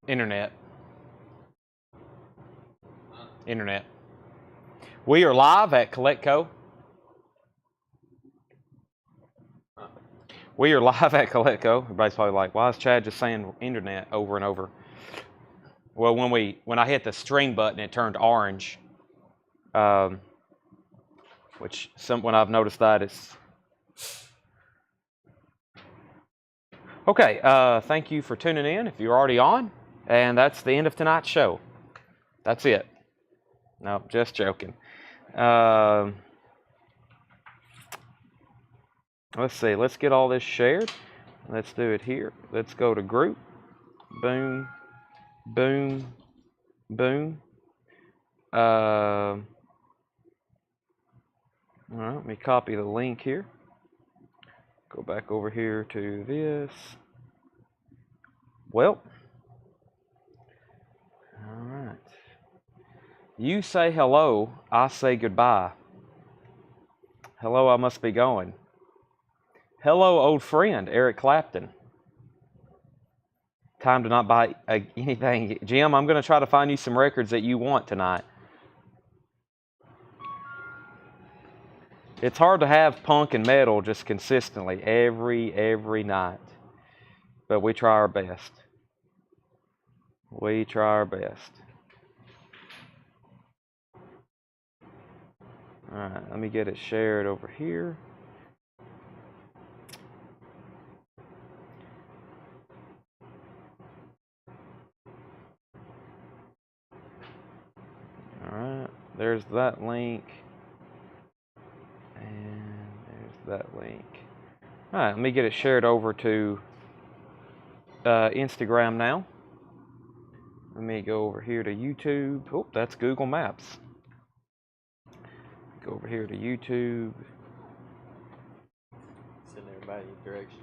Internet. Internet. We are live at CollectCo. We are live at CollectCo. Everybody's probably like, why is Chad just saying internet over and over? Well, when I hit the stream button, it turned orange. When I've noticed that it's okay. Thank you for tuning in. If you're already on, and that's the end of tonight's show. That's it. No, just joking. Let's see. Let's get all this shared. Let's do it here. Let's go to group. Boom, boom, boom. All right, let me copy the link here. Go back over here to this. Well, all right. You say hello, I say goodbye. Hello, I must be going. Hello, old friend, Eric Clapton. Time to not buy anything. Jim, I'm going to try to find you some records that you want tonight. It's hard to have punk and metal just consistently every night. But we try our best. We try our best. All right, let me get it shared over here. All right, there's that link. And there's that link. All right, let me get it shared over to Instagram now. Let me go over here to YouTube. Oh, that's Google Maps. Go over here to YouTube. Send everybody directions.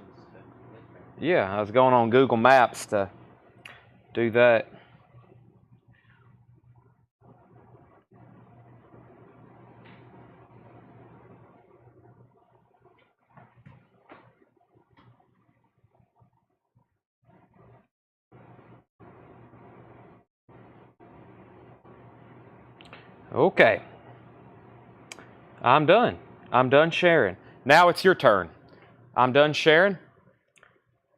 Yeah, I was going on Google Maps to do that. Okay. I'm done. I'm done sharing. Now it's your turn. I'm done sharing.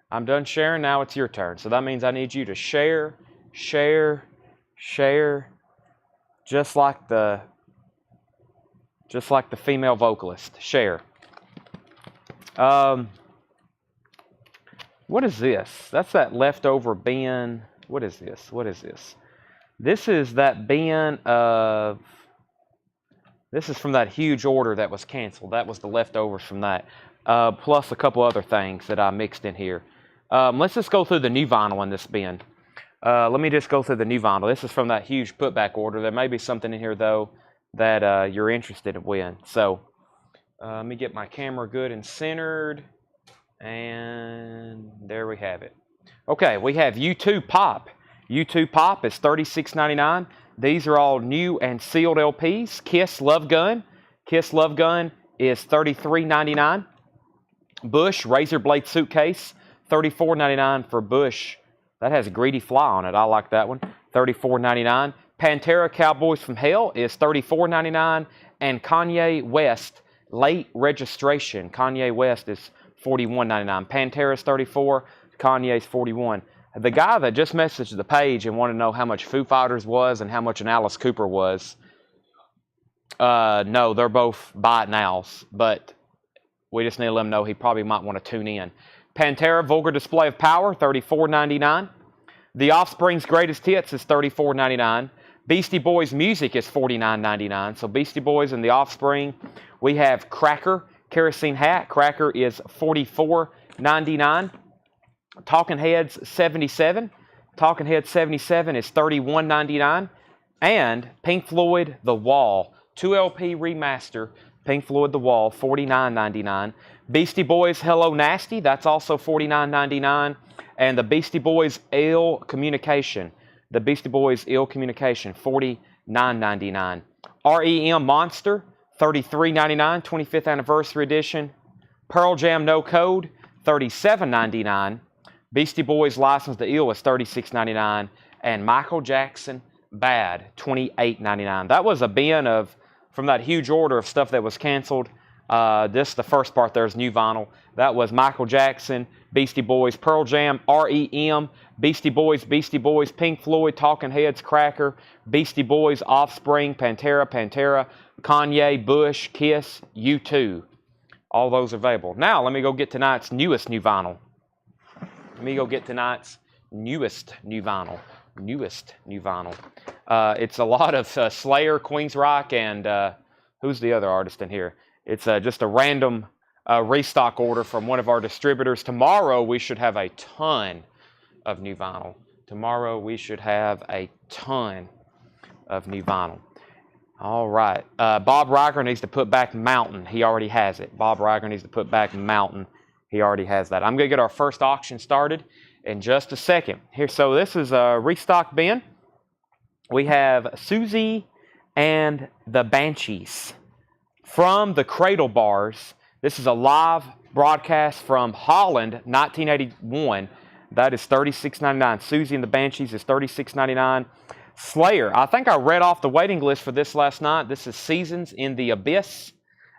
I'm done sharing. Now it's your turn. So that means I need you to share, share, share, just like the female vocalist. Share. What is this? That's that leftover bin. What is this? What is this? This is that bin of... This is from that huge order that was canceled. That was the leftovers from that. Plus a couple other things that I mixed in here. Let's just go through the new vinyl in this bin. Let me just go through the new vinyl. This is from that huge putback order. There may be something in here, though, that you're interested in. So let me get my camera good and centered. And there we have it. Okay, we have U2 Pop. U2 Pop is $36.99. These are all new and sealed LPs. Kiss Love Gun. Kiss Love Gun is $33.99. Bush Razor Blade Suitcase, $34.99 for Bush. That has a greedy fly on it. I like that one. $34.99. Pantera Cowboys from Hell is $34.99. And Kanye West Late Registration. Kanye West is $41.99. Pantera's $34. Kanye's $41. The guy that just messaged the page and wanted to know how much Foo Fighters was and how much an Alice Cooper was, no, they're both buy it nows, but we just need to let him know he probably might want to tune in. Pantera Vulgar Display of Power, $34.99. The Offspring's Greatest Hits is $34.99. Beastie Boys Music is $49.99. So Beastie Boys and The Offspring. We have Cracker Kerosene Hat. Cracker is $44.99. Talking Heads 77. Talking Heads 77 is $31.99. And Pink Floyd The Wall. 2LP remaster. Pink Floyd The Wall, $49.99. Beastie Boys Hello Nasty. That's also $49.99. And the Beastie Boys Ill Communication. The Beastie Boys Ill Communication, $49.99. REM Monster, $33.99. 25th Anniversary Edition. Pearl Jam No Code, $37.99. Beastie Boys License to Ill is $36.99. And Michael Jackson Bad, $28.99. That was a bin from that huge order of stuff that was canceled. This, the first part there is new vinyl. That was Michael Jackson, Beastie Boys, Pearl Jam, R.E.M., Beastie Boys, Pink Floyd, Talking Heads, Cracker, Beastie Boys, Offspring, Pantera, Kanye, Bush, Kiss, U2. All those available. Now, let me go get tonight's newest new vinyl. It's a lot of Slayer, Queensryche, and who's the other artist in here? It's just a random restock order from one of our distributors. Tomorrow, we should have a ton of new vinyl. All right. Bob Riger needs to put back Mountain. He already has it. I'm going to get our first auction started in just a second. Here, so this is a restock bin. We have Susie and the Banshees from the Cradle Bars. This is a live broadcast from Holland, 1981. That is $36.99. Susie and the Banshees is $36.99. Slayer, I think I read off the waiting list for this last night. This is Seasons in the Abyss,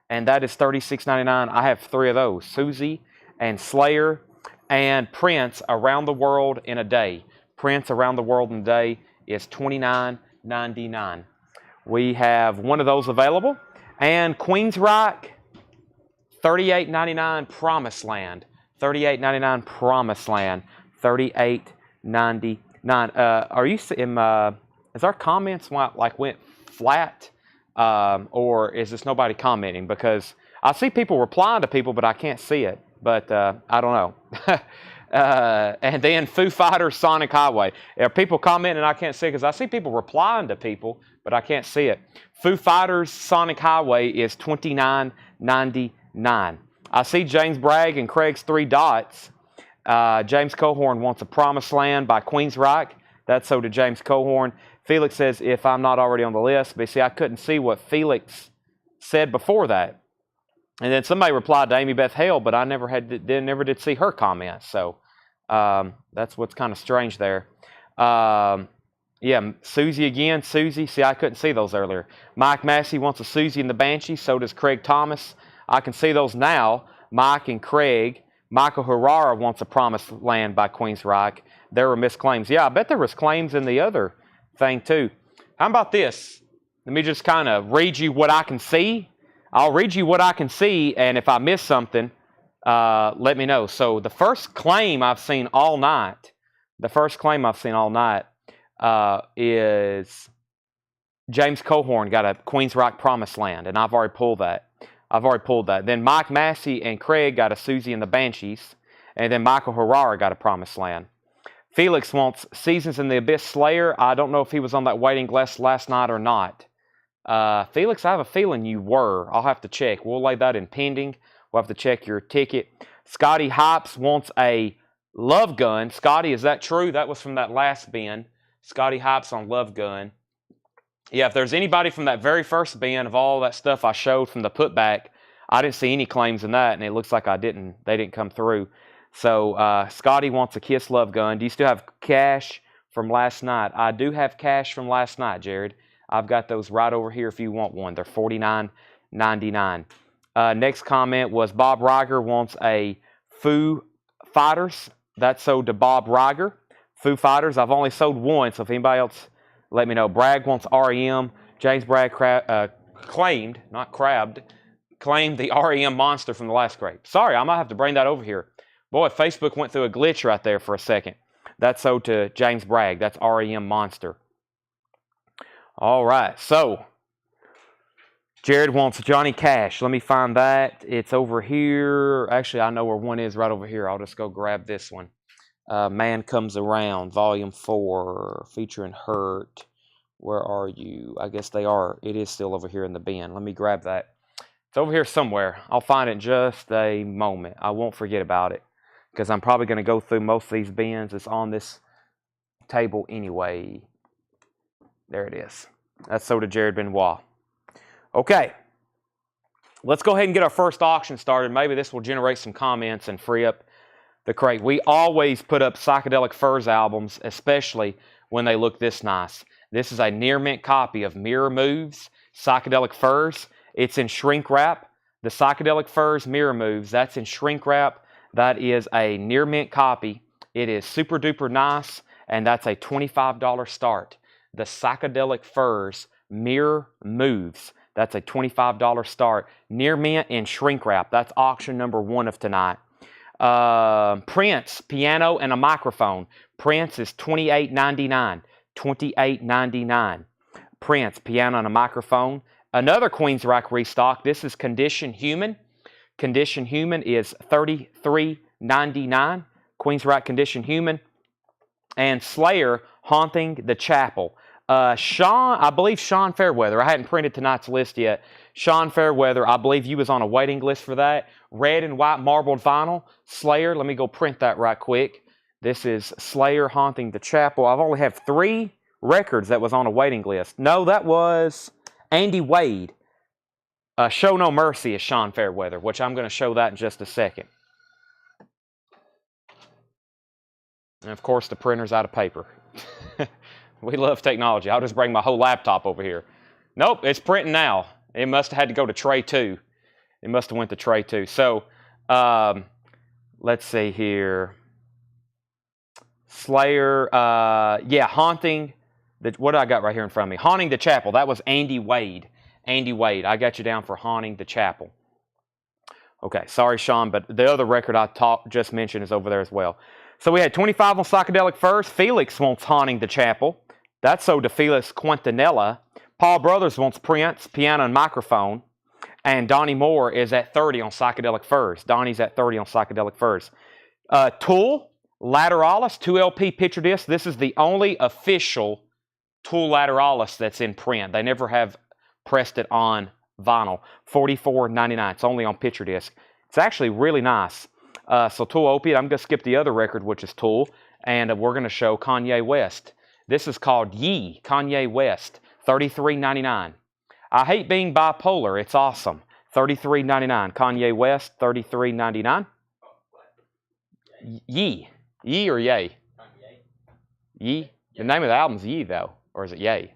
and that is $36.99. I have 3 of those, Susie and Slayer, and Prince, Around the World in a Day. Prince, Around the World in a Day is $29.99. We have one of those available. And Queensryche, $38.99 Promised Land. $38.99 Promised Land. $38.99. Are you is our comments went flat, or is this nobody commenting? Because I see people replying to people, but I can't see it. But I don't know. And then Foo Fighters, Sonic Highway. Are people commenting and I can't see it? Because I see people replying to people, but I can't see it. Foo Fighters, Sonic Highway is $29.99. I see James Bragg and Craig's 3 Dots. James Cohorn wants a Promised Land by Queensryche. That's so to James Cohorn. Felix says, if I'm not already on the list. But see, I couldn't see what Felix said before that. And then somebody replied to Amy Beth Hale, but I never did see her comments. So that's what's kind of strange there. Yeah, Susie again. Susie. See, I couldn't see those earlier. Mike Massey wants a Susie and the Banshee. So does Craig Thomas. I can see those now. Mike and Craig. Michael Herrera wants a Promised Land by Queensryche. There were missed claims. Yeah, I bet there was claims in the other thing too. How about this? Let me just kind of read you what I can see. I'll read you what I can see, and if I miss something, let me know. So the first claim I've seen all night, is James Cohorn got a Queensryche Promised Land, and I've already pulled that. Then Mike Massey and Craig got a Susie and the Banshees, and then Michael Herrera got a Promised Land. Felix wants Seasons in the Abyss Slayer. I don't know if he was on that waiting list last night or not. Felix, I have a feeling you were. I'll have to check. We'll lay that in pending. We'll have to check your ticket. Scotty Hypes wants a Love Gun. Scotty, is that true? That was from that last bin. Scotty Hypes on Love Gun. Yeah, if there's anybody from that very first bin of all that stuff I showed from the putback, I didn't see any claims in that, and it looks like they didn't come through. So Scotty wants a Kiss Love Gun. Do you still have cash from last night? I do have cash from last night, Jared. I've got those right over here if you want one. They're $49.99. Next comment was Bob Riger wants a Foo Fighters. That's sold to Bob Riger. Foo Fighters. I've only sold one, so if anybody else, let me know. Bragg wants REM. James Bragg claimed the REM monster from the last scrape. Sorry, I might have to bring that over here. Boy, Facebook went through a glitch right there for a second. That's sold to James Bragg. That's REM monster. All right, so Jared wants Johnny Cash. Let me find that. It's over here. Actually, I know where one is right over here. I'll just go grab this one. Man Comes Around, Volume 4, featuring Hurt. Where are you? I guess they are. It is still over here in the bin. Let me grab that. It's over here somewhere. I'll find it in just a moment. I won't forget about it because I'm probably going to go through most of these bins. It's on this table anyway. There it is. That's sold to Jared Benoit. Okay. Let's go ahead and get our first auction started. Maybe this will generate some comments and free up The crate. We always put up Psychedelic Furs albums, especially when they look this nice. This is a near mint copy of Mirror Moves, Psychedelic Furs. It's in shrink wrap. The Psychedelic Furs Mirror Moves, that's in shrink wrap. That is a near mint copy. It is super duper nice, and that's a $25 start. The Psychedelic Furs Mirror Moves. That's a $25 start. Near mint in shrink wrap. That's auction number 1 of tonight. Prince, piano and a microphone. Prince is $28.99. $28.99. Prince, piano and a microphone. Another Queensryche restock. This is Condition Human. Condition Human is $33.99. Queensryche Condition Human. And Slayer, Haunting the Chapel. I believe Sean Fairweather. I hadn't printed tonight's list yet. Sean Fairweather, I believe you was on a waiting list for that. Red and white marbled vinyl. Slayer, let me go print that right quick. This is Slayer, Haunting the Chapel. I've only have 3 records that was on a waiting list. No, that was Andy Wade. Show No Mercy is Sean Fairweather, which I'm going to show that in just a second. And of course, the printer's out of paper. We love technology. I'll just bring my whole laptop over here. Nope, it's printing now. It must have had to go to tray 2. It must have went to tray 2. So, let's see here. Slayer, yeah, Haunting. What do I got right here in front of me? Haunting the Chapel. That was Andy Wade. Andy Wade. I got you down for Haunting the Chapel. Okay, sorry, Sean, but the other record I just mentioned is over there as well. So we had 25 on Psychedelic Furs. Felix wants Haunting the Chapel. That's sold to Felix Quintanilla. Paul Brothers wants Prince, piano and microphone. And Donnie Moore is at 30 on Psychedelic Furs. Donnie's at 30 on Psychedelic Furs. Tool, Lateralis, 2 LP picture disc. This is the only official Tool Lateralis that's in print. They never have pressed it on vinyl. $44.99. It's only on picture disc. It's actually really nice. So Tool Opiate, I'm going to skip the other record, which is Tool, and we're going to show Kanye West. This is called Ye, Kanye West, $33.99. I hate being bipolar. It's awesome. $33.99. Kanye West, $33.99. Ye. Ye or Yay? Ye. The name of the album's Ye, though. Or is it Yay?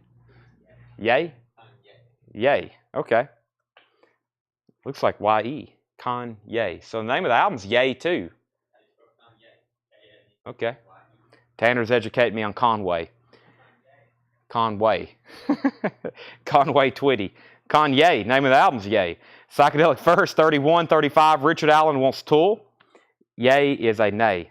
Yay? Yay. Okay. Looks like Y-E. Kanye. So the name of the album's Yay, too. Okay. Tanner's educated me on Conway. Conway. Conway Twitty. Kanye. Name of the album's Yay. Psychedelic Furs, 31.35. Richard Allen wants Tool. Yay is a nay.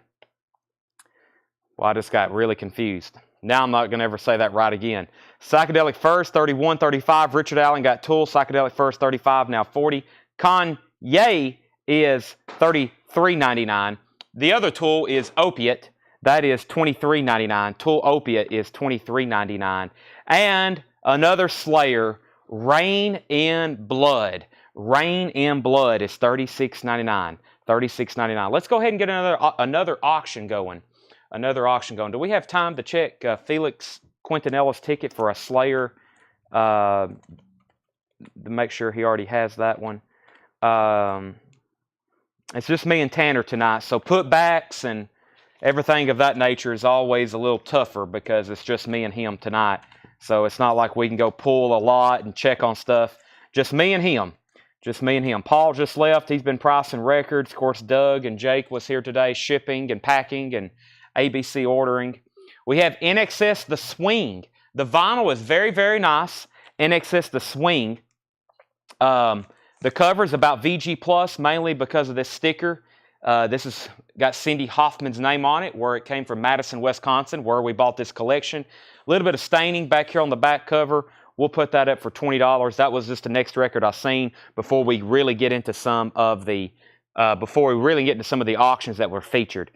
Well, I just got really confused. Now I'm not going to ever say that right again. Psychedelic Furs, 31.35. Richard Allen got Tool. Psychedelic Furs, 35, now 40. Kanye is $33.99. The other Tool is Opiate. That is $23.99. Tool Opiate is $23.99. And another Slayer, Rain in Blood. Rain in Blood is $36.99. $36.99. Let's go ahead and get another auction going. Another auction going. Do we have time to check Felix Quintanilla's ticket for a Slayer? To make sure he already has that one. It's just me and Tanner tonight, so putbacks and everything of that nature is always a little tougher because it's just me and him tonight. So it's not like we can go pull a lot and check on stuff. Just me and him. Just me and him. Paul just left. He's been pricing records. Of course, Doug and Jake was here today shipping and packing and ABC ordering. We have NXS The Swing. The vinyl is very, very nice. NXS The Swing. The cover is about VG Plus, mainly because of this sticker. This has got Cindy Hoffman's name on it, where it came from Madison, Wisconsin, where we bought this collection. A little bit of staining back here on the back cover. We'll put that up for $20. That was just the next record I seen before we really get into some of the auctions that were featured.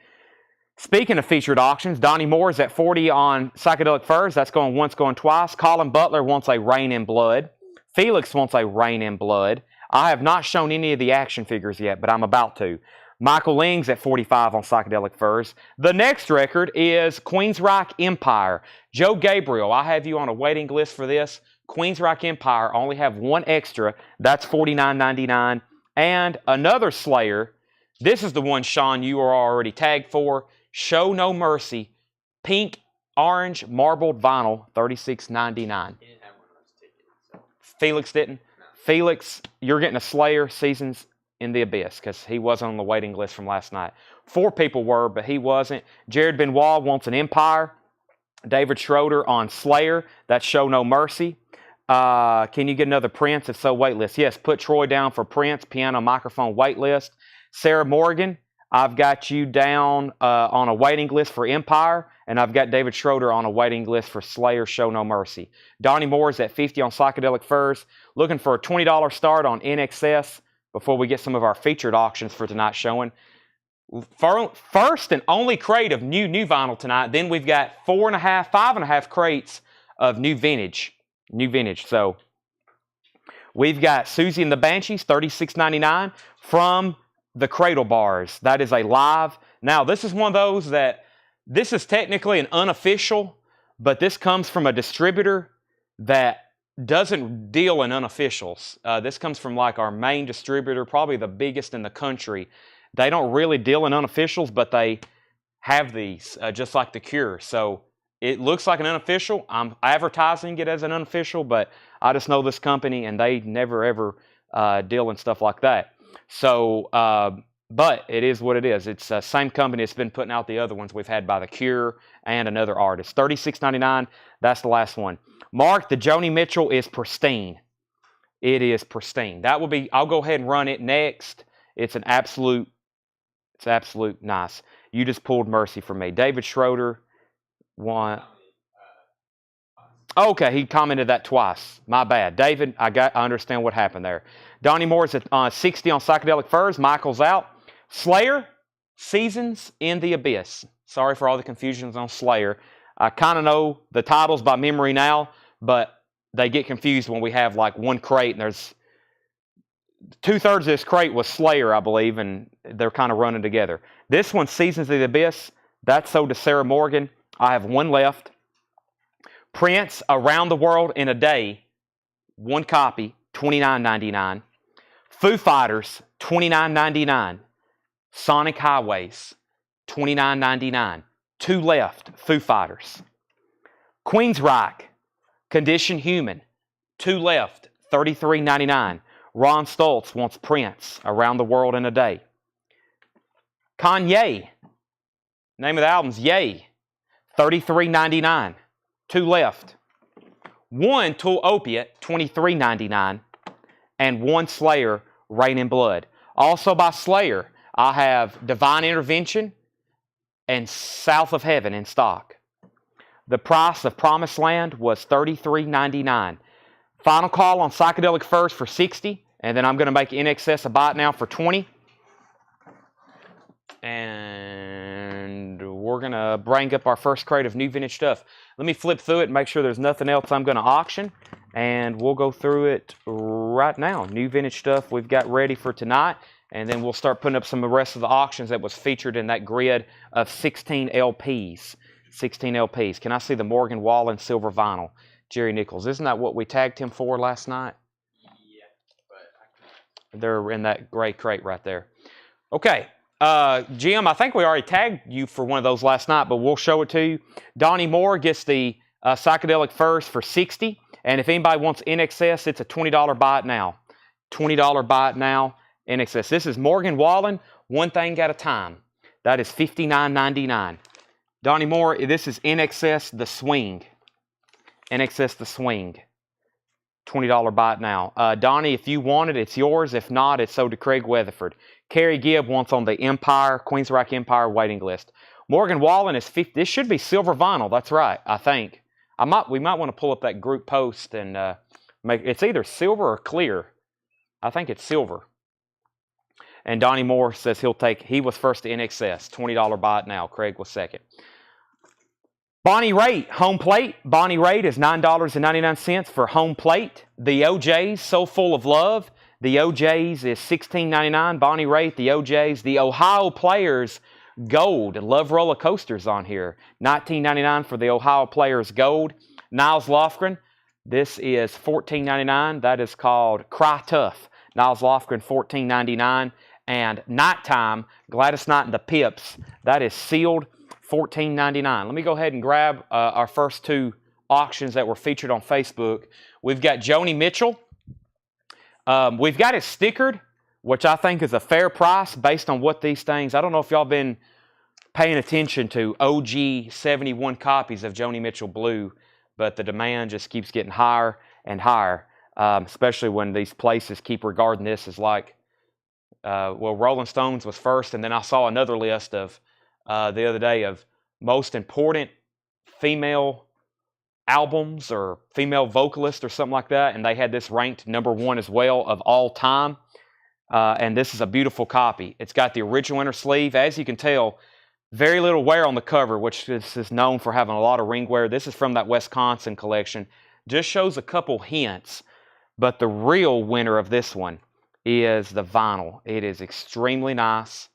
Speaking of featured auctions, Donnie Moore is at 40 on Psychedelic Furs. That's going once, going twice. Colin Butler wants a Rain in Blood. Felix wants a Rain in Blood. I have not shown any of the action figures yet, but I'm about to. Michael Ling's at 45 on Psychedelic Furs. The next record is Queensryche Empire. Joe Gabriel, I have you on a waiting list for this. Queensryche Empire, only have one extra. That's $49.99. And another Slayer, This is the one, Sean, you are already tagged for. Show No Mercy, pink, orange, marbled vinyl, $36.99. He didn't have one of those tickets. So. Felix didn't? No. Felix, you're getting a Slayer Seasons in the Abyss because he wasn't on the waiting list from last night. 4 people were, but he wasn't. Jared Benoit wants an Empire. David Schroeder on Slayer. That's Show No Mercy. Can you get another Prince? If so, waitlist. Yes, put Troy down for Prince, piano, microphone, waitlist. Sarah Morgan, I've got you down on a waiting list for Empire, and I've got David Schroeder on a waiting list for Slayer, Show No Mercy. Donnie Moore is at 50 on Psychedelic Furs. Looking for a $20 start on NXS before we get some of our featured auctions for tonight's showing. First and only crate of new vinyl tonight. Then we've got 4.5, 5.5 crates of new vintage. So we've got Susie and the Banshees, $36.99 from the Cradle Bars. That is a live. Now, this is one of those that this is technically an unofficial, but this comes from a distributor that doesn't deal in unofficials. This comes from like our main distributor, probably the biggest in the country. They don't really deal in unofficials, but they have these, just like the Cure. So it looks like an unofficial. I'm advertising it as an unofficial, but I just know this company, and they never, ever deal in stuff like that. So, but it is what it is. It's the same company that's been putting out the other ones we've had by The Cure and another artist. $36.99, that's the last one. Mark, the Joni Mitchell is pristine. It is pristine. That will be, I'll go ahead and run it next. It's absolute nice. You just pulled Mercy for me. David Schroeder, one. Okay, he commented that twice. My bad. David, I understand what happened there. Donnie Moore's at 60 on Psychedelic Furs. Michael's out. Slayer, Seasons in the Abyss. Sorry for all the confusions on Slayer. I kind of know the titles by memory now, but they get confused when we have like one crate and there's 2/3 of this crate was Slayer, I believe, and they're kind of running together. This one, Seasons of the Abyss, that's sold to Sarah Morgan. I have one left. Prince, Around the World in a Day, one copy, $29.99. Foo Fighters, $29.99. Sonic Highways, $29.99. 2 left, Foo Fighters. Queensryche, Condition Human, 2 left, $33.99. Ron Stoltz wants Prince, Around the World in a Day. Kanye, name of the album's Yay, $33.99. 2 left. 1 Tool Opiate, $23.99. And 1 Slayer, Rain in Blood. Also by Slayer, I have Divine Intervention and South of Heaven in stock. The price of Promised Land was $33.99. Final call on Psychedelic Furs for $60. And then I'm going to make NXS a buy it now for $20. And we're going to bring up our first crate of new vintage stuff. Let me flip through it and make sure there's nothing else I'm going to auction. And we'll go through it right now. New vintage stuff we've got ready for tonight. And then we'll start putting up some of the rest of the auctions that was featured in that grid of 16 LPs. 16 LPs. Can I see the Morgan Wallen silver vinyl? Jerry Nichols. Isn't that what we tagged him for last night? Yeah, but They're in that gray crate right there. Okay. Jim, I think we already tagged you for one of those last night, but we'll show it to you. Donnie Moore gets the Psychedelic Furs for $60. And if anybody wants NXS, it's a $20 buy it now. $20 buy it now. NXS. This is Morgan Wallen, One Thing at a Time. That is $59.99. Donnie Moore, this is NXS The Swing. NXS The Swing. $20 buy it now. Donnie, if you want it, it's yours. If not, it's sold to Craig Weatherford. Carrie Gibb wants on the Empire, Queensryche Empire waiting list. Morgan Wallen is 50. This should be silver vinyl. That's right, I think. We might want to pull up that group post and make it's either silver or clear. I think it's silver. And Donnie Moore says he was first to NXS. $20 buy it now. Craig was second. Bonnie Raitt, home plate. Bonnie Raitt is $9.99 for home plate. The OJs, So Full of Love. The OJs is $16.99. Bonnie Raitt, the OJs. The Ohio Players Gold. Love Roller Coasters on here. $19.99 for the Ohio Players Gold. Niles Lofgren. This is $14.99. That is called Cry Tough. Niles Lofgren, $14.99. And Nighttime, Gladys Knight and the Pips, that is sealed $14.99. Let me go ahead and grab our first two auctions that were featured on Facebook. We've got Joni Mitchell. We've got it stickered, which I think is a fair price based on what these things, I don't know if y'all been paying attention to OG 71 copies of Joni Mitchell Blue, but the demand just keeps getting higher and higher, especially when these places keep regarding this as like, well, Rolling Stones was first, and then I saw another list of the other day of most important female albums or female vocalists or something like that, and they had this ranked #1 as well of all time. And this is a beautiful copy. It's got the original inner sleeve. As you can tell, very little wear on the cover, which is known for having a lot of ring wear. This is from that Wisconsin collection. Just shows a couple hints, but the real winner of this one is the vinyl. It is extremely nice.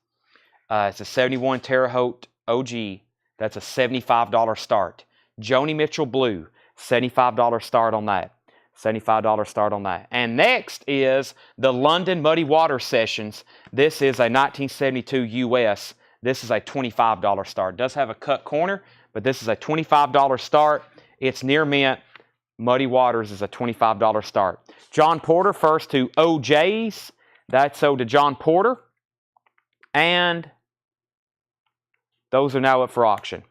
It's a 71 Terre Haute OG. That's a $75 start. Joni Mitchell Blue, $75 start on that. $75 start on that. And next is the London Muddy Water Sessions. This is a 1972 US. This is a $25 start. It does have a cut corner, but this is a $25 start. It's near mint. Muddy Waters is a $25 start. John Porter first to OJ's. That's sold to John Porter. And those are now up for auction.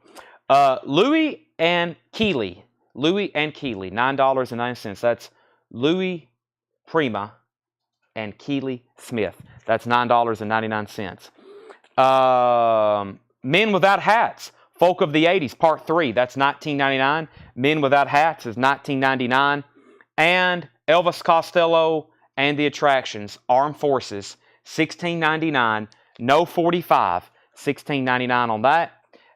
Louis and Keeley. Louis and Keeley, $9.09. That's Louis Prima and Keeley Smith. That's $9.99. Men Without Hats, Folk of the 80s, Part 3. That's $19.99. Men Without Hats is $19.99. And Elvis Costello and the Attractions, Armed Forces, $16.99. No 45, $16.99 on that.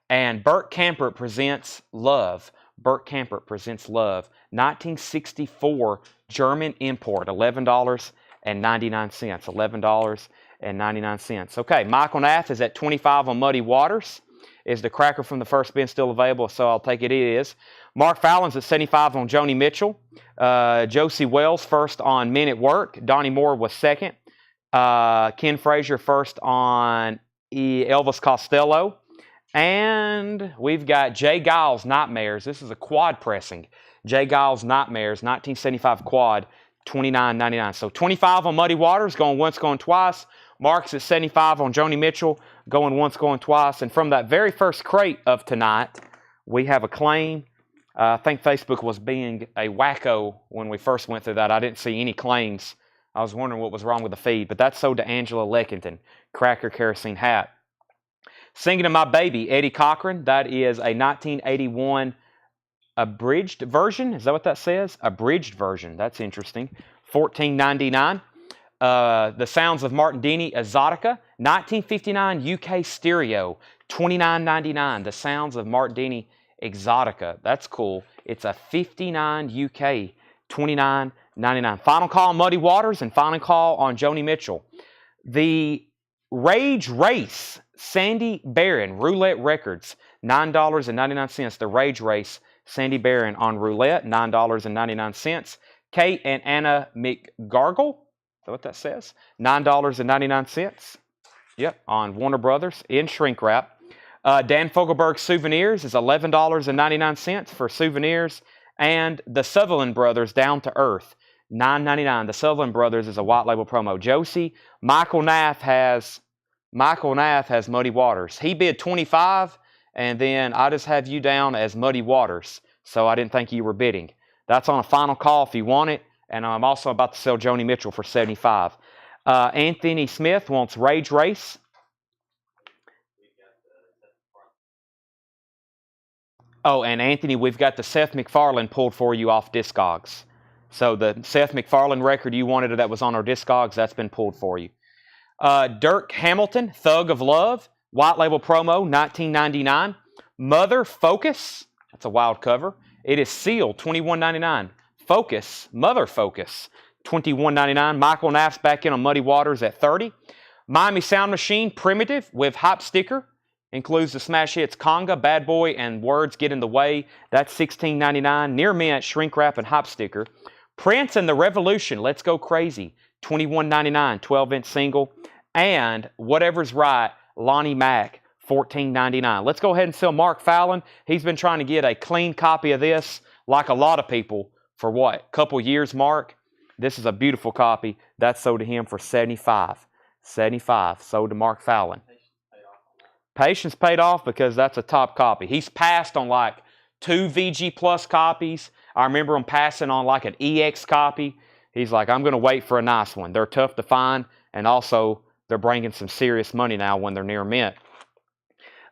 And Burt Kaempert presents Love. Burt Kaempert presents Love. 1964 German import, $11.99. $11.99. Okay, Michael Nath is at 25 on Muddy Waters. Is the cracker from the first bin still available? So I'll take it is. Mark Fallon's at 75 on Joni Mitchell. Josie Wells first on Men at Work. Donnie Moore was second. Ken Frazier first on Elvis Costello. And we've got Jay Giles Nightmares. This is a quad pressing. Jay Giles Nightmares, 1975 quad, $29.99. So 25 on Muddy Waters, going once, going twice. Mark's at 75 on Joni Mitchell, going once, going twice. And from that very first crate of tonight, we have a claim. I think Facebook was being a wacko when we first went through that. I didn't see any claims. I was wondering what was wrong with the feed. But that's sold to Angela Leckington, Cracker Kerosene Hat. Singing to My Baby, Eddie Cochran. That is a 1981 abridged version. Is that what that says? Abridged version. That's interesting. $14.99. The Sounds of Martin Denny, Exotica. 1959 UK stereo. $29.99. The Sounds of Martin Denny, Exotica. That's cool. It's a 59 UK. $29.99. Final call on Muddy Waters and final call on Joni Mitchell. The Rage Race, Sandy Barron, Roulette Records, $9.99. The Rage Race, Sandy Barron on Roulette, $9.99. Kate and Anna McGargle, is that what that says? $9.99. Yep, on Warner Brothers in shrink wrap. Dan Fogelberg Souvenirs is $11.99 for souvenirs. And the Sutherland Brothers, Down to Earth, $9.99. The Sutherland Brothers is a white label promo. Josie, Michael Nath has Muddy Waters. He bid 25, and then I just have you down as Muddy Waters. So I didn't think you were bidding. That's on a final call if you want it. And I'm also about to sell Joni Mitchell for 75. Anthony Smith wants Rage Race. Oh, and Anthony, we've got the Seth MacFarlane pulled for you off Discogs. So the Seth MacFarlane record you wanted that was on our Discogs, that's been pulled for you. Dirk Hamilton, Thug of Love, white label promo, $19.99. Mother Focus, that's a wild cover. It is sealed, $21.99. Focus, Mother Focus, $21.99. Michael Naff's back in on Muddy Waters at $30. Miami Sound Machine, Primitive with Hype Sticker. Includes the smash hits Conga, Bad Boy, and Words Get in the Way. That's $16.99. Near Mint, Shrink Wrap, and Hype Sticker. Prince and the Revolution, Let's Go Crazy, $21.99, 12-inch single. And whatever's right, Lonnie Mack, $14.99. Let's go ahead and sell Mark Fallon. He's been trying to get a clean copy of this, like a lot of people, for what? Couple years, Mark? This is a beautiful copy. That's sold to him for $75. $75. Sold to Mark Fallon. Patience paid off because that's a top copy. He's passed on like 2 VG Plus copies. I remember him passing on like an EX copy. He's like, I'm going to wait for a nice one. They're tough to find, and also they're bringing some serious money now when they're near mint.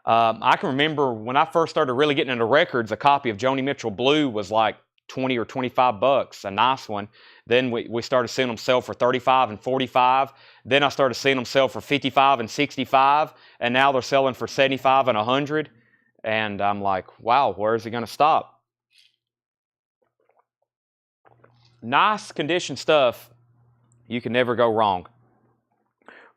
I can remember when I first started really getting into records, a copy of Joni Mitchell Blue was like 20 or 25 bucks, a nice one. Then we started seeing them sell for 35 and 45. Then I started seeing them sell for 55 and 65, and now they're selling for 75 and 100. And I'm like, wow, where is it going to stop? Nice condition stuff. You can never go wrong.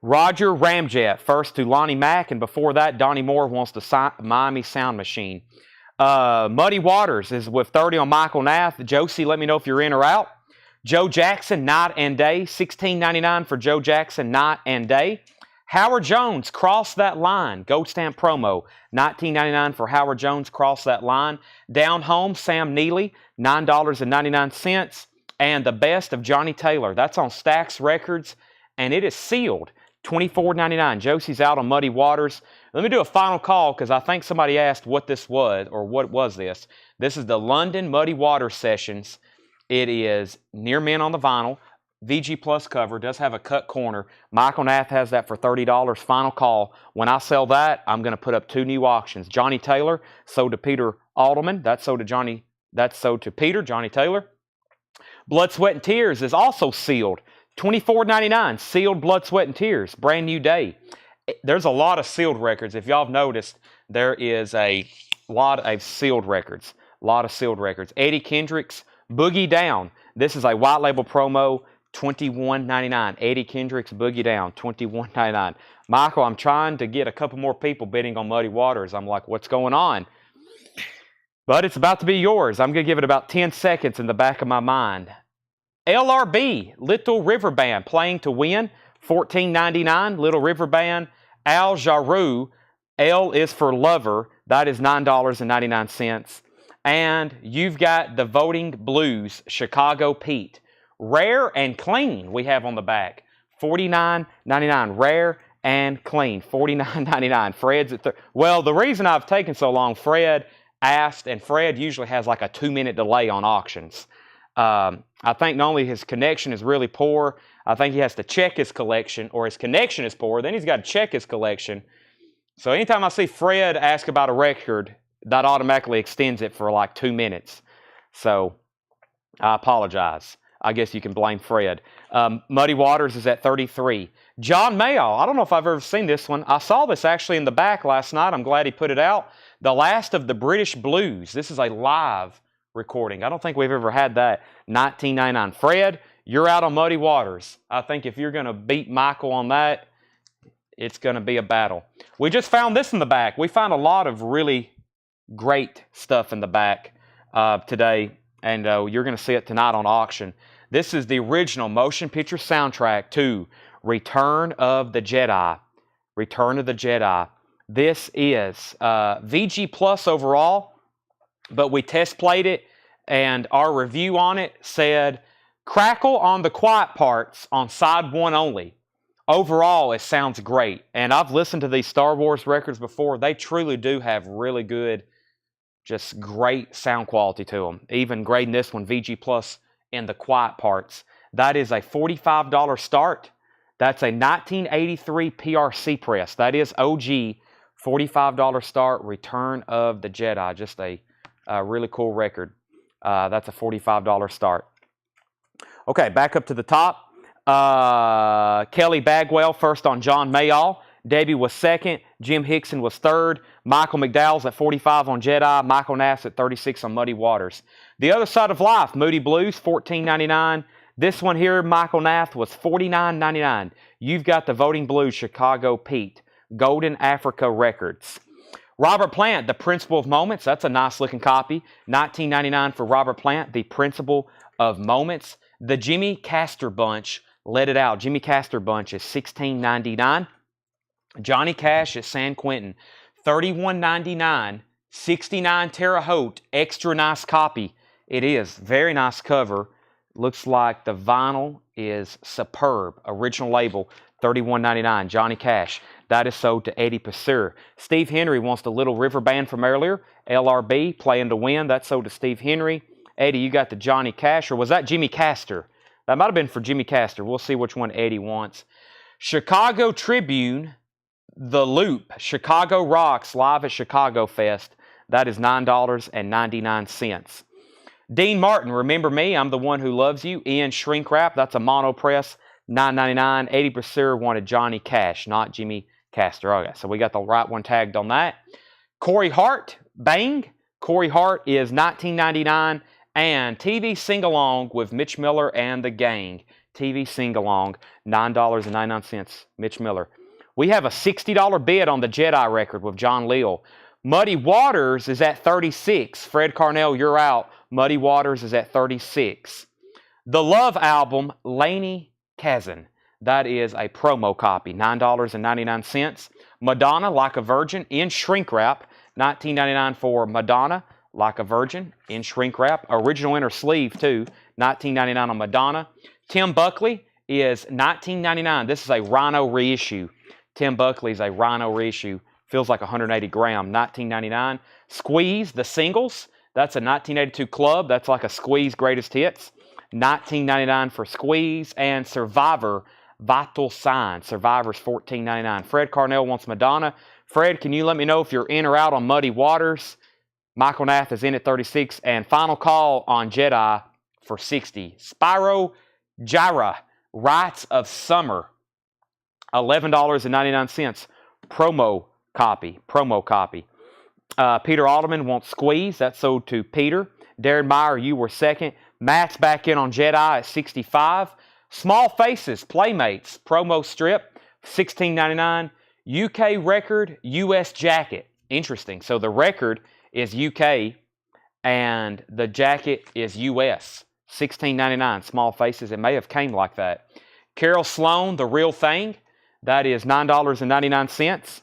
Roger Ramjet, first to Lonnie Mack, and before that, Donnie Moore wants the Miami Sound Machine. Muddy Waters is with 30 on Michael Nath. Josie, let me know if you're in or out. Joe Jackson, Night and Day, $16.99 for Joe Jackson, Night and Day. Howard Jones, Cross That Line, Gold Stamp promo, $19.99 for Howard Jones, Cross That Line. Down Home, Sam Neely, $9.99. And The Best of Johnny Taylor, that's on Stax Records, and it is sealed, $24.99. Josie's out on Muddy Waters. Let me do a final call because I think somebody asked what this was, or what was this. This is the London Muddy Waters Sessions. It is near mint on the vinyl. VG Plus cover, does have a cut corner. Michael Nath has that for $30. Final call. When I sell that, I'm going to put up 2 new auctions. Johnny Taylor, sold to Peter Alderman. That's sold to Peter, Johnny Taylor. Blood, Sweat, and Tears is also sealed. $24.99, sealed Blood, Sweat, and Tears. Brand new day. There's a lot of sealed records. If y'all have noticed, there is a lot of sealed records. Eddie Kendricks, Boogie Down. This is a white label promo, $21.99. Eddie Kendricks, Boogie Down, $21.99. Michael, I'm trying to get a couple more people bidding on Muddy Waters. I'm like, what's going on? But it's about to be yours. I'm going to give it about 10 seconds in the back of my mind. LRB, Little River Band, Playing to Win, $14.99. Little River Band. Al Jarreau, L is for Lover. That is $9.99. And you've got the Voting Blues, Chicago Pete. Rare and Clean we have on the back. $49.99. Rare and Clean. $49.99. Fred's at well, the reason I've taken so long, Fred asked, and Fred usually has like a 2-minute delay on auctions. I think not only his connection is really poor, I think he has to check his collection, or his connection is poor, then he's got to check his collection. So anytime I see Fred ask about a record, that automatically extends it for like 2 minutes. So I apologize. I guess you can blame Fred. Muddy Waters is at 33. John Mayall, I don't know if I've ever seen this one. I saw this actually in the back last night. I'm glad he put it out. The Last of the British Blues. This is a live recording. I don't think we've ever had that. $19.99. Fred, you're out on Muddy Waters. I think if you're going to beat Michael on that, it's going to be a battle. We just found this in the back. We found a lot of really great stuff in the back today, and you're going to see it tonight on auction. This is the original motion picture soundtrack to Return of the Jedi. Return of the Jedi. This is VG Plus overall, but we test played it, and our review on it said, crackle on the quiet parts on side 1 only. Overall, it sounds great. And I've listened to these Star Wars records before. They truly do have really good, just great sound quality to them. Even grading this one, VG Plus, in the quiet parts. That is a $45 start. That's a 1983 PRC press. That is OG, $45 start, Return of the Jedi. Just a really cool record. That's a $45 start. Okay, back up to the top. Kelly Bagwell first on John Mayall. Debbie was second. Jim Hickson was third. Michael McDowell's at 45 on Jedi. Michael Nass at 36 on Muddy Waters. The Other Side of Life, Moody Blues, $14.99. This one here, Michael Nath, was $49.99. You've got the Voting Blues, Chicago Pete. Golden Africa Records. Robert Plant, The Principle of Moments. That's a nice looking copy. $19.99 for Robert Plant, The Principle of Moments. The Jimmy Castor Bunch, Let It Out. Jimmy Castor Bunch is $16.99. Johnny Cash at San Quentin, $31.99. 69 Terre Haute, extra nice copy. It is. Very nice cover. Looks like the vinyl is superb. Original label, $31.99. Johnny Cash. That is sold to Eddie Passeur. Steve Henry wants the Little River Band from earlier. LRB, Playing to Win. That's sold to Steve Henry. Eddie, you got the Johnny Cash, or was that Jimmy Castor? That might have been for Jimmy Castor. We'll see which one Eddie wants. Chicago Tribune, The Loop, Chicago Rocks, live at Chicago Fest. That is $9.99. Dean Martin, Remember Me, I'm the One Who Loves You, in shrink wrap. That's a mono press, $9.99. Eddie Passeur wanted Johnny Cash, not Jimmy Castor. Okay, so we got the right one tagged on that. Corey Hart, Bang. Corey Hart is $19.99. And TV Sing-Along with Mitch Miller and the Gang. TV Sing-Along, $9.99. Mitch Miller. We have a $60 bid on the Jedi record with John Leal. Muddy Waters is at $36. Fred Carnell, you're out. Muddy Waters is at $36. The Love album, Laney Kazan. That is a promo copy, $9.99. Madonna, Like a Virgin, in shrink wrap, $19.99 for Madonna, Like a Virgin, in shrink wrap. Original inner sleeve, too, $19.99 on Madonna. Tim Buckley is $19.99. This is a Rhino reissue. Tim Buckley is a Rhino reissue. Feels like 180 gram, $19.99. Squeeze, the singles. That's a 1982 club. That's like a Squeeze greatest hits. $19.99 for Squeeze. And Survivor, Vital Sign. Survivor's $14.99. Fred Carnell wants Madonna. Fred, can you let me know if you're in or out on Muddy Waters? Michael Nath is in at $36. And Final Call on Jedi for $60. Spyro Gyra, Rites of Summer, $11.99. Promo copy. Peter Alderman wants Squeeze. That's sold to Peter. Darren Meyer, you were second. Matt's back in on Jedi at $65. Small Faces, Playmates, promo strip, $16.99. UK record, US jacket. Interesting. So the record is UK and the jacket is US. $16.99. Small Faces. It may have came like that. Carol Sloan, The Real Thing. That is $9.99.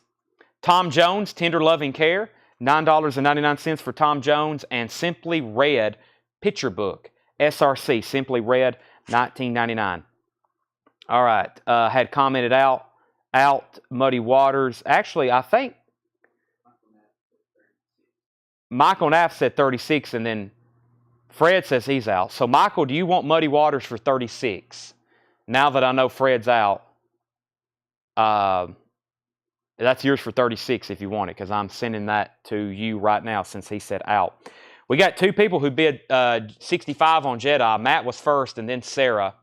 Tom Jones, Tender Loving Care. $9.99 for Tom Jones. And Simply Red Picture Book. SRC, Simply Red, $19.99. All right. Had commented out Muddy Waters. Actually, I think Michael Naff said 36, and then Fred says he's out. So, Michael, do you want Muddy Waters for 36? Now that I know Fred's out, that's yours for 36 if you want it, because I'm sending that to you right now since he said out. We got two people who bid 65 on Jedi. Matt was first, and then Sarah.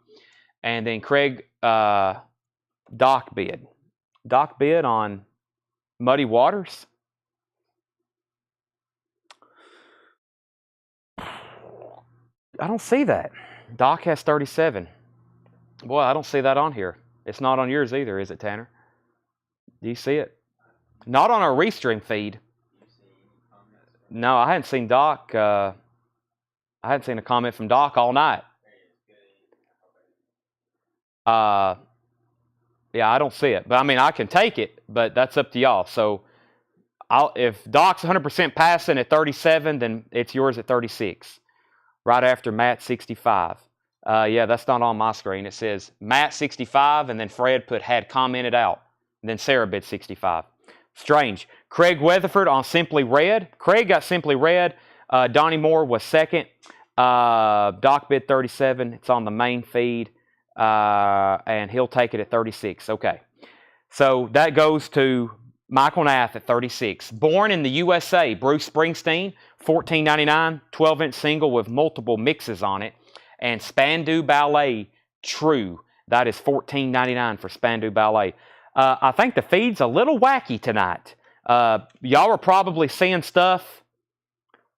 And then Craig, Doc bid. Doc bid on Muddy Waters. I don't see that. Doc has 37. Boy, I don't see that on here. It's not on yours either, is it, Tanner? Do you see it? Not on our Restream feed. No, I hadn't seen Doc. I hadn't seen a comment from Doc all night. Yeah, I don't see it. But, I mean, I can take it, but that's up to y'all. So, if Doc's 100% passing at 37, then it's yours at 36. Right after Matt 65. Yeah, that's not on my screen. It says Matt 65, and then Fred had commented out. And then Sarah bid 65. Strange. Craig Weatherford on Simply Red. Craig got Simply Red. Donnie Moore was second. Doc bid 37. It's on the main feed. And he'll take it at 36. Okay. So that goes to Michael Nath at 36. Born in the USA, Bruce Springsteen, $14.99, 12-inch single with multiple mixes on it. And Spandau Ballet, True. That is $14.99 for Spandau Ballet. I think the feed's a little wacky tonight. Y'all are probably seeing stuff.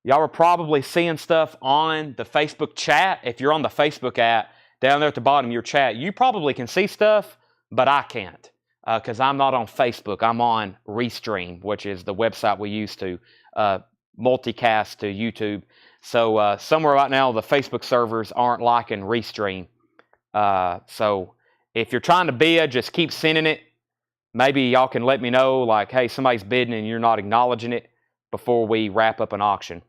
Y'all are probably seeing stuff on the Facebook chat. If you're on the Facebook app, down there at the bottom of your chat, you probably can see stuff, but I can't. Because I'm not on Facebook. I'm on Restream, which is the website we use to multicast to YouTube. So somewhere right now, the Facebook servers aren't liking Restream. So If you're trying to bid, just keep sending it. Maybe y'all can let me know, like, hey, somebody's bidding and you're not acknowledging it before we wrap up an auction.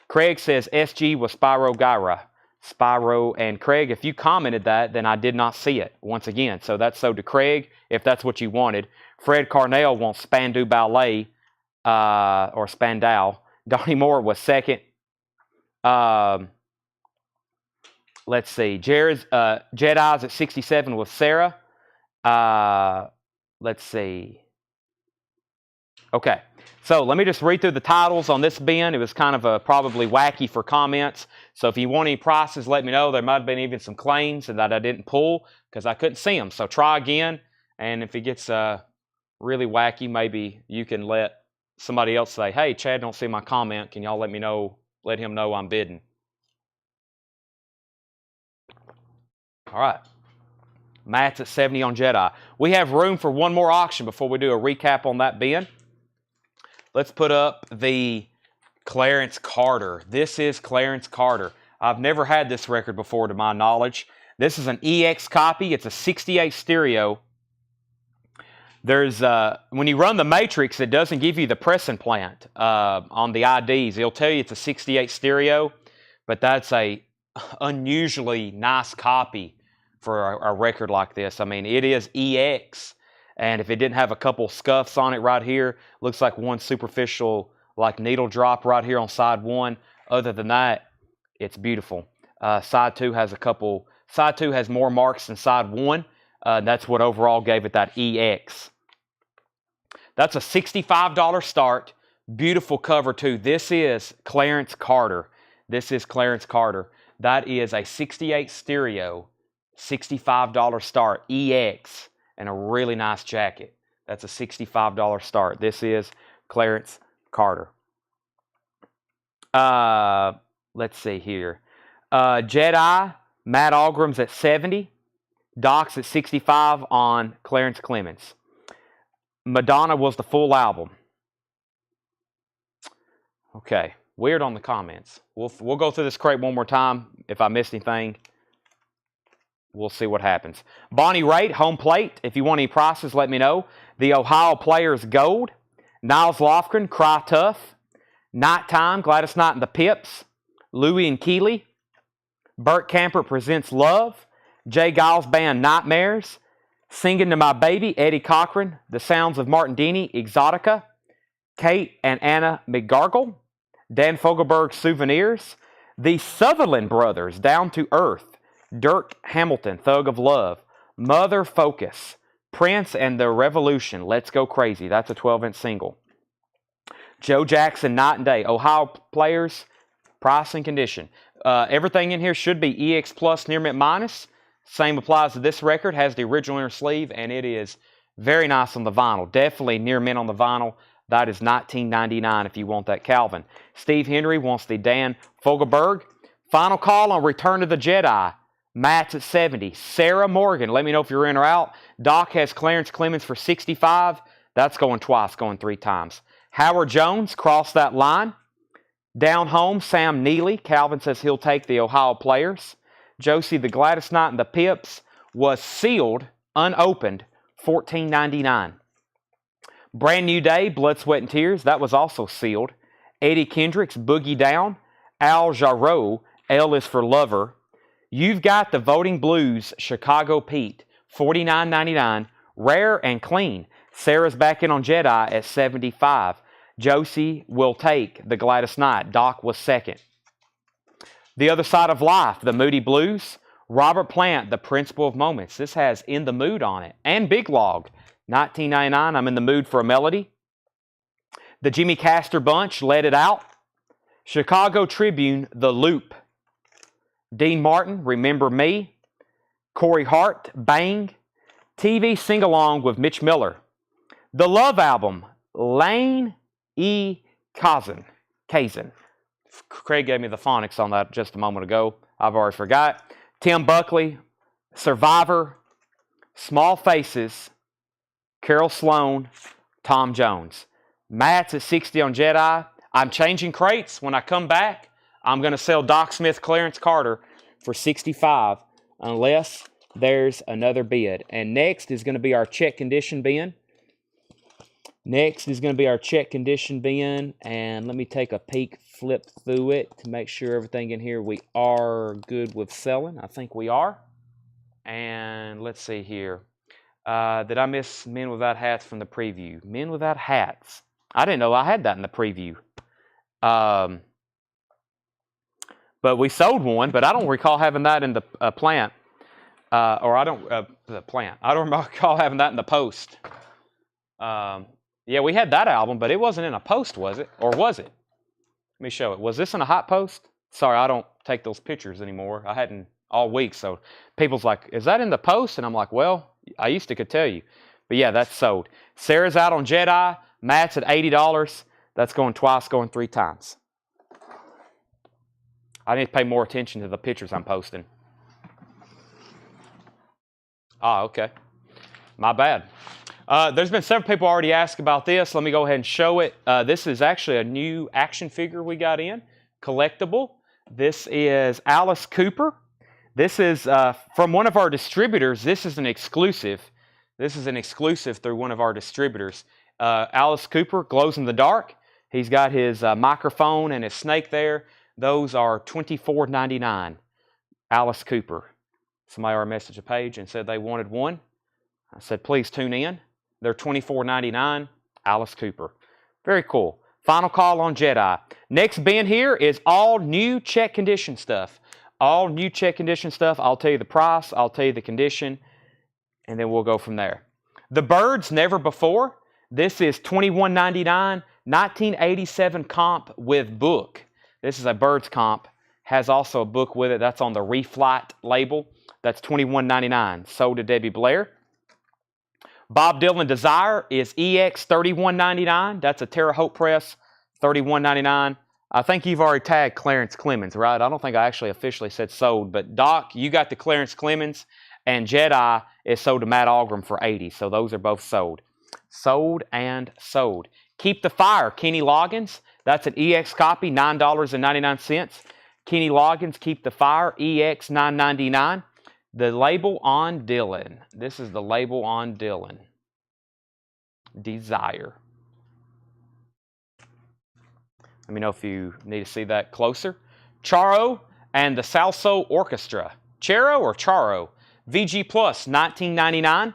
Craig says SG was Spyro Gyra. Spyro, and Craig, if you commented that, then I did not see it once again. So that's so to Craig, if that's what you wanted. Fred Carnell wants Spandau Ballet, or Spandau. Donnie Moore was second. Let's see. Jedi's at 67 with Sarah. Let's see. Okay. So let me just read through the titles on this bin. It was kind of probably wacky for comments. So if you want any prices, let me know. There might have been even some claims that I didn't pull because I couldn't see them. So try again. And if it gets really wacky, maybe you can let somebody else say, hey, Chad, don't see my comment. Can y'all let me know, let him know I'm bidding? All right. Matt's at 70 on Jedi. We have room for one more auction before we do a recap on that bin. Let's put up the Clarence Carter. This is Clarence Carter. I've never had this record before to my knowledge. This is an EX copy. It's a 68 stereo. There's when you run the matrix, it doesn't give you the press implant on the IDs. It'll tell you it's a 68 stereo, but that's a unusually nice copy for a record like this. I mean, it is EX, and if it didn't have a couple scuffs on it right here, looks like one superficial like needle drop right here on side one. Other than that, it's beautiful. Side two has Side two has more marks than side one. That's what overall gave it that EX. That's a $65 start. Beautiful cover too. This is Clarence Carter. This is Clarence Carter. That is a 68 stereo, $65 start, EX, and a really nice jacket. That's a $65 start. This is Clarence Carter. Let's see here. Jedi, Matt Algram's at 70. Doc's at 65 on Clarence Clemens. Madonna was the full album. Okay, weird on the comments. We'll go through this crate one more time. If I missed anything, we'll see what happens. Bonnie Raitt, home plate. If you want any prices, let me know. The Ohio Players Gold. Niles Lofgren, Cry Tough. Nighttime, Gladys Knight and the Pips. Louie and Keeley. Burt Camper presents Love. Jay Giles Band Nightmares. Singing to My Baby, Eddie Cochran. The Sounds of Martin Dini, Exotica. Kate and Anna McGargle. Dan Fogelberg, Souvenirs. The Sutherland Brothers, Down to Earth. Dirk Hamilton, Thug of Love. Mother Focus. Prince and the Revolution, Let's Go Crazy. That's a 12-inch single. Joe Jackson, Night and Day. Ohio Players, price and condition. Everything in here should be EX Plus near mint minus. Same applies to this record. Has the original inner sleeve, and it is very nice on the vinyl. Definitely near mint on the vinyl. That is $19.99 if you want that Calvin. Steve Henry wants the Dan Fogelberg. Final call on Return of the Jedi. Matt's at 70. Sarah Morgan, let me know if you're in or out. Doc has Clarence Clemens for 65. That's going twice, going 3 times. Howard Jones, Cross That Line. Down Home, Sam Neely. Calvin says he'll take the Ohio Players. Josie, the Gladys Knight and the Pips was sealed, unopened, $14.99. Brand New Day, Blood, Sweat, and Tears. That was also sealed. Eddie Kendricks, Boogie Down. Al Jarreau, L is for Lover. You've Got the Voting Blues, Chicago Pete, $49.99. Rare and Clean. Sarah's back in on Jedi at 75. Josie will take the Gladys Knight. Doc was second. The Other Side of Life, the Moody Blues. Robert Plant, the Principle of Moments. This has In the Mood on it. And Big Log, $19.99. I'm in the mood for a melody. The Jimmy Castor Bunch, Let It Out. Chicago Tribune, The Loop. Dean Martin, Remember Me. Corey Hart, Bang. TV Sing-Along with Mitch Miller. The Love Album, Lane E. Kazan. Craig gave me the phonics on that just a moment ago. I've already forgot. Tim Buckley, Survivor, Small Faces, Carol Sloan, Tom Jones. Matt's at 60 on Jedi. I'm changing crates. When I come back, I'm going to sell Doc Smith Clarence Carter for 65 unless There's another bid. And next is going to be our check condition bin. Next is going to be our check condition bin. And let me take a peek, flip through it to make sure everything in here we are good with selling. I think we are. And let's see here. Did I miss Men Without Hats from the preview? Men Without Hats. I didn't know I had that in the preview. But we sold one, but I don't recall having that in the plant. The plant. I don't recall having that in the post. Yeah, we had that album, but it wasn't in a post, was it? Or was it? Let me show it. Was this in a hot post? Sorry, I don't take those pictures anymore. I hadn't all week, so people's like, is that in the post? And I'm like, well, I used to could tell you. But yeah, that's sold. Sarah's out on Jedi. Matt's at $80. That's going twice, going 3 times. I need to pay more attention to the pictures I'm posting. Ah, okay. My bad. There's been several people already asked about this. Let me go ahead and show it. This is actually a new action figure we got in, collectible. This is Alice Cooper. This is from one of our distributors. This is an exclusive. This is an exclusive through one of our distributors. Alice Cooper, glows in the dark. He's got his microphone and his snake there. Those are $24.99. Alice Cooper. Somebody already messaged a page and said they wanted one. I said, please tune in. They're $24.99. Alice Cooper. Very cool. Final call on Jedi. Next bin here is all new check condition stuff. All new check condition stuff. I'll tell you the price. I'll tell you the condition. And then we'll go from there. The Birds Never Before. This is $21.99. 1987 comp with book. This is a Birds comp. Has also a book with it. That's on the Reflight label. That's $21.99. Sold to Debbie Blair. Bob Dylan Desire is EX $31.99. That's a Terre Haute press, $31.99. I think you've already tagged Clarence Clemens, right? I don't think I actually officially said sold, but Doc, you got the Clarence Clemens, and Jedi is sold to Matt Algram for $80. So those are both sold. Sold and sold. Keep the Fire, Kenny Loggins. That's an EX copy, $9.99. Kenny Loggins, Keep the Fire, EX $9.99. The label on Dylan. This is the label on Dylan. Desire. Let me know if you need to see that closer. Charo and the Salso Orchestra. Charo or Charo? VG Plus, $19.99.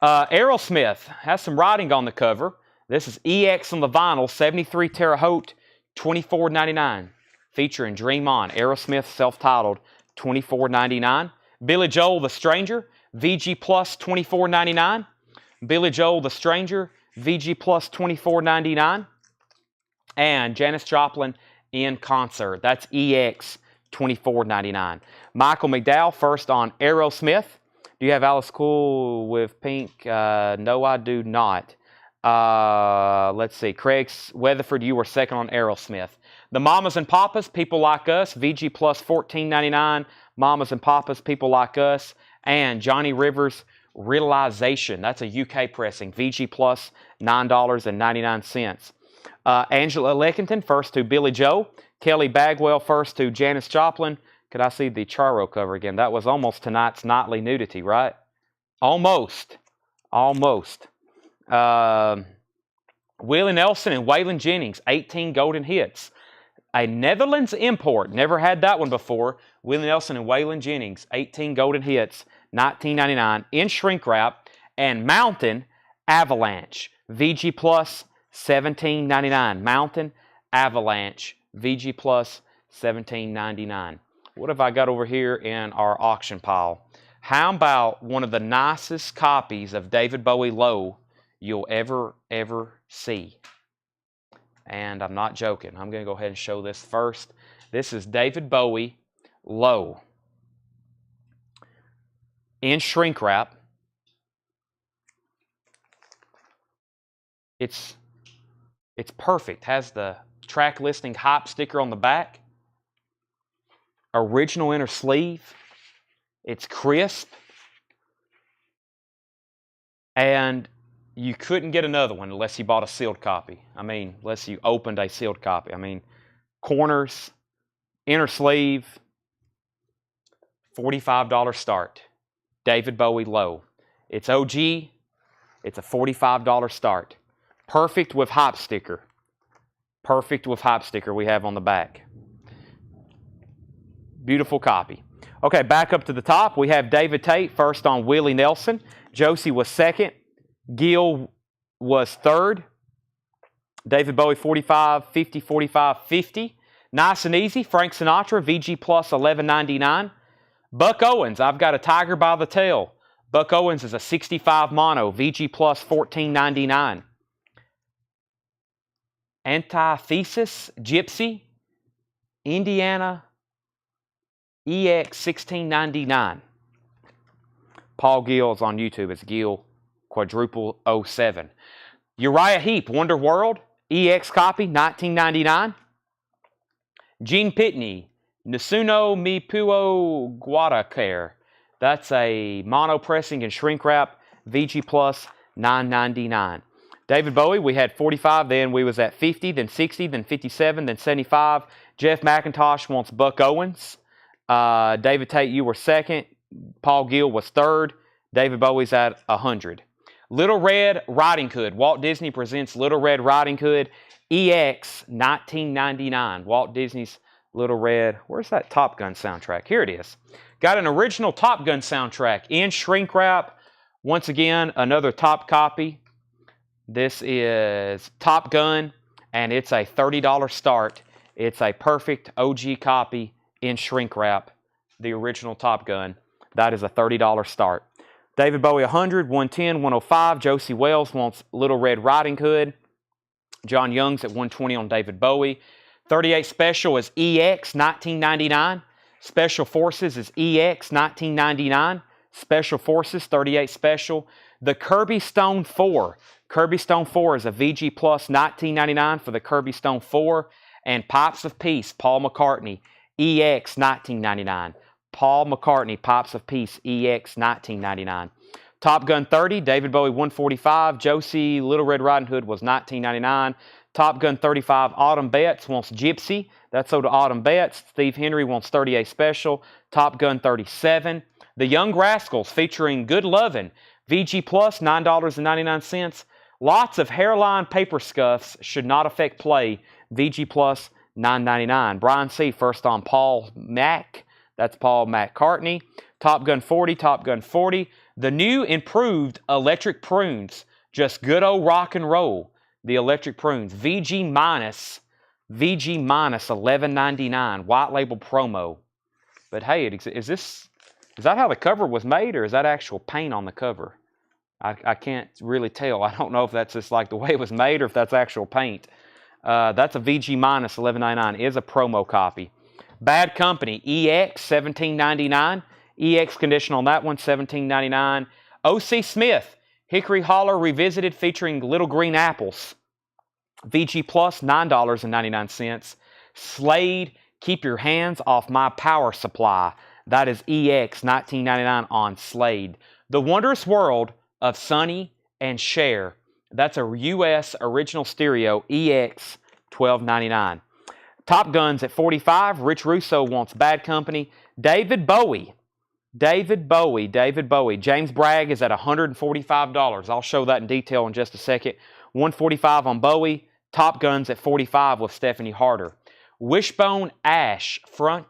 Aerosmith has some writing on the cover. This is EX on the vinyl, 73 Terre Haute, $24.99. Featuring Dream On. Aerosmith, self-titled, $24.99. Billy Joel the Stranger, VG Plus, $24.99. Billy Joel the Stranger, VG Plus, $24.99. And Janis Joplin in concert. That's EX, $24.99. Michael McDowell, first on Aerosmith. Do you have Alice Cool with Pink? No, I do not. Let's see. Craig Weatherford, you were second on Aerosmith. The Mamas and Papas, People Like Us, VG Plus, $14.99. Mamas and Papas, People Like Us. And Johnny Rivers, Realization. That's a UK pressing. VG Plus, $9.99. Angela Leckington, first to Billy Joe. Kelly Bagwell, first to Janis Joplin. Could I see the Charo cover again? That was almost tonight's nightly nudity, right? Almost. Almost. Willie Nelson and Waylon Jennings, 18 golden hits. A Netherlands import. Never had that one before. Willie Nelson and Waylon Jennings, 18 golden hits, $19.99 in shrink wrap. And Mountain Avalanche, VG Plus, $17.99. Mountain Avalanche, VG Plus, $17.99. What have I got over here in our auction pile? How about one of the nicest copies of David Bowie Low you'll ever see? And I'm not joking. I'm going to go ahead and show this first. This is David Bowie Low in shrink wrap. It's perfect. Has the track listing hype sticker on the back. Original inner sleeve. It's crisp. And you couldn't get another one unless you bought a sealed copy. I mean, unless you opened a sealed copy. I mean, corners, inner sleeve, $45 start. David Bowie Low. It's OG. It's a $45 start. Perfect with hype sticker. Perfect with hype sticker we have on the back. Beautiful copy. Okay, back up to the top. We have David Tate first on Willie Nelson. Josie was second. Gil was third. David Bowie 45, 50, 45, 50. Nice and easy. Frank Sinatra, VG Plus $11.99. Buck Owens, I've got a tiger by the tail. Buck Owens is a 65 mono, VG Plus $14.99. Antithesis, Gypsy, Indiana, EX $16.99. Paul Gill's on YouTube. It's Gill quadruple 07. Uriah Heep, Wonder World, EX copy, $19.99. Gene Pitney, Nasuno Mi Puo Guadacare. That's a mono pressing and shrink wrap, VG Plus $9.99. David Bowie, we had 45, then we was at 50, then 60, then 57, then 75. Jeff McIntosh wants Buck Owens. David Tate, you were second. Paul Gill was third. David Bowie's at 100. Little Red Riding Hood. Walt Disney presents Little Red Riding Hood. EX $19.99. Walt Disney's Little Red. Where's that Top Gun soundtrack? Here it is. Got an original Top Gun soundtrack in shrink wrap. Once again, another top copy. This is Top Gun, and it's a $30 start. It's a perfect OG copy in shrink wrap. The original Top Gun. That is a $30 start. David Bowie 100, 110, 105. Josie Wells wants Little Red Riding Hood. John Young's at 120 on David Bowie. 38 Special is EX $19.99. Special Forces is EX $19.99. Special Forces 38 Special. The Kirby Stone 4. Kirby Stone 4 is a VG Plus $19.99 for the Kirby Stone 4. And Pipes of Peace, Paul McCartney, EX $19.99. Paul McCartney, Pipes of Peace, EX $19.99. Top Gun 30, David Bowie 145. Josie Little Red Riding Hood was $19.99. Top Gun 35, Autumn Betts wants Gypsy. That's sold to Autumn Betts. Steve Henry wants 38 Special. Top Gun 37. The Young Rascals featuring Good Lovin', VG Plus $9.99. Lots of hairline paper scuffs should not affect play. VG Plus $9.99. Brian C. first on Paul Mac. That's Paul McCartney. Top Gun 40, Top Gun 40. The new improved electric prunes. Just good old rock and roll. The electric prunes. VG minus $11.99. White label promo. But hey, is that how the cover was made, or is that actual paint on the cover? I can't really tell. I don't know if that's just like the way it was made or if that's actual paint. That's a VG minus $11.99. Is a promo copy. Bad Company, EX $17.99. EX condition on that one, $17.99. O.C. Smith, Hickory Holler Revisited featuring Little Green Apples. VG Plus, $9.99. Slade, Keep Your Hands Off My Power Supply. That is EX $19.99 on Slade. The Wondrous World of Sonny and Cher. That's a US original stereo, EX $12.99. Top Guns at 45. Rich Russo wants Bad Company. David Bowie. James Bragg is at $145. I'll show that in detail in just a second. $145 on Bowie. Top Guns at 45 with Stephanie Harder. Wishbone Ash front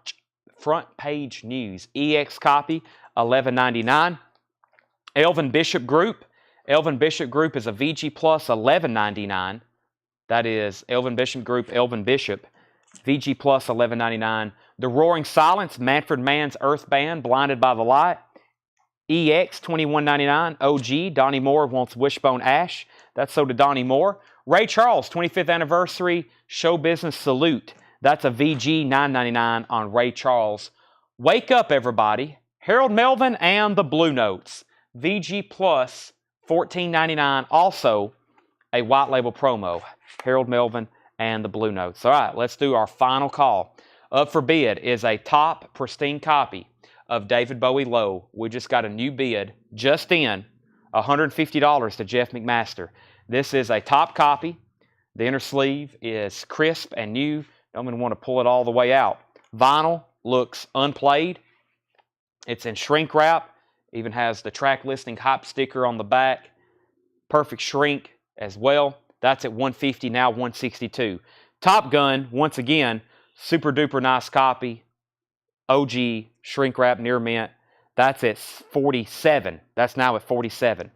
page news. EX copy, $11.99. Elvin Bishop Group. Elvin Bishop Group is a VG Plus $11.99. That is Elvin Bishop Group, Elvin Bishop. VG Plus $11.99. The Roaring Silence, Manfred Mann's Earth Band, Blinded by the Light. EX $21.99. OG, Donnie Moore wants Wishbone Ash. That's sold to Donnie Moore. Ray Charles, 25th Anniversary Show Business Salute. That's a VG $9.99 on Ray Charles. Wake Up Everybody. Harold Melvin and the Blue Notes. VG Plus $14.99. Also a white label promo. Harold Melvin and the Blue Notes. All right, let's do our final call. Up for bid is a top pristine copy of David Bowie Low. We just got a new bid just in, $150 to Jeff McMaster. This is a top copy. The inner sleeve is crisp and new. Don't even want to pull it all the way out. Vinyl looks unplayed. It's in shrink wrap. Even has the track listing hype sticker on the back. Perfect shrink as well. That's at $150, now $162. Top Gun, once again, super duper nice copy. OG, shrink wrap, near mint. That's at $47. That's now at $47.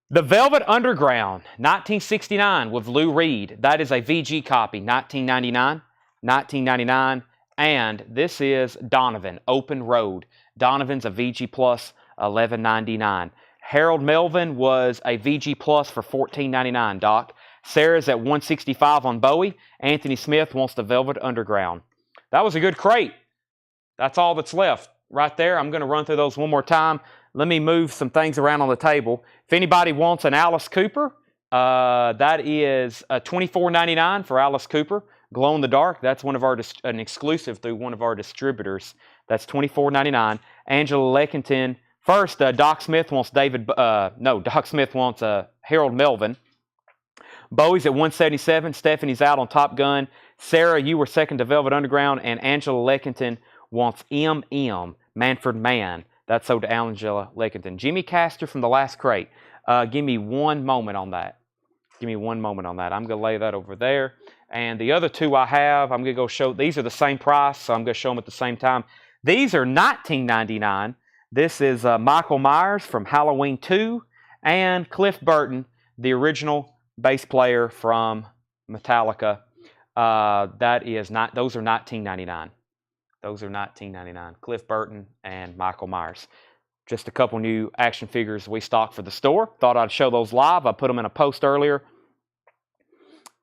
The Velvet Underground, 1969 with Lou Reed. That is a VG copy, $19.99. And this is Donovan, Open Road. Donovan's a VG Plus, $11.99. Harold Melvin was a VG Plus for $14.99, Doc. Sarah's at $165 on Bowie. Anthony Smith wants the Velvet Underground. That was a good crate. That's all that's left right there. I'm going to run through those one more time. Let me move some things around on the table. If anybody wants an Alice Cooper, that is $24.99 for Alice Cooper. Glow in the dark, that's one of our an exclusive through one of our distributors. That's $24.99. Angela Leckington. First, Doc Smith wants Doc Smith wants Harold Melvin. Bowie's at $177. Stephanie's out on Top Gun. Sarah, you were second to Velvet Underground. And Angela Leckington wants MM, Manfred Mann. That's sold to Angela Leckington. Jimmy Castor from the last crate. Give me one moment on that. Give me one moment on that. I'm going to lay that over there. And the other two I have, I'm going to go show. These are the same price, so I'm going to show them at the same time. These are $19.99. This is Michael Myers from Halloween 2 and Cliff Burton, the original bass player from Metallica. Those are $19.99. Those are $19.99. Cliff Burton and Michael Myers. Just a couple new action figures we stocked for the store. Thought I'd show those live. I put them in a post earlier.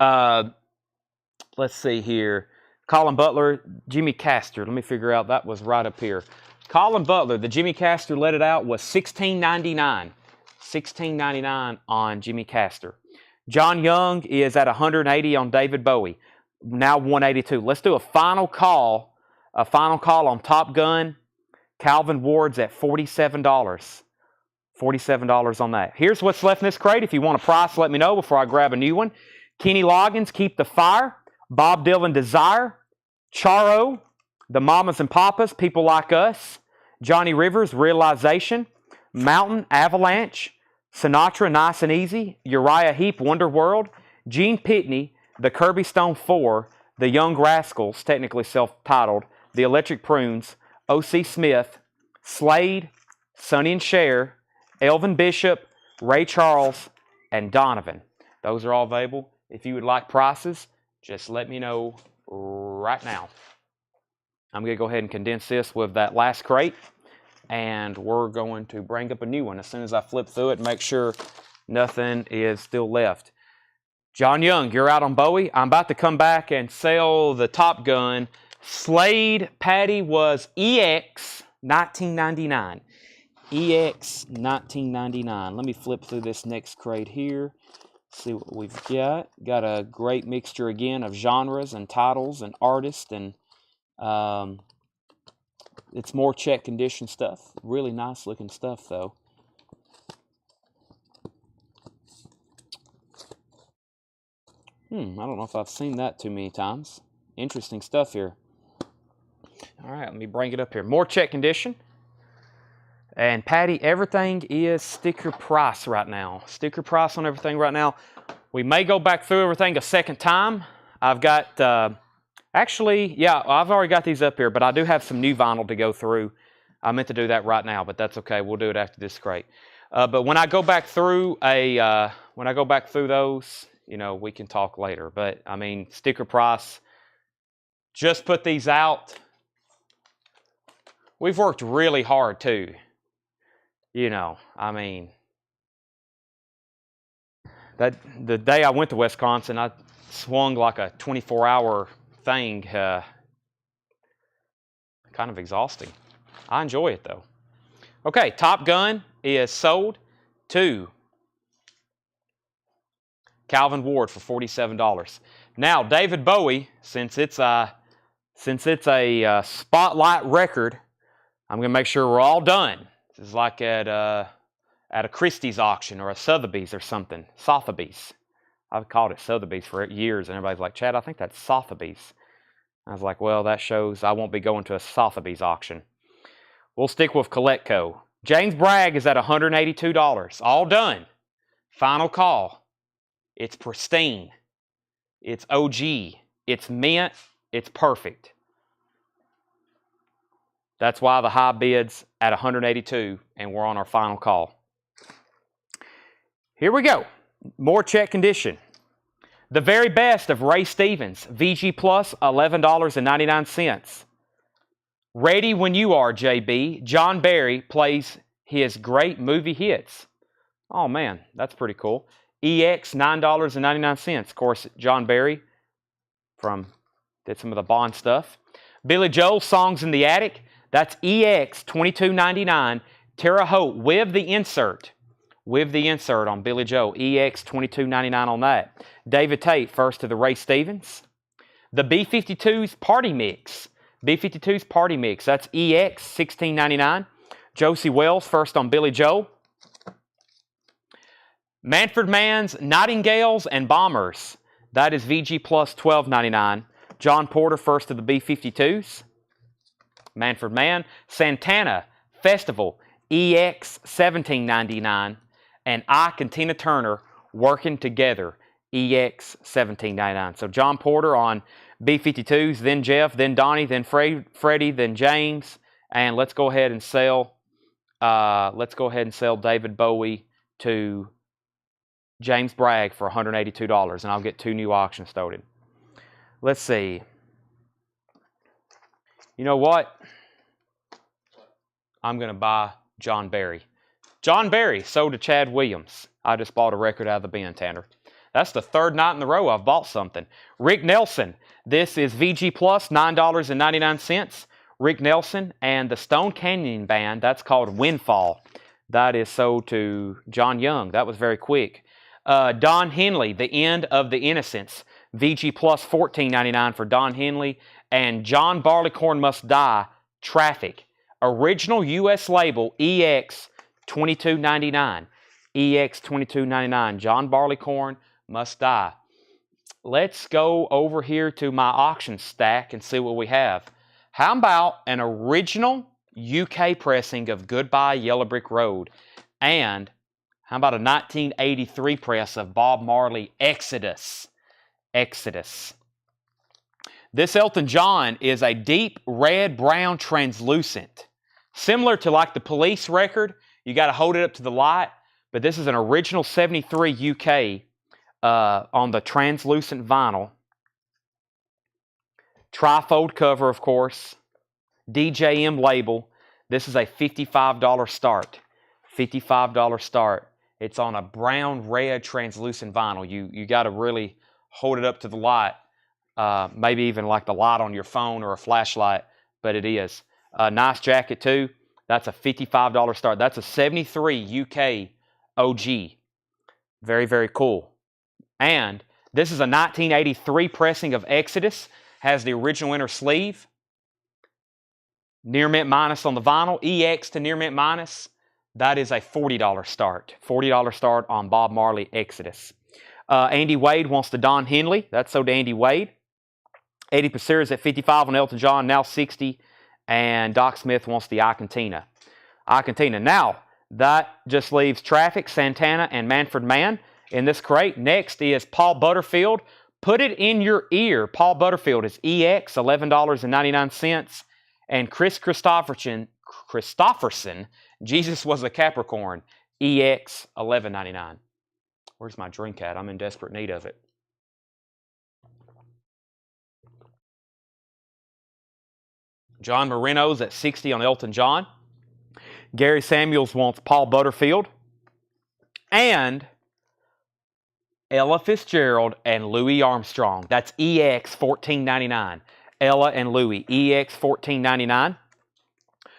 Let's see here. Colin Butler, Jimmy Castor. Let me figure out. That was right up here. Colin Butler, the Jimmy Castor let it out was $16.99. $16.99 on Jimmy Castor. John Young is at $180 on David Bowie. Now $182. Let's do a final call. A final call on Top Gun. Calvin Ward's at $47. $47 on that. Here's what's left in this crate. If you want a price, let me know before I grab a new one. Kenny Loggins, Keep the Fire. Bob Dylan, Desire. Charo, The Mamas and Papas, People Like Us. Johnny Rivers, Realization. Mountain, Avalanche. Sinatra, Nice and Easy. Uriah Heep, Wonder World. Gene Pitney, The Kirby Stone 4. The Young Rascals, technically self-titled. The Electric Prunes. O.C. Smith. Slade. Sonny and Cher. Elvin Bishop. Ray Charles. And Donovan. Those are all available. If you would like prices, just let me know right now. I'm going to go ahead and condense this with that last crate. And we're going to bring up a new one as soon as I flip through it and make sure nothing is still left. John Young, you're out on Bowie. I'm about to come back and sell the Top Gun. Slade Patty was EX $19.99. EX $19.99. Let me flip through this next crate here. See what we've got. Got a great mixture again of genres and titles and artists, and it's more check condition stuff. Really nice looking stuff though. I don't know if I've seen that too many times. Interesting stuff here. All right, let me bring it up here. More check condition. And Patty, everything is sticker price right now. Sticker price on everything right now. We may go back through everything a second time. I've got, actually, yeah, I've already got these up here, but I do have some new vinyl to go through. I meant to do that right now, but that's okay. We'll do it after this crate. But when I go back through those, you know, we can talk later. But I mean, sticker price. Just put these out. We've worked really hard too. You know, I mean, the day I went to Wisconsin, I swung like a 24-hour thing. Kind of exhausting. I enjoy it though. Okay, Top Gun is sold to Calvin Ward for $47. Now, David Bowie, since it's a spotlight record, I'm going to make sure we're all done. This is like at a Christie's auction or a Sotheby's or something. Sotheby's. I've called it Sotheby's for years, and everybody's like, Chad, I think that's Sotheby's. I was like, well, that shows I won't be going to a Sotheby's auction. We'll stick with Coletco. James Bragg is at $182. All done. Final call. It's pristine. It's OG. It's mint. It's perfect. That's why the high bid's at 182, and we're on our final call. Here we go. More check condition. The very best of Ray Stevens, VG Plus, $11.99. Ready when you are, JB. John Barry plays his great movie hits. Oh man, that's pretty cool. EX, $9.99. Of course, John Barry did some of the Bond stuff. Billy Joel, Songs in the Attic. That's EX, $22.99. Terre Haute with the insert. With the insert on Billy Joel. EX, $22.99 on that. David Tate, first to the Ray Stevens. The B-52's Party Mix. B-52's Party Mix. That's EX, $16.99. Josie Wells, first on Billy Joel. Manfred Mann's Nightingales and Bombers. That is VG Plus, $12.99. John Porter, first to the B-52s. Manfred Mann. Santana Festival, EX, $17.99. And Ike and Tina Turner, Working Together, EX, $17.99. So John Porter on B-52s, then Jeff, then Donnie, then Freddie, then James. And let's go ahead and sell David Bowie to James Bragg for $182, and I'll get 2 new auctions started. Let's see. You know what? I'm going to buy John Barry. John Barry sold to Chad Williams. I just bought a record out of the bin, Tanner. That's the 3rd night in a row I've bought something. Rick Nelson. This is VG Plus, $9.99. Rick Nelson and the Stone Canyon Band. That's called Windfall. That is sold to John Young. That was very quick. Don Henley, The End of the Innocents. VG Plus, $14.99 for Don Henley. And John Barleycorn Must Die, Traffic. Original U.S. label, EX, $22.99. EX, $22.99. John Barleycorn Must Die. Let's go over here to my auction stack and see what we have. How about an original UK pressing of Goodbye Yellow Brick Road? And how about a 1983 press of Bob Marley, Exodus? Exodus. This Elton John is a deep red-brown translucent. Similar to like the Police record, you got to hold it up to the light, but this is an original 73 UK on the translucent vinyl. Trifold cover, of course. DJM label. This is a $55 start. $55 start. It's on a brown-red translucent vinyl. You got to really hold it up to the light. Maybe even like the light on your phone or a flashlight, but it is. Nice jacket too. That's a $55 start. That's a 73 UK OG. Very, very cool. And this is a 1983 pressing of Exodus. Has the original inner sleeve. Near mint minus on the vinyl. EX to near mint minus. That is a $40 start. $40 start on Bob Marley Exodus. Andy Wade wants the Don Henley. That's sold to Andy Wade. Eddie Pacera's at $55 on Elton John, now $60. And Doc Smith wants the Ike and Tina. Ike and Tina. Now, that just leaves Traffic, Santana, and Manfred Mann in this crate. Next is Paul Butterfield. Put it in your ear. Paul Butterfield is EX, $11.99. And Chris Christopherson, Jesus Was a Capricorn, EX, $11.99. Where's my drink at? I'm in desperate need of it. John Marino's at $60 on Elton John. Gary Samuels wants Paul Butterfield. And Ella Fitzgerald and Louis Armstrong. That's EX, $14.99. Ella and Louis, EX, $14.99.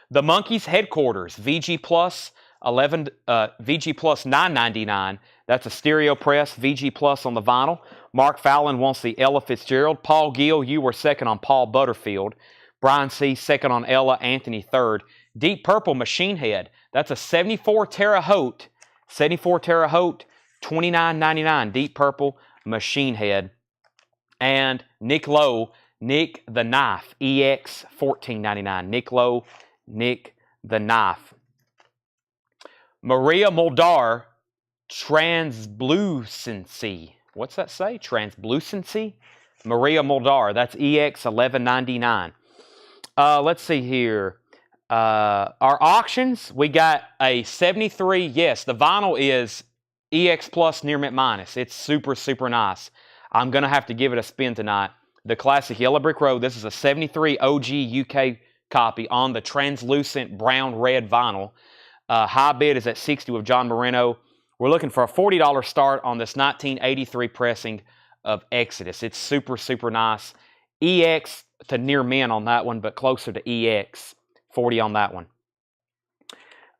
The Monkees Headquarters, VG Plus, $9.99. That's a stereo press, VG Plus on the vinyl. Mark Fallon wants the Ella Fitzgerald. Paul Gill, you were second on Paul Butterfield. Brian C. second on Ella. Anthony third. Deep Purple Machine Head. That's a 74 Terre Haute. 74 Terre Haute, $29.99. Deep Purple Machine Head. And Nick Lowe, Nick the Knife. EX, $14.99. Nick Lowe, Nick the Knife. Maria Muldaur, Translucency. What's that say? Translucency? Maria Muldaur. That's EX 1199. Let's see here. Our auctions, we got a 73. Yes, the vinyl is EX Plus Near Mint Minus. It's super, super nice. I'm going to have to give it a spin tonight. The classic Yellow Brick Road. This is a 73 OG UK copy on the translucent brown-red vinyl. High bid is at 60 with John Moreno. We're looking for a $40 start on this 1983 pressing of Exodus. It's super, super nice. EX to near mint on that one, but closer to EX. 40 on that one.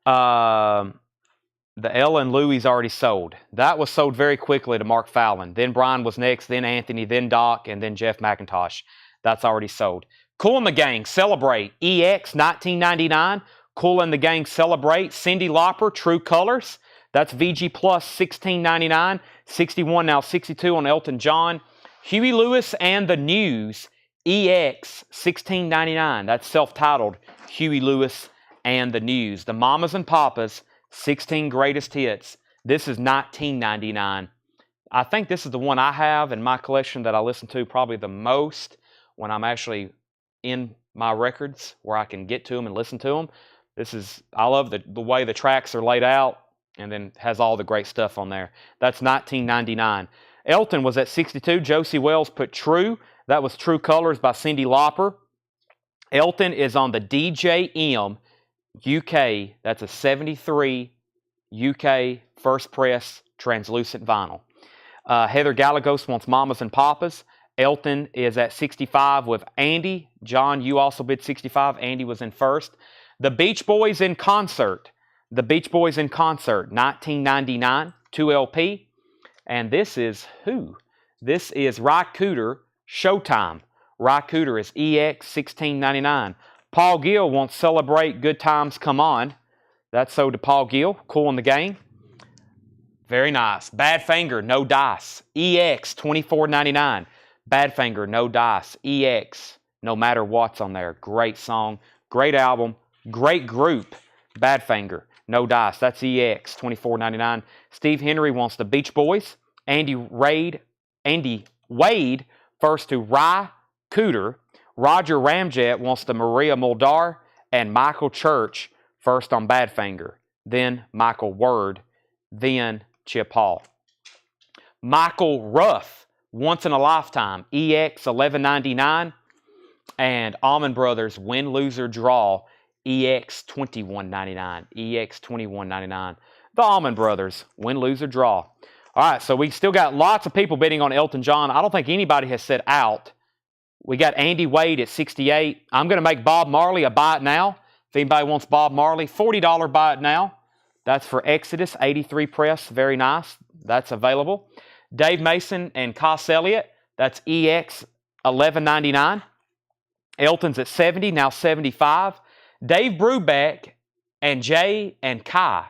The Ellen Louis already sold. That was sold very quickly to Mark Fallon. Then Brian was next, then Anthony, then Doc, and then Jeff McIntosh. That's already sold. Cool and the Gang, Celebrate. EX, 1999. Cool and the Gang, Celebrate. Cyndi Lauper, True Colors. That's VG Plus, 16.99. 61 now 62 on Elton John. Huey Lewis and the News, EX, 16.99. That's self-titled Huey Lewis and the News. The Mamas and Papas, 16 Greatest Hits. This is 19.99. I think this is the one I have in my collection that I listen to probably the most when I'm actually in my records where I can get to them and listen to them. I love the way the tracks are laid out and then has all the great stuff on there. That's 19.99. Elton was at 62. Josie Wells put True. That was True Colors by Cyndi Lauper. Elton is on the DJM UK. That's a 73 UK first press translucent vinyl. Heather Gallegos wants Mamas and Papas. Elton is at 65 with Andy. John, you also bid 65. Andy was in first. The Beach Boys in Concert. The Beach Boys in Concert, 1999, 2LP. And this is who? This is Ry Cooder, Showtime. Ry Cooder is EX, 16.99. Paul Gill wants Celebrate, Good Times Come On. That's sold to Paul Gill. Cool in the Gang. Very nice. Badfinger, No Dice. EX, 24.99. Badfinger, No Dice. EX, no matter what's on there. Great song, great album, great group. Badfinger, No Dice. That's EX, 24.99. Steve Henry wants the Beach Boys. Andy Wade first to Ry Cooder. Roger Ramjet wants the Maria Muldaur. And Michael Church first on Badfinger. Then Michael Word. Then Chip Hall. Michael Ruff, Once in a Lifetime. EX, 11.99. And Allman Brothers, Win, Lose, or Draw. EX, 21.99. EX, 21.99. The Allman Brothers, Win, Lose, or Draw. All right, so we still got lots of people bidding on Elton John. I don't think anybody has said out. We got Andy Wade at 68. I'm going to make Bob Marley a buy it now. If anybody wants Bob Marley, $40 buy it now. That's for Exodus, 83 press. Very nice. That's available. Dave Mason and Cass Elliott. That's EX, 11.99. Elton's at 70, now 75. Dave Brubeck and Jay and Kai.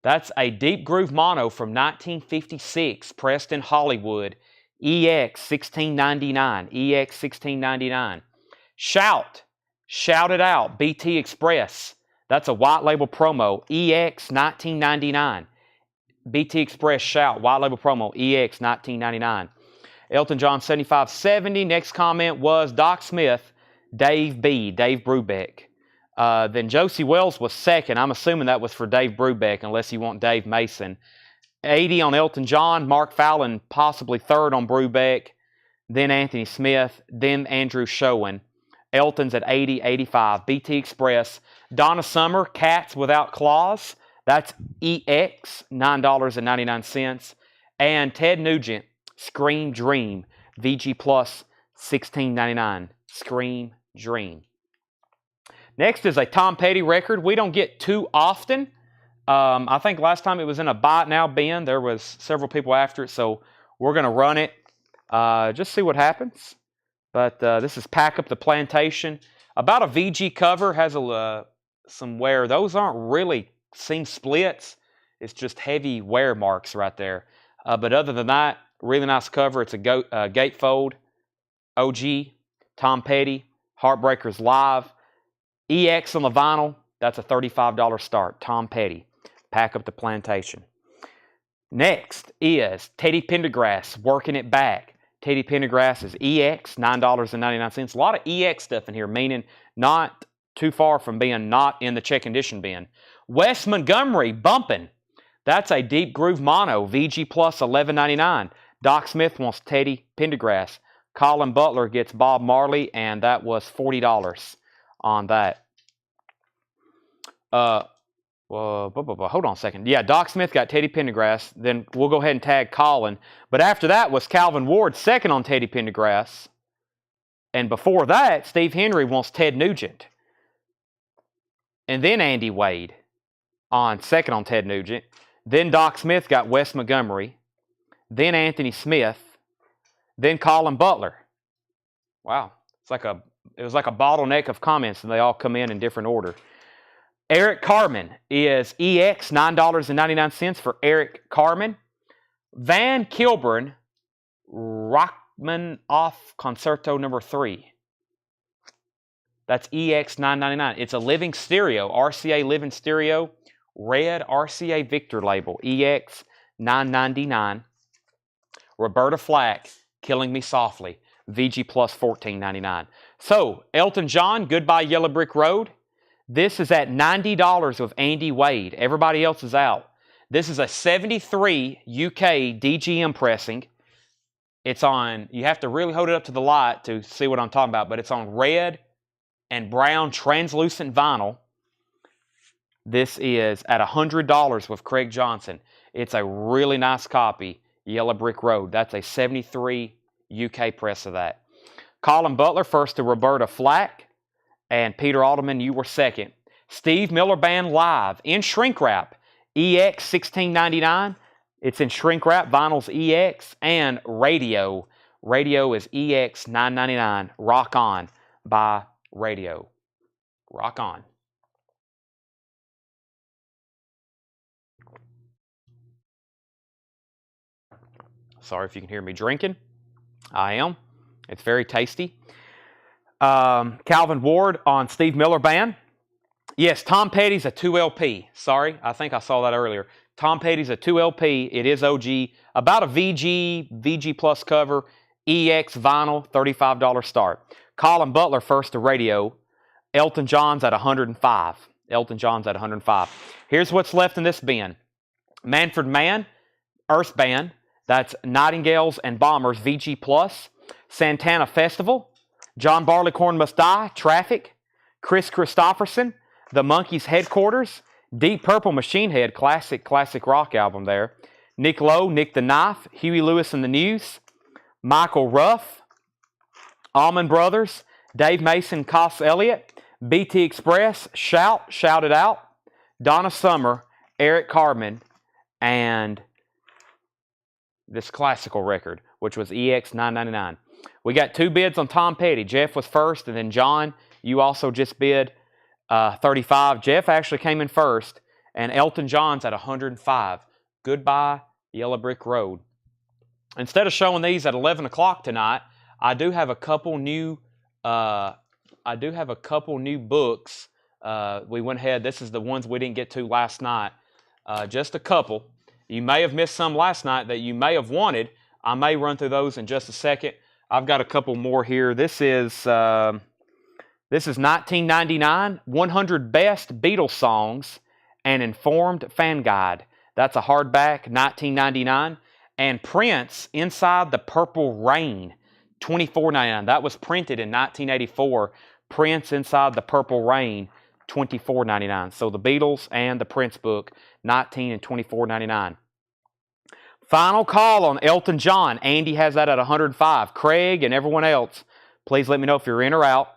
That's a Deep Groove Mono from 1956, pressed in Hollywood. EX, 16.99. EX, 16.99. Shout It Out, BT Express. That's a white label promo. EX, 19.99. BT Express Shout, white label promo. EX, 19.99. Elton John, 75.70. Next comment was Doc Smith, Dave Brubeck. Then Josie Wells was second. I'm assuming that was for Dave Brubeck, unless you want Dave Mason. 80 on Elton John. Mark Fallon possibly third on Brubeck. Then Anthony Smith. Then Andrew Showen. Elton's at 80, 85. BT Express. Donna Summer, Cats Without Claws. That's EX, $9.99. And Ted Nugent, Scream Dream. VG Plus, $16.99. Scream Dream. Next is a Tom Petty record. We don't get too often. I think last time it was in a Buy It Now bin. There was several people after it, so we're going to run it. Just see what happens. But this is Pack Up the Plantation. About a VG cover. Has some wear. Those aren't really seam splits. It's just heavy wear marks right there. But other than that, really nice cover. It's a gatefold. OG. Tom Petty. Heartbreakers Live. EX on the vinyl. That's a $35 start. Tom Petty. Pack Up the Plantation. Next is Teddy Pendergrass, Working It Back. Teddy Pendergrass is EX, $9.99. A lot of EX stuff in here, meaning not too far from being not in the check condition bin. Wes Montgomery, Bumpin'. That's a deep groove mono, VG plus $11.99. Doc Smith wants Teddy Pendergrass. Colin Butler gets Bob Marley, and that was $40 on that. Hold on a second. Yeah, Doc Smith got Teddy Pendergrass. Then we'll go ahead and tag Colin. But after that was Calvin Ward, second on Teddy Pendergrass. And before that, Steve Henry wants Ted Nugent. And then Andy Wade on second on Ted Nugent. Then Doc Smith got Wes Montgomery. Then Anthony Smith. Then Colin Butler. Wow. It was like a bottleneck of comments, and they all come in different order. Eric Carmen is EX, $9.99 for Eric Carmen. Van Kilburn, Rachmaninoff Concerto No. 3. That's EX, $9.99. It's a living stereo, RCA living stereo, red RCA Victor label, EX, $9.99. Roberta Flack, Killing Me Softly, VG plus $14.99. So, Elton John, Goodbye Yellow Brick Road. This is at $90 with Andy Wade. Everybody else is out. This is a 73 UK DGM pressing. It's on, you have to really hold it up to the light to see what I'm talking about, but it's on red and brown translucent vinyl. This is at $100 with Craig Johnson. It's a really nice copy, Yellow Brick Road. That's a 73 UK press of that. Colin Butler first to Roberta Flack. And Peter Alderman, you were second. Steve Miller Band Live in shrink wrap. EX, $16.99. It's in shrink wrap. Vinyl's EX. And Radio. Radio is EX, $9.99. Rock On by Radio. Rock on. Sorry if you can hear me drinking. I am. It's very tasty. Calvin Ward on Steve Miller Band. Yes, Tom Petty's a 2LP. Sorry, I think I saw that earlier. Tom Petty's a 2LP. It is OG. About a VG plus cover, EX vinyl, $35 start. Colin Butler first to Radio. Elton John's at $105. Elton John's at $105. Here's what's left in this bin. Manfred Mann, Earth Band. That's Nightingales and Bombers, VG plus. Santana Festival. John Barleycorn Must Die, Traffic. Chris Christopherson, The Monkees Headquarters. Deep Purple Machine Head, classic rock album there. Nick Lowe, Nick the Knife. Huey Lewis and the News. Michael Ruff. Allman Brothers. Dave Mason, Coss Elliott. BT Express, Shout It Out. Donna Summer, Eric Carmen, and this classical record, which was EX $9.99. We got two bids on Tom Petty. Jeff was first, and then John, you also just bid $35. Jeff actually came in first, and Elton John's at $105. Goodbye Yellow Brick Road. Instead of showing these at 11 o'clock tonight, I do have a couple new books. We went ahead. This is the ones we didn't get to last night. Just a couple. You may have missed some last night that you may have wanted. I may run through those in just a second. I've got a couple more here. This is 1999, 100 Best Beatles Songs, and Informed Fan Guide. That's a hardback, 1999. And Prince, Inside the Purple Rain, $24.99. That was printed in 1984. Prince, Inside the Purple Rain, $24.99. So the Beatles and the Prince book, $19 and $24.99. Final call on Elton John. Andy has that at $105. Craig and everyone else, please let me know if you're in or out.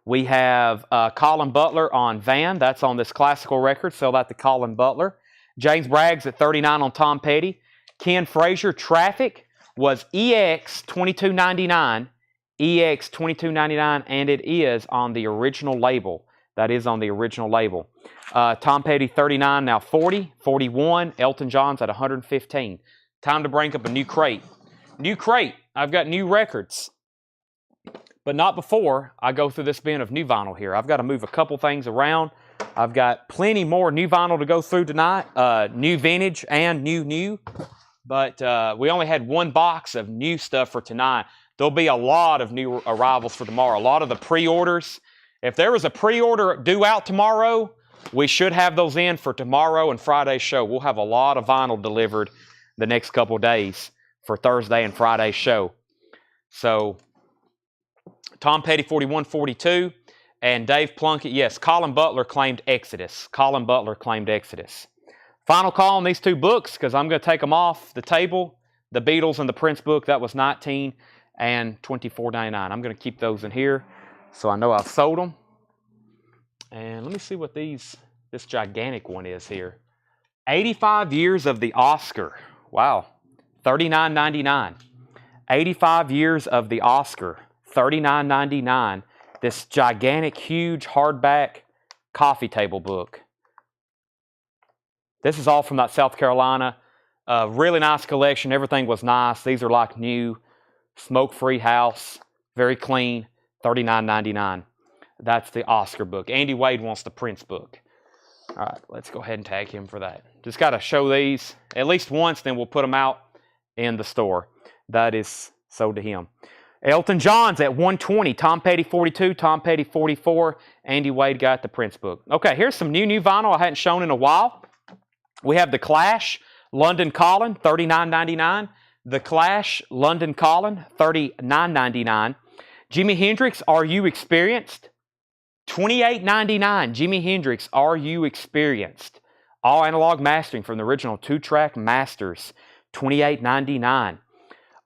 We have Colin Butler on Van. That's on this classical record. Sell that to Colin Butler. James Bragg's at $39 on Tom Petty. Ken Frazier, Traffic, was EX $22.99. EX $22.99, and it is on the original label. That is on the original label. Tom Petty, $39, now $40, $41. Elton John's at $115. Time to bring up a new crate. New crate. I've got new records. but not before I go through this bin of new vinyl here. I've got to move a couple things around. I've got plenty more new vinyl to go through tonight, new vintage and new. But we only had one box of new stuff for tonight. There'll be a lot of new arrivals for tomorrow. A lot of the pre-orders. If there was a pre-order due out tomorrow, we should have those in for tomorrow and Friday's show. We'll have a lot of vinyl delivered the next couple of days for Thursday and Friday's show. So, Tom Petty 4142 and Dave Plunkett. Yes, Colin Butler claimed Exodus. Colin Butler claimed Exodus. Final call on these two books because I'm going to take them off the table. The Beatles and the Prince book, that was $19 and $24.99. I'm going to keep those in here so I know I've sold them. And let me see what this gigantic one is here. 85 years of the Oscar. Wow. $39.99. 85 years of the Oscar. $39.99. This gigantic, huge, hardback coffee table book. This is all from that South Carolina. Really nice collection. Everything was nice. These are like new. Smoke-free house. Very clean. $39.99. That's the Oscar book. Andy Wade wants the Prince book. All right, let's go ahead and tag him for that. Just got to show these at least once, then we'll put them out in the store. That is sold to him. Elton John's at $120. Tom Petty 42. Tom Petty 44. Andy Wade got the Prince book. Okay, here's some new vinyl I hadn't shown in a while. We have The Clash, London Calling, $39.99. The Clash, London Calling, $39.99. Jimi Hendrix, Are You Experienced? $28.99. Jimi Hendrix, Are You Experienced? All analog mastering from the original 2-track masters. $28.99.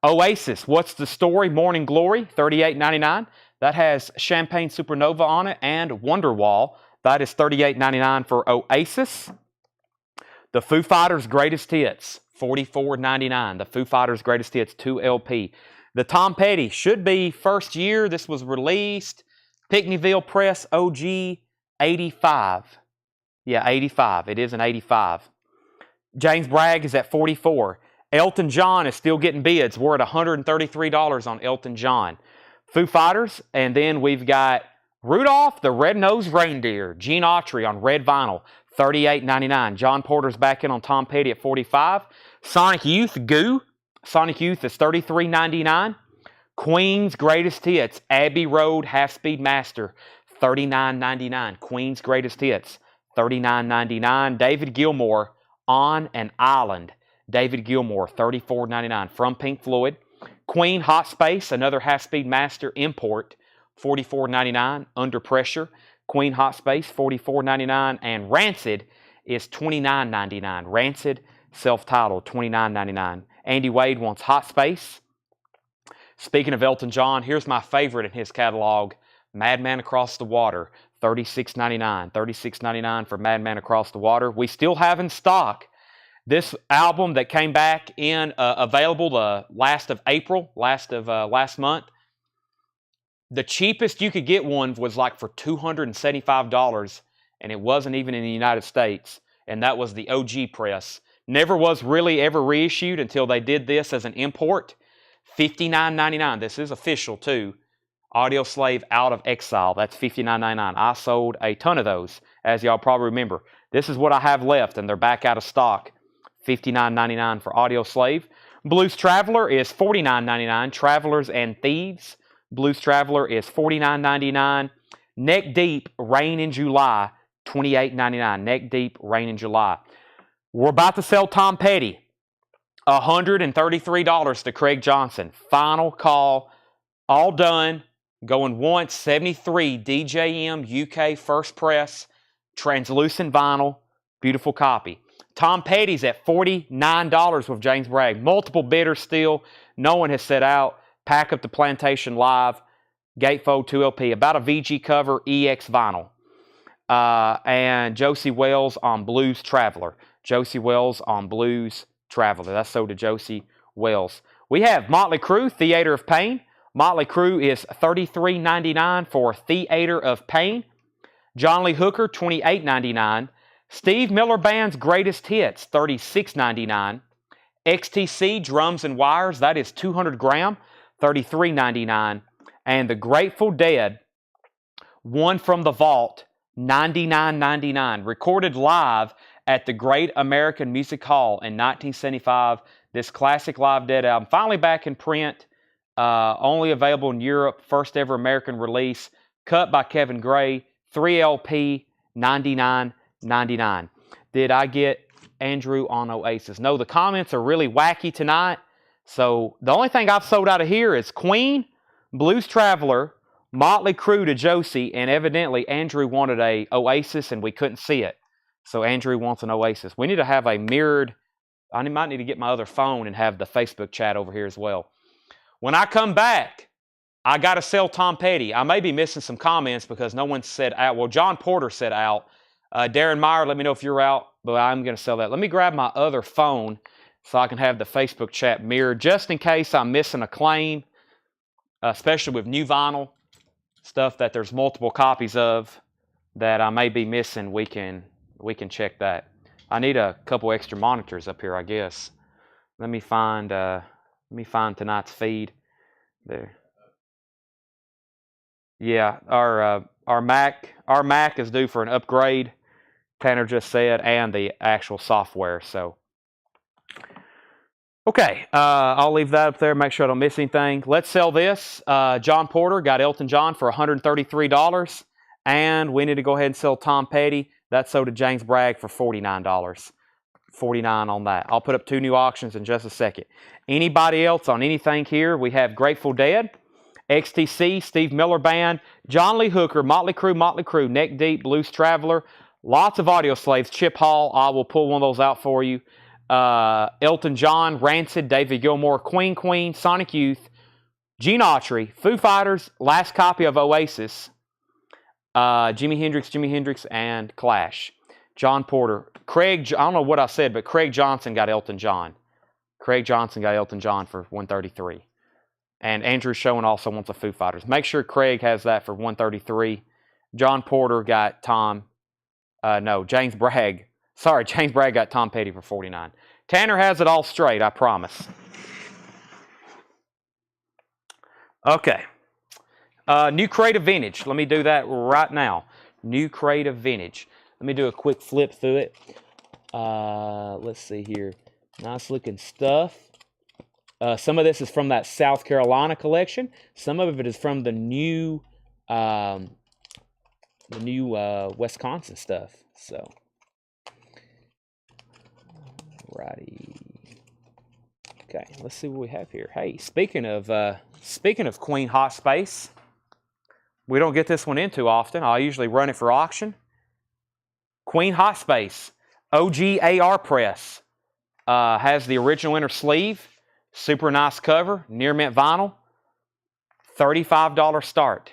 Oasis, What's the Story? Morning Glory, $38.99. That has Champagne Supernova on it and Wonderwall. That is $38.99 for Oasis. The Foo Fighters' Greatest Hits, $44.99. The Foo Fighters' Greatest Hits 2 LP. The Tom Petty should be first year. This was released. Pickneyville Press OG 85. Yeah, 85. It is an 85. James Bragg is at 44. Elton John is still getting bids. We're at $133 on Elton John. Foo Fighters, and then we've got Rudolph the Red-Nosed Reindeer. Gene Autry on red vinyl, $38.99. John Porter's back in on Tom Petty at $45. Sonic Youth, Goo. Sonic Youth is $33.99. Queen's Greatest Hits, Abbey Road Half-Speed Master, $39.99. Queen's Greatest Hits, $39.99. David Gilmour, On an Island. David Gilmour, $34.99. From Pink Floyd. Queen Hot Space, another Half-Speed Master import, $44.99. Under Pressure. Queen Hot Space, $44.99. And Rancid is $29.99. Rancid, self-titled, $29.99. Andy Wade wants Hot Space. Speaking of Elton John, here's my favorite in his catalog, Madman Across the Water, $36.99. $36.99 for Madman Across the Water. We still have in stock this album that came back in available the last of April, last month. The cheapest you could get one was like for $275, and it wasn't even in the United States, and that was the OG press. Never was really ever reissued until they did this as an import. $59.99. This is official too. Audio Slave Out of Exile. That's $59.99. I sold a ton of those, as y'all probably remember. This is what I have left, and they're back out of stock. $59.99 for Audio Slave. Blues Traveler is $49.99. Travelers and Thieves. Blues Traveler is $49.99. Neck Deep, Rain in July, $28.99. Neck Deep, Rain in July. We're about to sell Tom Petty. $133 to Craig Johnson. Final call. All done. Going once. 73 DJM UK First Press. Translucent vinyl. Beautiful copy. Tom Petty's at $49 with James Bragg. Multiple bidders still. No one has set out. Pack Up the Plantation Live. Gatefold 2LP. About a VG cover. EX vinyl. And Josie Wells on Blues Traveler. Josie Wells on Blues Traveler. That's sold to Josie Wells. We have Motley Crue, Theater of Pain. Motley Crue is $33.99 for Theater of Pain. John Lee Hooker, $28.99. Steve Miller Band's Greatest Hits, $36.99. XTC Drums and Wires, that is 200 gram, $33.99. And the Grateful Dead, one from the vault, $99.99, recorded live at the Great American Music Hall in 1975. This classic live Dead album, finally back in print, only available in Europe, first ever American release, cut by Kevin Gray, 3LP, $99.99. Did I get Andrew on Oasis? No, the comments are really wacky tonight. So the only thing I've sold out of here is Queen, Blues Traveler, Motley Crue to Josie, and evidently Andrew wanted a Oasis and we couldn't see it. So Andrew wants an Oasis. We need to have a mirrored, I might need to get my other phone and have the Facebook chat over here as well. When I come back, I got to sell Tom Petty. I may be missing some comments because no one said out. Well, John Porter said out. Darren Meyer, let me know if you're out, but I'm going to sell that. Let me grab my other phone so I can have the Facebook chat mirrored just in case I'm missing a claim, especially with new vinyl, stuff that there's multiple copies of that I may be missing. We can check that. I need a couple extra monitors up here, I guess. Let me find tonight's feed there. Yeah, our Mac is due for an upgrade. Tanner just said, and the actual software. So, okay, I'll leave that up there. Make sure I don't miss anything. Let's sell this. John Porter got Elton John for $133, and we need to go ahead and sell Tom Petty. That sold to James Bragg for $49. $49 on that. I'll put up 2 new auctions in just a second. Anybody else on anything here? We have Grateful Dead, XTC, Steve Miller Band, John Lee Hooker, Motley Crue, Neck Deep, Blues Traveler, lots of audio slaves, Chip Hall, I will pull one of those out for you. Elton John, Rancid, David Gilmour, Queen, Sonic Youth, Gene Autry, Foo Fighters, last copy of Oasis, Jimi Hendrix, and Clash. John Porter. Craig, I don't know what I said, but Craig Johnson got Elton John. Craig Johnson got Elton John for $133. And Andrew Schoen also wants a Foo Fighters. Make sure Craig has that for $133. John Porter got James Bragg. Sorry, James Bragg got Tom Petty for $49. Tanner has it all straight, I promise. Okay. New Creative Vintage. Let me do that right now. New Creative Vintage. Let me do a quick flip through it. Let's see here. Nice looking stuff. Some of this is from that South Carolina collection. Some of it is from the new Wisconsin stuff. So, righty. Okay, let's see what we have here. Hey, speaking of Queen Hot Space, we don't get this one in too often. I usually run it for auction. Queen Hot Space, OG AR press, has the original inner sleeve, super nice cover, near mint vinyl, $35 start.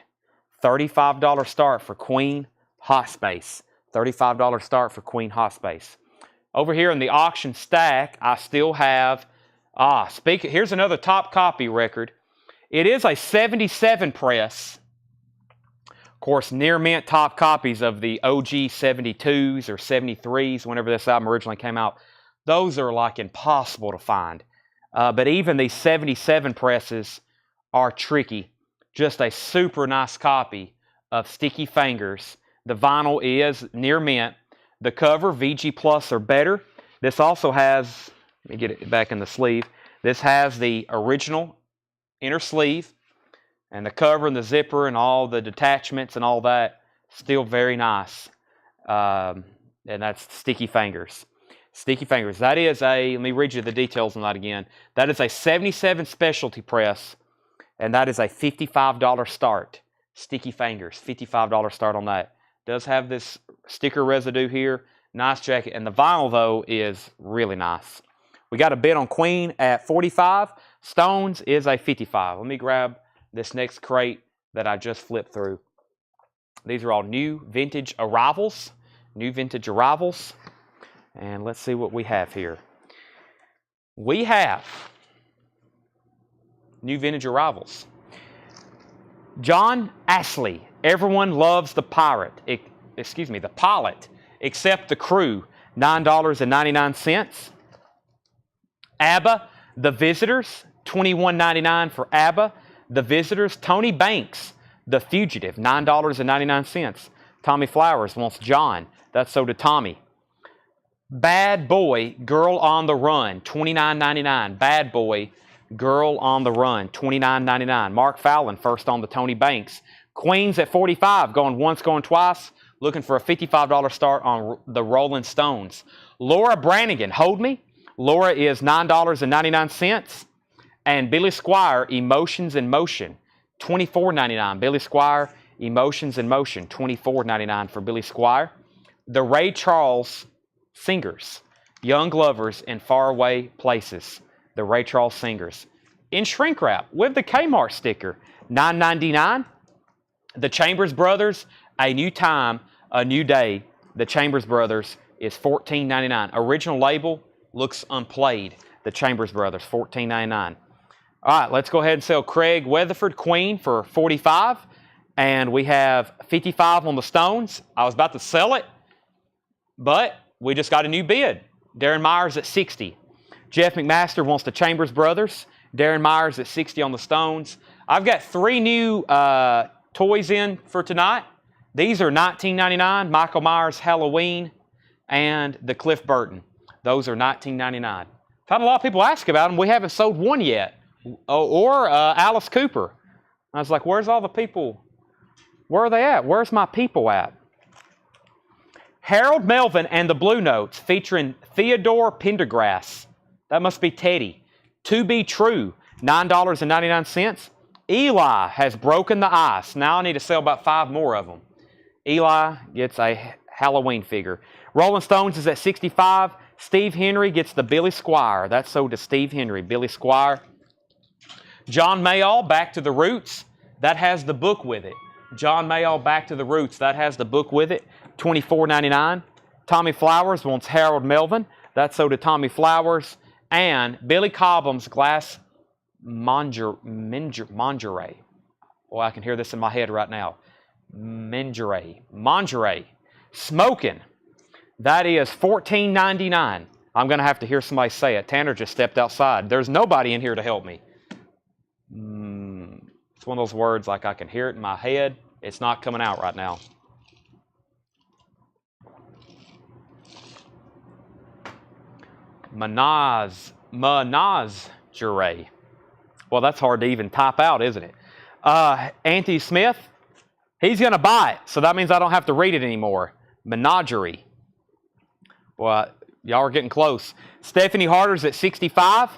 $35 start for Queen Hot Space. $35 start for Queen Hot Space. Over here in the auction stack, I still have, here's another top copy record. It is a 77 press. Of course, near mint top copies of the OG 72s or 73s, whenever this album originally came out, those are like impossible to find. But even these 77 presses are tricky. Just a super nice copy of Sticky Fingers. The vinyl is near mint. The cover, VG Plus or better. This also has, let me get it back in the sleeve. This has the original inner sleeve. And the cover and the zipper and all the detachments and all that, still very nice. And that's Sticky Fingers. Sticky Fingers. That is let me read you the details on that again. That is a 77 specialty press, and that is a $55 start. Sticky Fingers, $55 start on that. Does have this sticker residue here. Nice jacket. And the vinyl, though, is really nice. We got a bid on Queen at $45. Stones is a $55. Let me grab this next crate that I just flipped through. These are all new vintage arrivals. New vintage arrivals. And let's see what we have here. We have new vintage arrivals. John Ashley. Everyone loves the pilot, except the crew. $9.99. ABBA, The Visitors, $21.99 for ABBA. The Visitors, Tony Banks, The Fugitive, $9.99. Tommy Flowers wants John. That's so did Tommy. Bad Boy, Girl on the Run, $29.99. Bad Boy, Girl on the Run, $29.99. Mark Fallon, first on the Tony Banks. Queens at 45, going once, going twice. Looking for a $55 start on the Rolling Stones. Laura Branigan, Hold Me. Laura is $9.99. And Billy Squire, Emotions in Motion, $24.99. Billy Squire, Emotions in Motion, $24.99 for Billy Squire. The Ray Charles Singers, Young Lovers in Faraway Places. The Ray Charles Singers. In shrink wrap with the Kmart sticker, $9.99. The Chambers Brothers, A New Time, A New Day. The Chambers Brothers is $14.99. Original label looks unplayed. The Chambers Brothers, $14.99. All right, let's go ahead and sell Craig Weatherford Queen for $45. And we have $55 on the Stones. I was about to sell it, but we just got a new bid. Darren Myers at $60. Jeff McMaster wants the Chambers Brothers. Darren Myers at $60 on the Stones. I've got 3 new toys in for tonight. These are $19.99. Michael Myers Halloween and the Cliff Burton. Those are $19.99. I've had a lot of people ask about them. We haven't sold one yet. Or Alice Cooper. I was like, where's all the people? Where are they at? Where's my people at? Harold Melvin and the Blue Notes featuring Theodore Pendergrass. That must be Teddy. To Be True, $9.99. Eli has broken the ice. Now I need to sell about 5 more of them. Eli gets a Halloween figure. Rolling Stones is at $65. Steve Henry gets the Billy Squire. That's sold to Steve Henry. Billy Squire. John Mayall, Back to the Roots. That has the book with it. John Mayall, Back to the Roots. That has the book with it. $24.99. Tommy Flowers wants Harold Melvin. That's sold to Tommy Flowers. And Billy Cobham's Glass Lingerie. Well, I can hear this in my head right now. Lingerie. Smoking. That is $14.99. I'm going to have to hear somebody say it. Tanner just stepped outside. There's nobody in here to help me. It's one of those words like I can hear it in my head. It's not coming out right now. Menagerie. Well, that's hard to even type out, isn't it? Auntie Smith, he's going to buy it, so that means I don't have to read it anymore. Menagerie. Well, y'all are getting close. Stephanie Harder's at $65.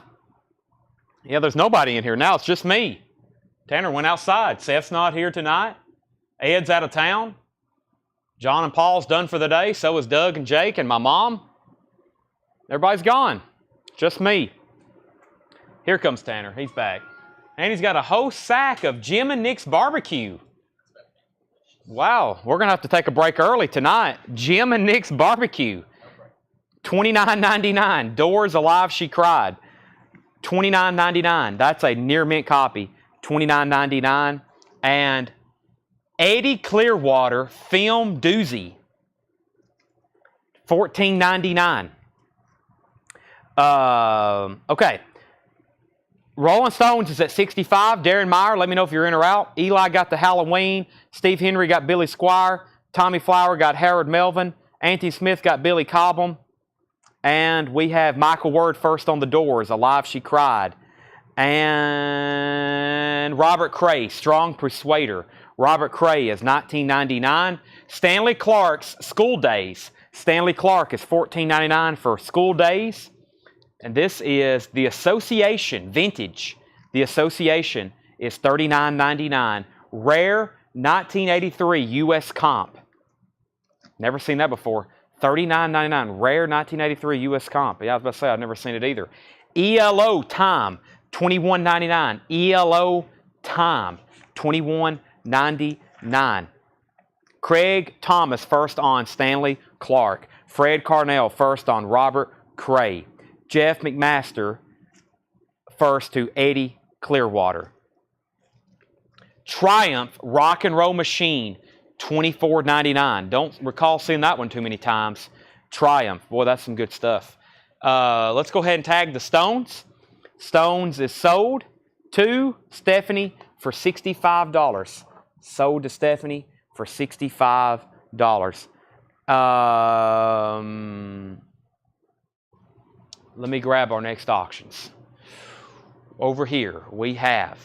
Yeah, there's nobody in here now. It's just me. Tanner went outside. Seth's not here tonight. Ed's out of town. John and Paul's done for the day. So is Doug and Jake and my mom. Everybody's gone. Just me. Here comes Tanner. He's back. And he's got a whole sack of Jim and Nick's barbecue. Wow, we're going to have to take a break early tonight. Jim and Nick's barbecue. $29.99. Doors Alive She Cried. $29.99. That's a near mint copy. $29.99. And Eddie Clearwater Film Doozy. $14.99. Okay. Rolling Stones is at $65. Darren Meyer, let me know if you're in or out. Eli got the Halloween. Steve Henry got Billy Squire. Tommy Flower got Harold Melvin. Auntie Smith got Billy Cobham. And we have Michael Word first on the Doors. Alive She Cried. And Robert Cray, Strong Persuader. Robert Cray is $19.99. Stanley Clark's School Days. Stanley Clark is $14.99 for School Days. And this is the Association Vintage. The Association is $39.99. Rare 1983 U.S. Comp. Never seen that before. $39.99. Rare 1983 U.S. Comp. Yeah, I was about to say I've never seen it either. ELO Time. $21.99. ELO Time. $21.99. Craig Thomas first on Stanley Clark. Fred Carnell first on Robert Cray. Jeff McMaster first to Eddie Clearwater. Triumph Rock and Roll Machine, $24.99. Don't recall seeing that one too many times. Triumph. Boy, that's some good stuff. Let's go ahead and tag the Stones. Stones is sold to Stephanie for $65. Sold to Stephanie for $65. Let me grab our next auctions. Over here, we have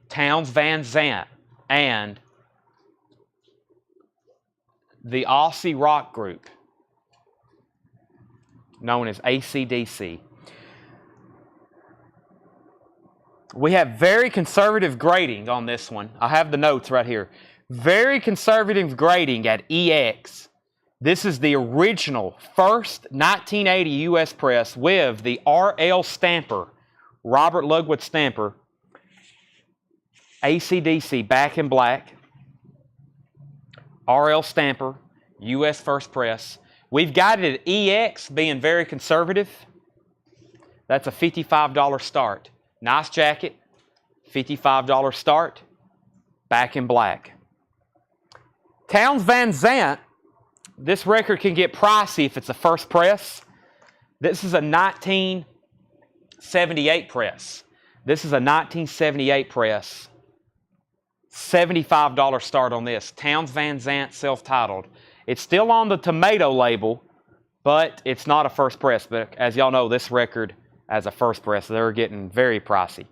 Towns Van Zandt and the Aussie rock group known as AC/DC. We have very conservative grading on this one. I have the notes right here. Very conservative grading at EX. This is the original first 1980 US press with the RL stamper, Robert Ludwig stamper. AC/DC back in black. RL stamper, US first press. We've got it at EX being very conservative. That's a $55 start. Nice jacket, $55 start, back in black. Towns Van Zandt, this record can get pricey if it's a first press. This is a 1978 press. This is a 1978 press. $75 start on this. Towns Van Zandt self-titled. It's still on the tomato label, but it's not a first press. But as y'all know, this record as a first press, they're getting very pricey.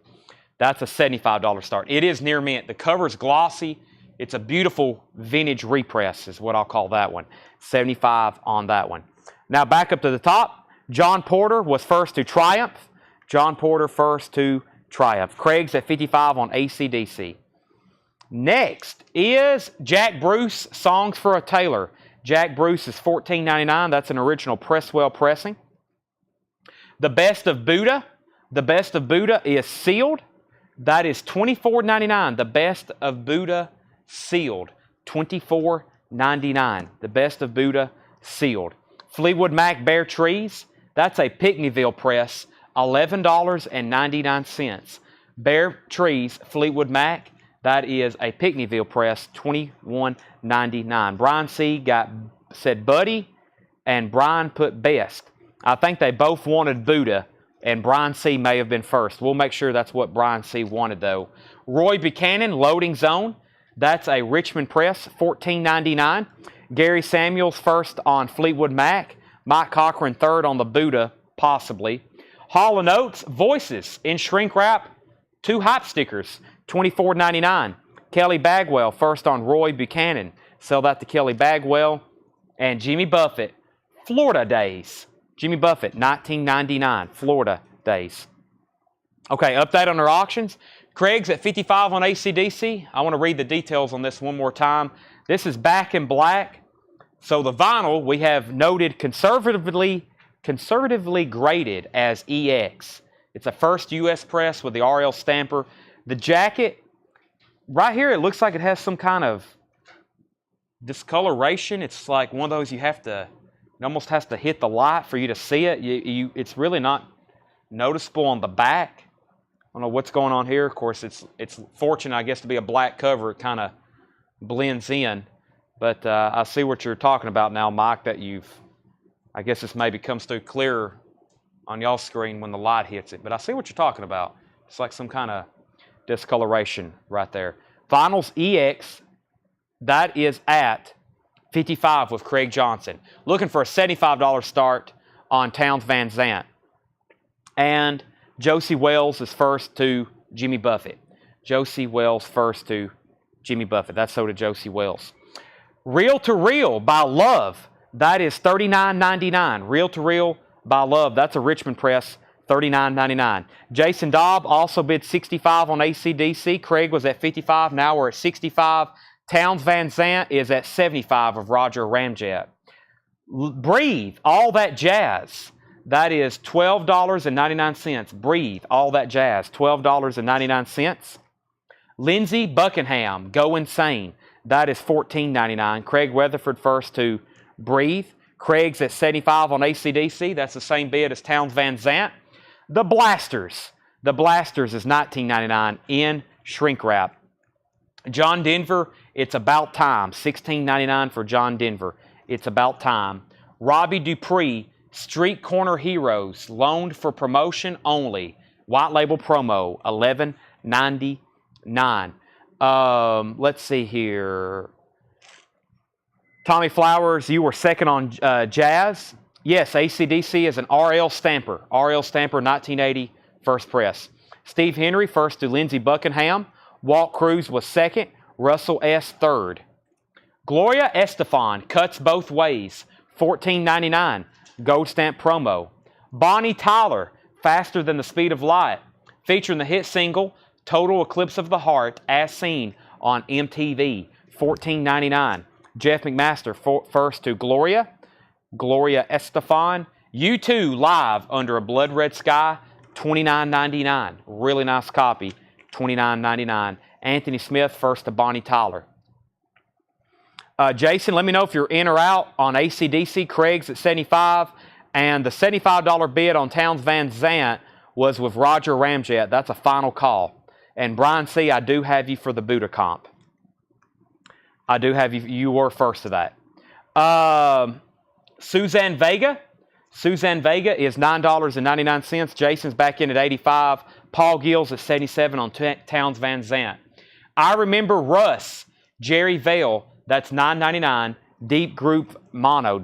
That's a $75 start. It is near mint. The cover's glossy. It's a beautiful vintage repress is what I'll call that one. $75 on that one. Now back up to the top. John Porter was first to Triumph. John Porter first to Triumph. Craig's at $55 on AC/DC. Next is Jack Bruce, Songs for a Tailor. Jack Bruce is $14.99. That's an original Presswell pressing. The Best of Buddha. The Best of Buddha is sealed. That is $24.99. The Best of Buddha sealed. $24.99. The Best of Buddha sealed. Fleetwood Mac Bare Trees. That's a Pickneyville press. $11.99. Bare Trees, Fleetwood Mac. That is a Pickneyville press, $21.99. Brian C. said Buddy, and Brian put Best. I think they both wanted Buddha, and Brian C. may have been first. We'll make sure that's what Brian C. wanted, though. Roy Buchanan, Loading Zone. That's a Richmond press, $14.99. Gary Samuels first on Fleetwood Mac. Mike Cochran third on the Buddha, possibly. Hall & Oates, Voices in shrink wrap. 2 hot stickers, $24.99. Kelly Bagwell first on Roy Buchanan. Sell that to Kelly Bagwell. And Jimmy Buffett, Florida Days. Jimmy Buffett, $19.99, Florida Days. Okay, update on our auctions. Craig's at $55 on AC/DC. I want to read the details on this one more time. This is back in black. So the vinyl we have noted conservatively graded as EX. It's a first US press with the RL stamper. The jacket, right here, it looks like it has some kind of discoloration. It's like one of those it almost has to hit the light for you to see it. It's really not noticeable on the back. I don't know what's going on here. Of course, it's fortunate, I guess, to be a black cover. It kind of blends in. But I see what you're talking about now, Mike, that I guess this maybe comes through clearer on y'all's screen when the light hits it. But I see what you're talking about. It's like some kind of discoloration right there. Vinyls EX, that is at $55 with Craig Johnson. Looking for a $75 start on Towns Van Zandt. And Josie Wells is first to Jimmy Buffett. Josie Wells first to Jimmy Buffett. That's so to Josie Wells. Reel to Reel by Love. That is $39.99. Reel to Reel by Love. That's a Richmond press. $39.99. Jason Dobb also bid $65 on AC/DC. Craig was at $55. Now we're at $65. Towns Van Zandt is at $75 of Roger Ramjet. Breathe, All That Jazz. That is $12.99. Breathe, All That Jazz. $12.99. Lindsey Buckingham, Go Insane. That is $14.99. Craig Weatherford first to Breathe. Craig's at $75 on AC/DC. That's the same bid as Towns Van Zandt. The Blasters. The Blasters is $19.99 in shrink wrap. John Denver, It's About Time. $16.99 for John Denver. It's About Time. Robbie Dupree, Street Corner Heroes, loaned for promotion only. White label promo, $11.97. 9. Let's see here. Tommy Flowers, you were second on Jazz. Yes, AC/DC is an RL Stamper. RL Stamper, 1980, first press. Steve Henry, first to Lindsey Buckingham. Walt Cruz was second. Russell S. third. Gloria Estefan, Cuts Both Ways, $14.99, gold stamp promo. Bonnie Tyler, Faster Than the Speed of Light, featuring the hit single Total Eclipse of the Heart as seen on MTV, $14.99. Jeff McMaster, first to Gloria Estefan. U2 Live Under a Blood Red Sky, $29.99. Really nice copy, $29.99. Anthony Smith, first to Bonnie Tyler. Jason, let me know if you're in or out on AC/DC. Craig's at 75, and the $75 bid on Towns Van Zant was with Roger Ramjet. That's a final call. And Brian C., I do have you for the Buddha comp. I do have you. You were first to that. Suzanne Vega. Suzanne Vega is $9.99. Jason's back in at 85. Paul Gills at 77 on Towns Van Zant. I Remember Russ. Jerry Vale. That's $9.99. Deep Groove Mono.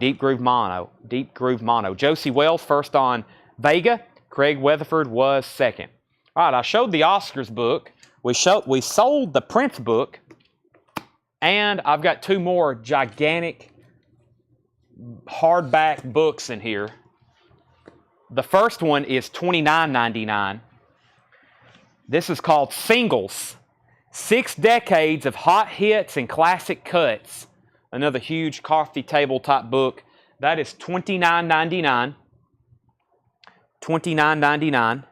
Josie Wells first on Vega. Craig Weatherford was second. All right, I showed the Oscars book. We sold the Prince book. And I've got 2 more gigantic hardback books in here. The first one is $29.99. This is called Singles. 6 decades of hot hits and classic cuts. Another huge coffee table type book. That is $29.99. $29.99.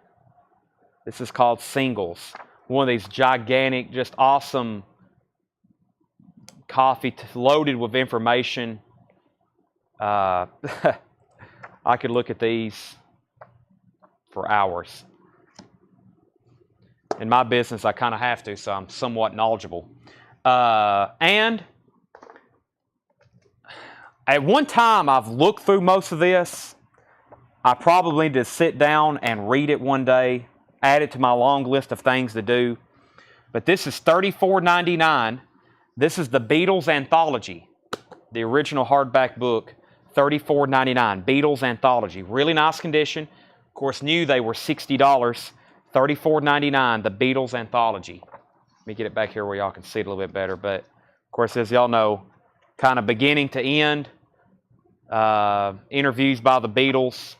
This is called Singles. One of these gigantic, just awesome coffee loaded with information. I could look at these for hours. In my business, I kind of have to, so I'm somewhat knowledgeable. And at one time, I've looked through most of this. I probably need to sit down and read it one day, add it to my long list of things to do. But this is $34.99. This is the Beatles Anthology, the original hardback book, $34.99. Beatles Anthology. Really nice condition. Of course, new they were $60. $34.99, the Beatles Anthology. Let me get it back here where y'all can see it a little bit better. But, of course, as y'all know, kind of beginning to end, interviews by the Beatles.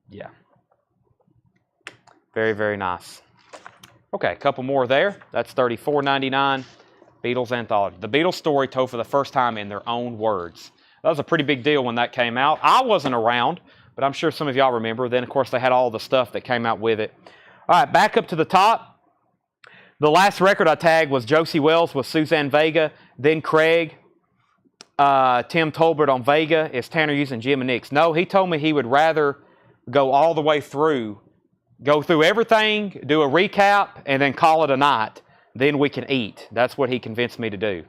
Yeah. Very, very nice. Okay, a couple more there. That's $34.99, Beatles Anthology. The Beatles story told for the first time in their own words. That was a pretty big deal when that came out. I wasn't around, but I'm sure some of y'all remember. Then, of course, they had all the stuff that came out with it. All right, back up to the top. The last record I tagged was Josie Wells with Suzanne Vega. Then Craig, Tim Tolbert on Vega. Is Tanner using Jim and Nick's? No, he told me he would rather go all the way through, go through everything, do a recap, and then call it a night. Then we can eat. That's what he convinced me to do.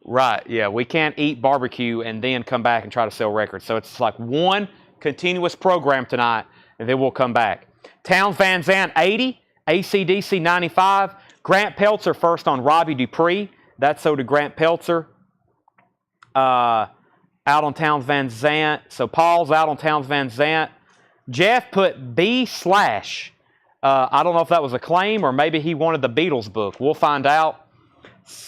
Right, yeah, we can't eat barbecue and then come back and try to sell records. So it's like one continuous program tonight, and then we'll come back. Towns Van Zant 80, AC/DC 95, Grant Peltzer first on Robbie Dupree. That's so to Grant Peltzer. Out on Towns Van Zant. So Paul's out on Towns Van Zant. Jeff put B/. I don't know if that was a claim or maybe he wanted the Beatles book. We'll find out.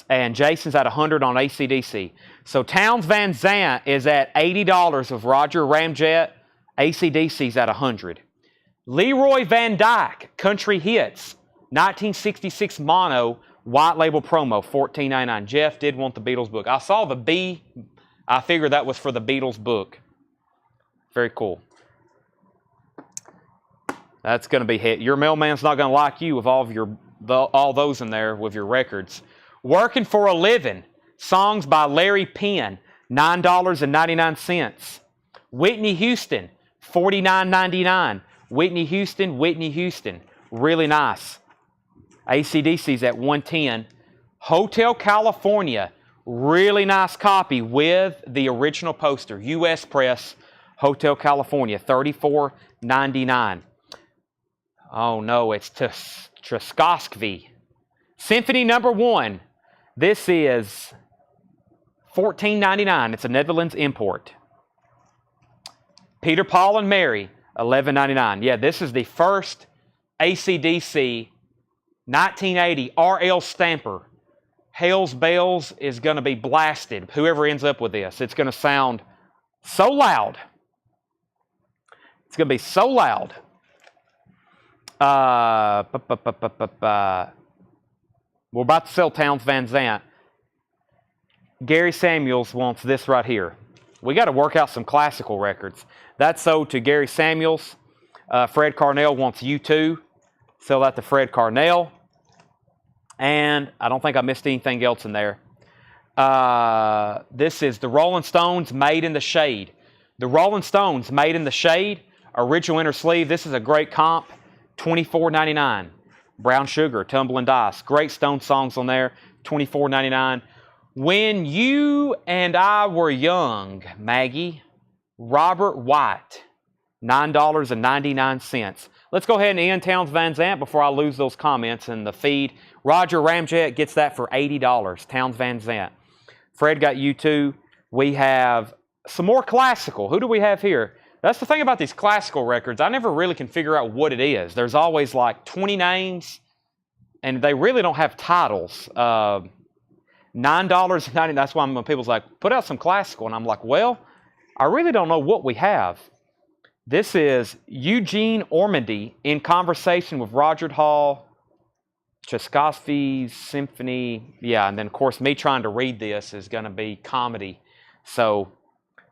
And Jason's at 100 on AC/DC. So Towns Van Zant is at $80 of Roger Ramjet. AC/DC's at 100. Leroy Van Dyke, Country Hits, 1966 mono, white label promo, $14.99. Jeff did want the Beatles book. I saw the B. I figured that was for the Beatles book. Very cool. That's going to be hit. Your mailman's not going to like you with all those in there with your records. Working for a Living, songs by Larry Penn, $9.99. Whitney Houston, $49.99. Whitney Houston, really nice. AC/DC's at 110. Hotel California, really nice copy with the original poster. U.S. Press, Hotel California, $34.99. Oh no, it's Tchaikovsky. Symphony number 1. This is $14.99. It's a Netherlands import. Peter, Paul, and Mary, $11.99. Yeah, this is the first AC/DC 1980 R.L. Stamper. Hell's Bells is going to be blasted. Whoever ends up with this, it's going to sound so loud. It's going to be so loud. We're about to sell Towns Van Zandt. Gary Samuels wants this right here. We got to work out some classical records. That's sold to Gary Samuels. Fred Carnell wants U2. Sell that to Fred Carnell. And I don't think I missed anything else in there. This is the Rolling Stones Made in the Shade. The Rolling Stones Made in the Shade, original inner sleeve. This is a great comp, $24.99. Brown Sugar, Tumble and Dice. Great Stone songs on there, $24.99. When You and I Were Young, Maggie, Robert White, $9.99. Let's go ahead and end Towns Van Zandt before I lose those comments in the feed. Roger Ramjet gets that for $80. Towns Van Zandt. Fred got U2. We have some more classical. Who do we have here? That's the thing about these classical records. I never really can figure out what it is. There's always like 20 names, and they really don't have titles. $9.90. That's why when people's like, put out some classical. And I'm like, well, I really don't know what we have. This is Eugene Ormandy in conversation with Roger Hall, Tchaikovsky's Symphony. Yeah, and then, of course, me trying to read this is going to be comedy. So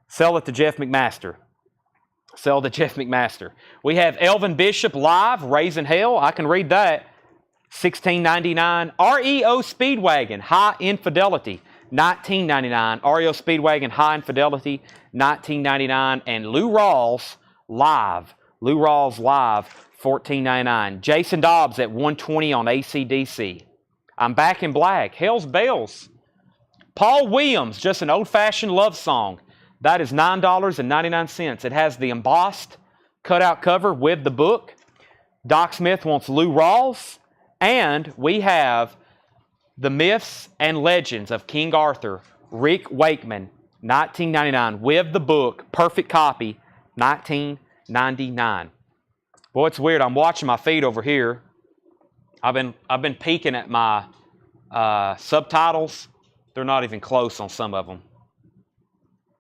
sell it to Jeff McMaster. Sell to Jeff McMaster. We have Elvin Bishop live, Raising Hell. I can read that. $16.99. REO Speedwagon, High Infidelity, $19.99. REO Speedwagon, High Infidelity, $19.99. And Lou Rawls live. Lou Rawls live, $14.99. Jason Dobbs at $120 on AC/DC. I'm Back in Black. Hell's Bells. Paul Williams, just an old-fashioned love song. That is $9.99. It has the embossed cutout cover with the book. Doc Smith wants Lou Rawls. And we have The Myths and Legends of King Arthur, Rick Wakeman, $19.99 with the book, perfect copy, $19.99. Boy, it's weird. I'm watching my feed over here. I've been peeking at my subtitles. They're not even close on some of them.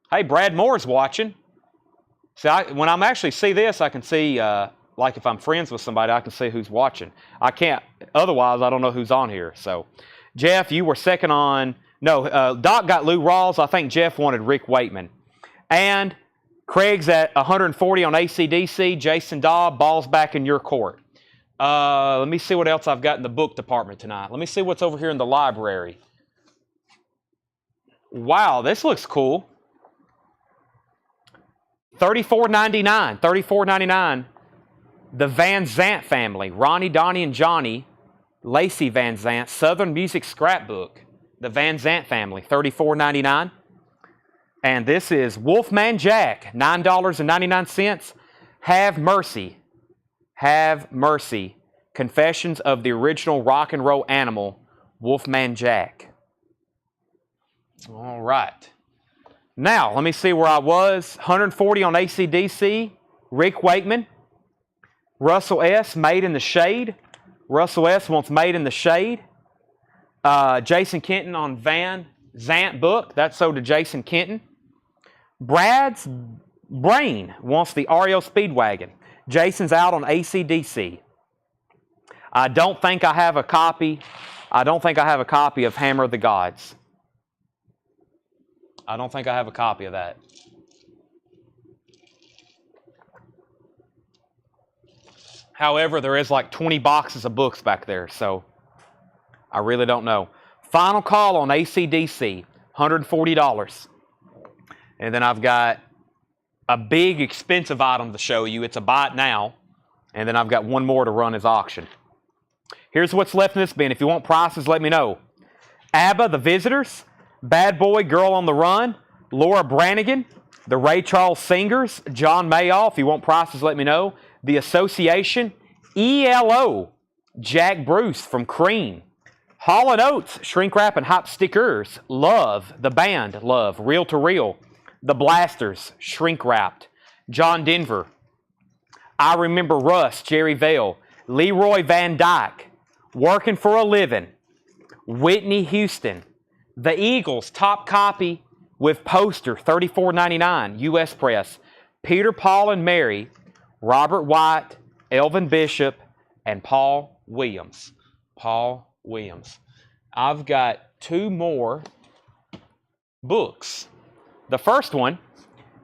Hey, Brad Moore's watching. See, when I'm actually see this, I can see, like if I'm friends with somebody, I can see who's watching. I can't, otherwise I don't know who's on here. So, Jeff, you were second on, no, Doc got Lou Rawls. I think Jeff wanted Rick Wakeman. And Craig's at 140 on AC/DC. Jason Dobb, ball's back in your court. Let me see what else I've got in the book department tonight. Let me see what's over here in the library. Wow, this looks cool. $34.99. $34.99. The Van Zandt family. Ronnie, Donnie, and Johnny. Lacey Van Zandt. Southern Music Scrapbook. The Van Zandt family. $34.99. And this is Wolfman Jack. $9.99. Have Mercy. Have Mercy. Confessions of the Original Rock and Roll Animal. Wolfman Jack. All right. Now, let me see where I was. 140 on AC/DC. Rick Wakeman. Russell S. Made in the Shade. Russell S. wants Made in the Shade. Jason Kenton on Van Zandt book. That's sold to Jason Kenton. Brad's Brain wants the REO Speedwagon. Jason's out on AC/DC. I don't think I have a copy. I don't think I have a copy of Hammer of the Gods. I don't think I have a copy of that. However, there is like 20 boxes of books back there, so I really don't know. Final call on AC/DC, $140. And then I've got a big expensive item to show you. It's a buy it now. And then I've got one more to run as auction. Here's what's left in this bin. If you want prices, let me know. ABBA, The Visitors. Bad Boy, Girl on the Run. Laura Branigan. The Ray Charles Singers. John Mayoff. If you want prices, let me know. The Association. ELO, Jack Bruce from Cream. Hall & Oates, Shrink Wrap and Hop Stickers. Love, the band, Love, Reel to Reel. The Blasters, Shrink Wrapped. John Denver. I Remember Russ, Jerry Vale. Leroy Van Dyke, Working for a Living. Whitney Houston. The Eagles, top copy with poster, $34.99, U.S. Press. Peter, Paul, and Mary. Robert White, Elvin Bishop, and Paul Williams. Paul Williams. I've got two more books. The first one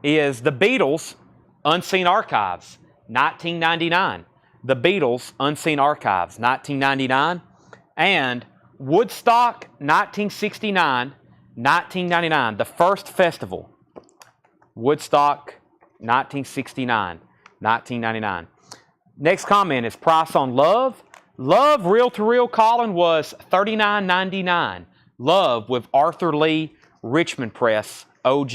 is The Beatles, Unseen Archives, 1999. The Beatles, Unseen Archives, 1999. And Woodstock, 1969, 1999. The first festival. Woodstock, 1969, 1999. Next comment is price on Love. Love, Reel to Reel, Colin, was $39.99. Love with Arthur Lee, Richmond Press, OG.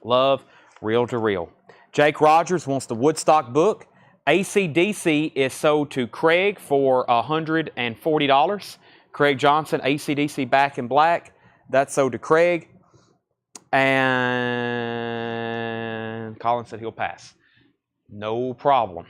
Love, Reel to Reel. Jake Rogers wants the Woodstock book. AC/DC is sold to Craig for $140. Craig Johnson, AC/DC Back in Black. That's sold to Craig. And Colin said he'll pass. No problem.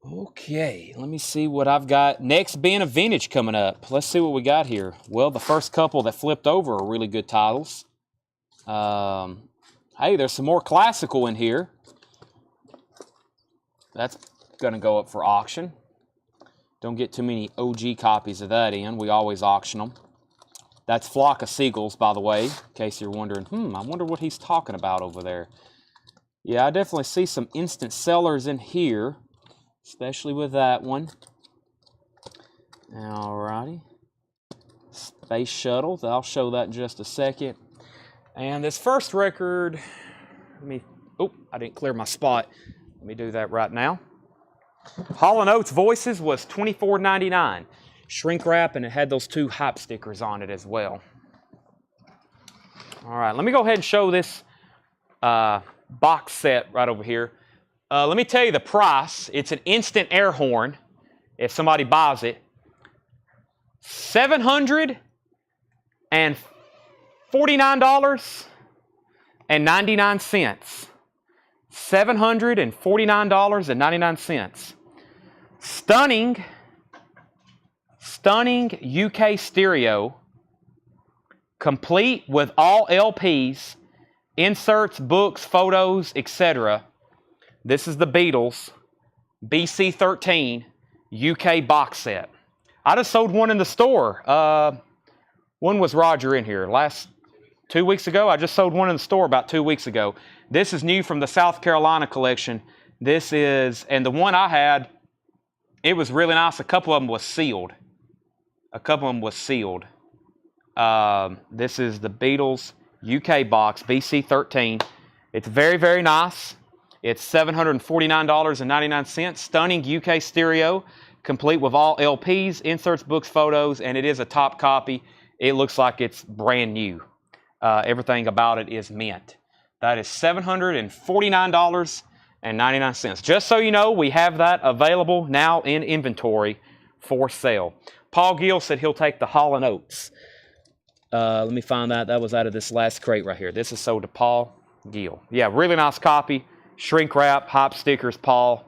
Okay, let me see what I've got. Next, Being a Vintage coming up. Let's see what we got here. Well, the first couple that flipped over are really good titles. Hey, there's some more classical in here. That's going to go up for auction. Don't get too many OG copies of that in. We always auction them. That's Flock of Seagulls, by the way, in case you're wondering, I wonder what he's talking about over there. Yeah, I definitely see some instant sellers in here, especially with that one. Alrighty. Space Shuttle, I'll show that in just a second. And this first record, I didn't clear my spot. Let me do that right now. Hall & Oates Voices was $24.99. Shrink wrap, and it had those two hop stickers on it as well. All right, let me go ahead and show this box set right over here. Let me tell you the price. It's an instant air horn if somebody buys it. $749.99. $749.99. Stunning UK stereo, complete with all LPs, inserts, books, photos, etc. This is the Beatles BC13 UK box set. I just sold one in the store. When was Roger in here? 2 weeks ago? I just sold one in the store about 2 weeks ago. This is new from the South Carolina collection. This is, and the one I had, it was really nice. A couple of them was sealed. This is the Beatles UK box, BC13. It's very, very nice. It's $749.99. Stunning UK stereo, complete with all LPs, inserts, books, photos, and it is a top copy. It looks like it's brand new. Everything about it is mint. That is $749.99. Just so you know, we have that available now in inventory for sale. Paul Gill said he'll take the Hall & Oates. Let me find that. That was out of this last crate right here. This is sold to Paul Gill. Yeah, really nice copy. Shrink wrap, hop stickers, Paul.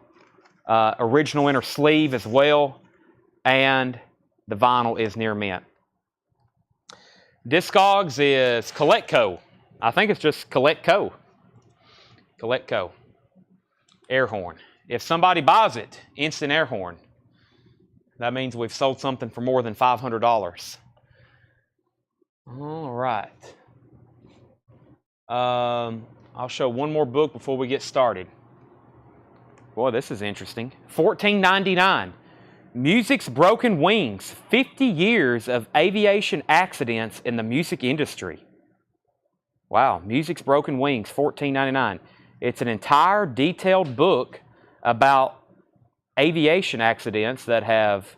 Original inner sleeve as well. And the vinyl is near mint. Discogs is Coletco. I think it's just Coletco. Coletco. Air horn. If somebody buys it, instant air horn. That means we've sold something for more than $500. All right. I'll show one more book before we get started. Boy, this is interesting. $14.99. Music's Broken Wings, 50 years of aviation accidents in the music industry. Wow, Music's Broken Wings, $14.99. It's an entire detailed book about aviation accidents that have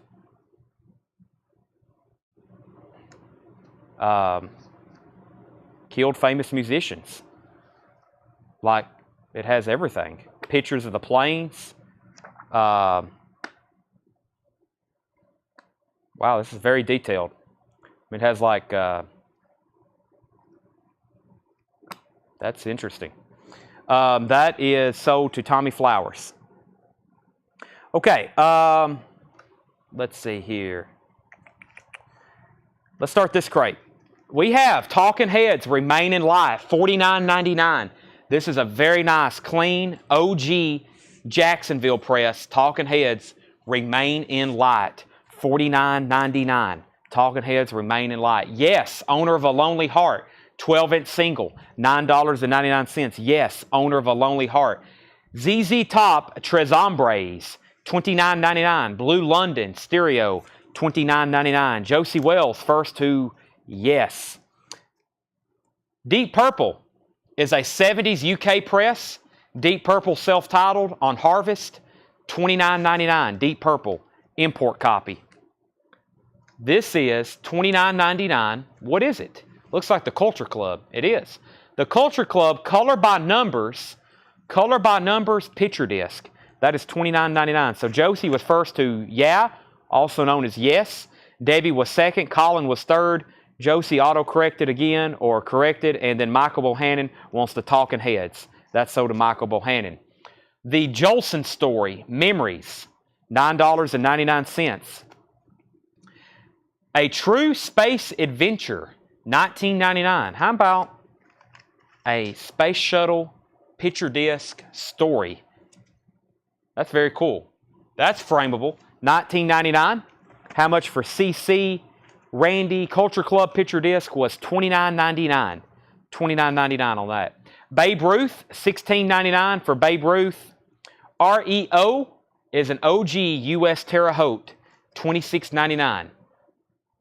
killed famous musicians. Like It has everything. Pictures of the planes. Wow, this is very detailed. It has like, that's interesting. That is sold to Tommy Flowers. Okay, let's see here. Let's start this crate. We have Talking Heads Remain in Light, $49.99. This is a very nice, clean, OG Jacksonville press. Talking Heads Remain in Light, $49.99. Talking Heads Remain in Light. Yes, owner of a Lonely Heart, 12-inch single, $9.99. Yes, owner of a Lonely Heart. ZZ Top Tres Hombres, $29.99. Blue London Stereo, $29.99. Josie Wells, first to Yes. Deep Purple is a 70s UK press. Deep Purple self-titled on Harvest, $29.99. Deep Purple, import copy. This is $29.99. What is it? Looks like the Culture Club. It is. The Culture Club Color by Numbers picture disc. That is $29.99. So Josie was first to Yeah, also known as Yes. Debbie was second. Colin was third. Josie auto-corrected again, or corrected, and then Michael Bohannon wants the Talking Heads. That's sold to Michael Bohannon. The Jolson Story, Memories, $9.99. A True Space Adventure, $19.99. How about a Space Shuttle picture disc story? That's very cool. That's frameable. $19.99. How much for CC Randy Culture Club picture disc was $29.99. $29.99 on that. Babe Ruth, $16.99 for Babe Ruth. REO is an OG US Terre Haute, $26.99.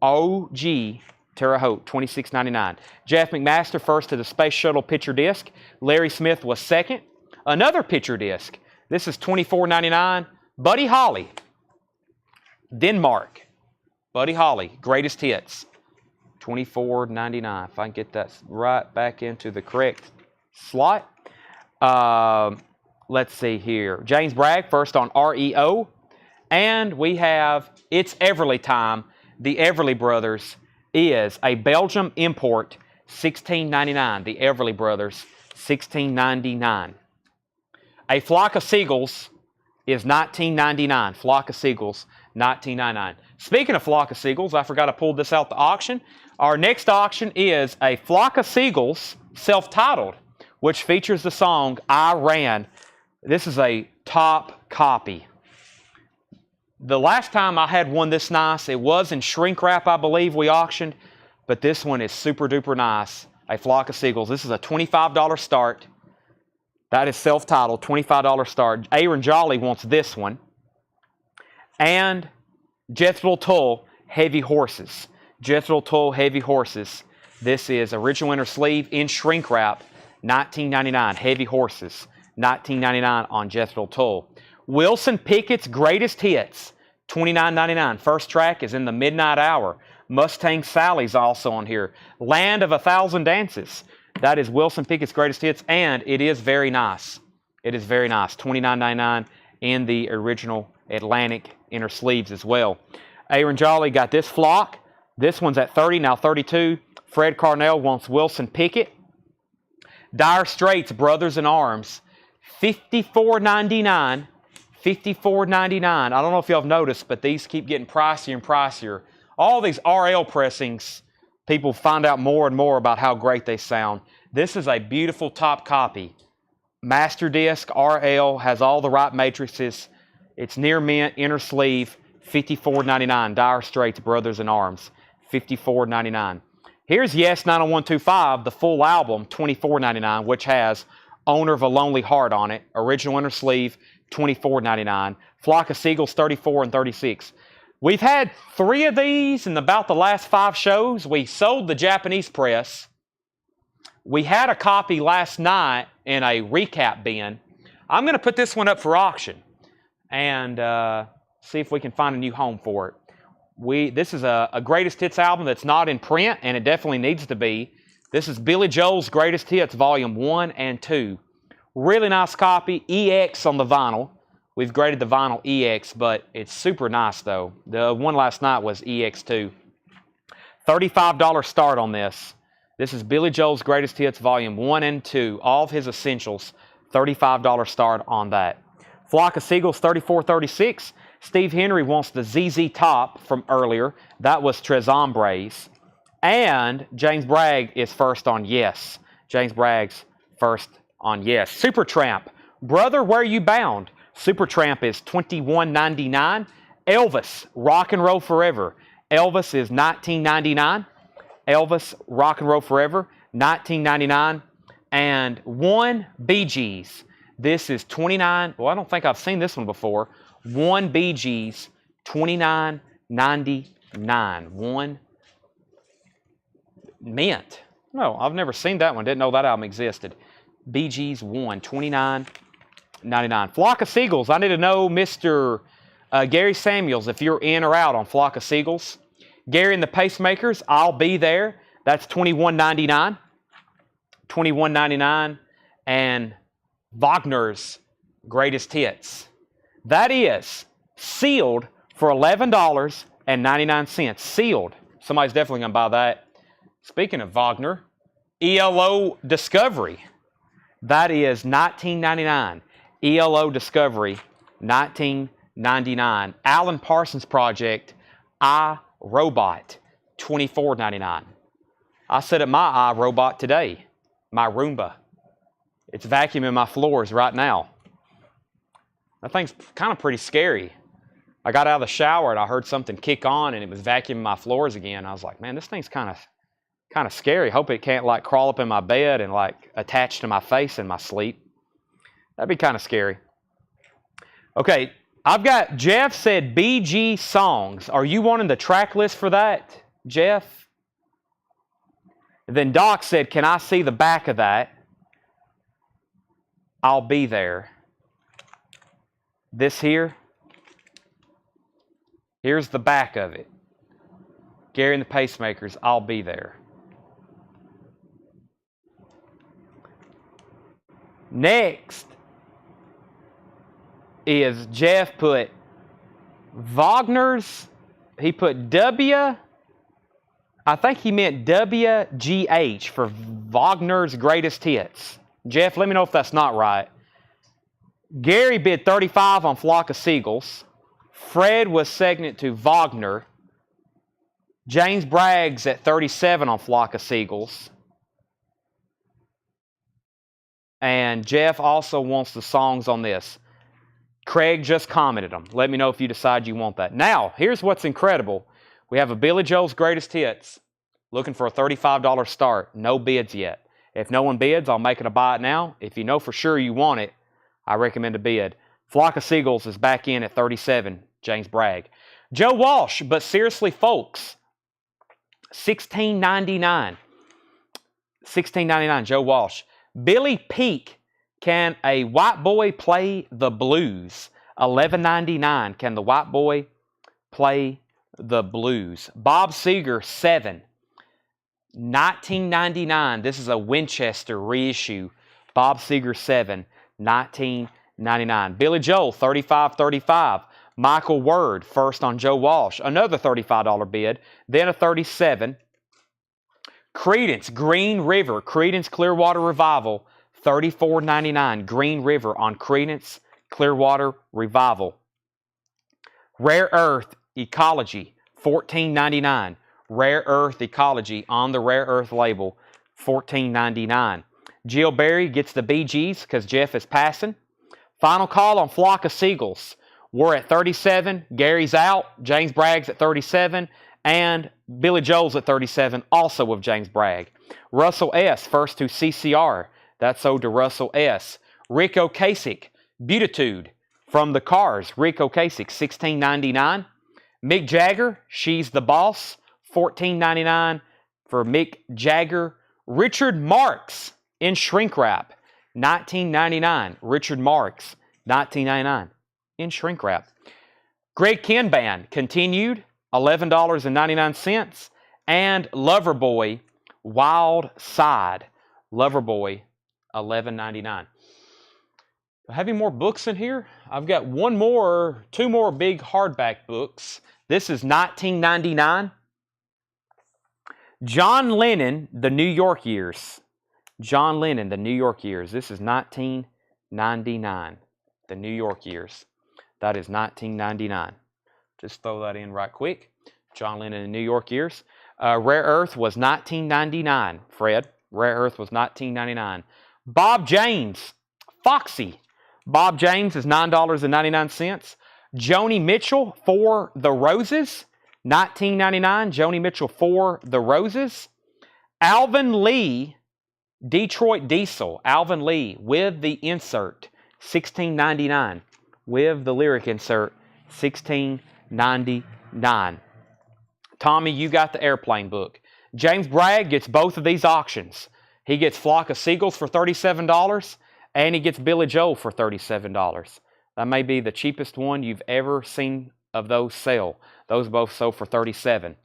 OG Terre Haute, $26.99. Jeff McMaster first to the Space Shuttle picture disc. Larry Smith was second. Another picture disc. This is $24.99. Buddy Holly, Denmark. Buddy Holly, Greatest Hits, $24.99. If I can get that right back into the correct slot. Let's see here. James Bragg, first on REO. And we have It's Everly Time. The Everly Brothers is a Belgium import, $16.99. The Everly Brothers, $16.99. A Flock of Seagulls is $19.99. Flock of Seagulls, $19.99. Speaking of Flock of Seagulls, I forgot to pull this out the auction. Our next auction is a Flock of Seagulls, self-titled, which features the song I Ran. This is a top copy. The last time I had one this nice, it was in shrink wrap, I believe, we auctioned, but this one is super duper nice. A Flock of Seagulls. This is a $25 start. That is self-titled, $25 start. Aaron Jolly wants this one. And Jethro Tull, Heavy Horses. Jethro Tull, Heavy Horses. This is original inner sleeve in shrink wrap, $19.99. Heavy Horses, $19.99 on Jethro Tull. Wilson Pickett's Greatest Hits, $29.99. First track is In the Midnight Hour. Mustang Sally's also on here. Land of a Thousand Dances. That is Wilson Pickett's Greatest Hits, and it is very nice. It is very nice. $29.99 in the original Atlantic inner sleeves as well. Aaron Jolly got this flock. This one's at 30, now 32. Fred Carnell wants Wilson Pickett. Dire Straits, Brothers in Arms, $54.99. $54.99. I don't know if y'all have noticed, but these keep getting pricier and pricier. All these RL pressings, people find out more and more about how great they sound. This is a beautiful top copy. Master disc, RL, has all the right matrices. It's near mint, inner sleeve, $54.99. Dire Straits, Brothers in Arms, $54.99. Here's Yes 90125, the full album, $24.99, which has Owner of a Lonely Heart on it. Original inner sleeve, $24.99. Flock of Seagulls, 34 and 36. We've had 3 of these in about the last 5 shows. We sold the Japanese press. We had a copy last night in a recap bin. I'm going to put this one up for auction and see if we can find a new home for it. This is a Greatest Hits album that's not in print, and it definitely needs to be. This is Billy Joel's Greatest Hits, Volume 1 and 2. Really nice copy. EX on the vinyl. We've graded the vinyl EX, but it's super nice though. The one last night was EX2. $35 start on this. This is Billy Joel's Greatest Hits Volume 1 and 2. All of his essentials. $35 start on that. Flock of Seagulls, $34.36. Steve Henry wants the ZZ Top from earlier. That was Tres Hombres. And James Bragg is first on Yes. James Bragg's first on Yes. Supertramp, Brother, Where You Bound? Supertramp is $21.99. Elvis, Rock and Roll Forever. Elvis is $19.99. Elvis, Rock and Roll Forever, $19.99. And one Bee Gees. This is $29. Well, I don't think I've seen this one before. One Bee Gees, $29.99. One Mint. No, I've never seen that one. Didn't know that album existed. Bee Gees 1, $29.99. Flock of Seagulls. I need to know, Mr. Gary Samuels, if you're in or out on Flock of Seagulls. Gary and the Pacemakers, I'll Be There. That's $21.99. $21.99. And Wagner's Greatest Hits. That is sealed for $11.99. Sealed. Somebody's definitely going to buy that. Speaking of Wagner, ELO Discovery. That is $19.99. ELO Discovery, $19.99. Alan Parsons Project, I, Robot, $24.99. I set up my iRobot today, my Roomba. It's vacuuming my floors right now. That thing's kind of pretty scary. I got out of the shower and I heard something kick on and it was vacuuming my floors again. I was like, man, this thing's kind of scary. Hope it can't like crawl up in my bed and like attach to my face in my sleep. That'd be kind of scary. Okay, I've got Jeff said BG songs. Are you wanting the track list for that, Jeff? And then Doc said, can I see the back of that? I'll Be There. This here. Here's the back of it. Gary and the Pacemakers, I'll Be There. Next is Jeff put Wagner's, he put W, I think he meant WGH for Wagner's Greatest Hits. Jeff, let me know if that's not right. Gary bid $35 on Flock of Seagulls. Fred was second to Wagner. James Bragg's at $37 on Flock of Seagulls. And Jeff also wants the songs on this. Craig just commented them. Let me know if you decide you want that. Now, here's what's incredible. We have a Billy Joel's Greatest Hits. Looking for a $35 start. No bids yet. If no one bids, I'll make it a buy it now. If you know for sure you want it, I recommend a bid. Flock of Seagulls is back in at $37. James Bragg. Joe Walsh, But Seriously Folks. $16.99. $16.99, Joe Walsh. Billy Peak, Can a White Boy Play the Blues? $11.99. Can the White Boy Play the Blues? Bob Seger, 7. $19.99. This is a Winchester reissue. Bob Seger, 7. $19.99. Billy Joel, $35.35. Michael Word, first on Joe Walsh. Another $35 bid. Then a $37. Creedence, Green River. Creedence Clearwater Revival, $34.99. Green River on Creedence Clearwater Revival. Rare Earth Ecology, $14.99. Rare Earth Ecology on the Rare Earth label, $14.99. Jill Berry gets the Bee Gees because Jeff is passing. Final call on Flock of Seagulls. We're at 37. Gary's out. James Bragg's at 37. And Billy Joel's at 37, also of James Bragg. Russell S., first to CCR. That's owed to Russell S. Rick Ocasek, Beatitude from the Cars. Rick Ocasek, $16.99. Mick Jagger, She's the Boss, $14.99 for Mick Jagger. Richard Marx in Shrink Wrap, $19.99. Richard Marx, $19.99 in Shrink Wrap. Greg Ken Band, Continued, $11.99. And Loverboy, Wild Side. Loverboy, $11.99. Do I have any more books in here? I've got two more big hardback books. This is 1999. John Lennon, The New York Years. John Lennon, The New York Years. This is 1999. The New York Years. That is 1999. Just throw that in right quick. John Lennon, The New York Years. Rare Earth was 1999, Fred. Rare Earth was 1999. Bob James, Foxy. Bob James is $9.99. Joni Mitchell, For the Roses, 1999. Joni Mitchell, For the Roses. Alvin Lee, Detroit Diesel. Alvin Lee with the insert, 16.99. With the lyric insert, 16.99. Tommy, you got the airplane book. James Bragg gets both of these auctions. He gets Flock of Seagulls for $37, and he gets Billy Joel for $37. That may be the cheapest one you've ever seen of those sell. Those both sold for $37.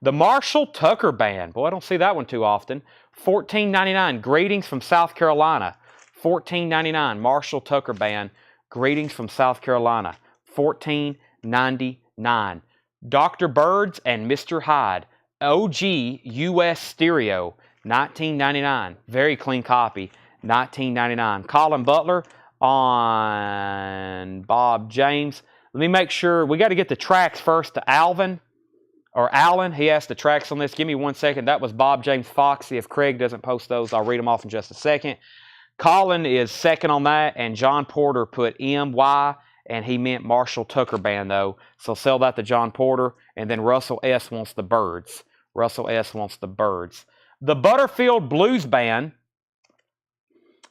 The Marshall Tucker Band. Boy, I don't see that one too often. $14.99. Greetings from South Carolina. $14.99. Marshall Tucker Band. Greetings from South Carolina. $14.99. Dr. Birds and Mr. Hyde. OG US Stereo. $19.99. Very clean copy. $19.99. Colin Butler on Bob James. Let me make sure. We got to get the tracks first to Alvin. Or Alan. He asked the tracks on this. Give me 1 second. That was Bob James Foxy. If Craig doesn't post those, I'll read them off in just a second. Colin is second on that. And John Porter put MY. And he meant Marshall Tucker Band, though. So sell that to John Porter. And then Russell S. wants the Birds. Russell S. wants the Birds. The Butterfield Blues Band.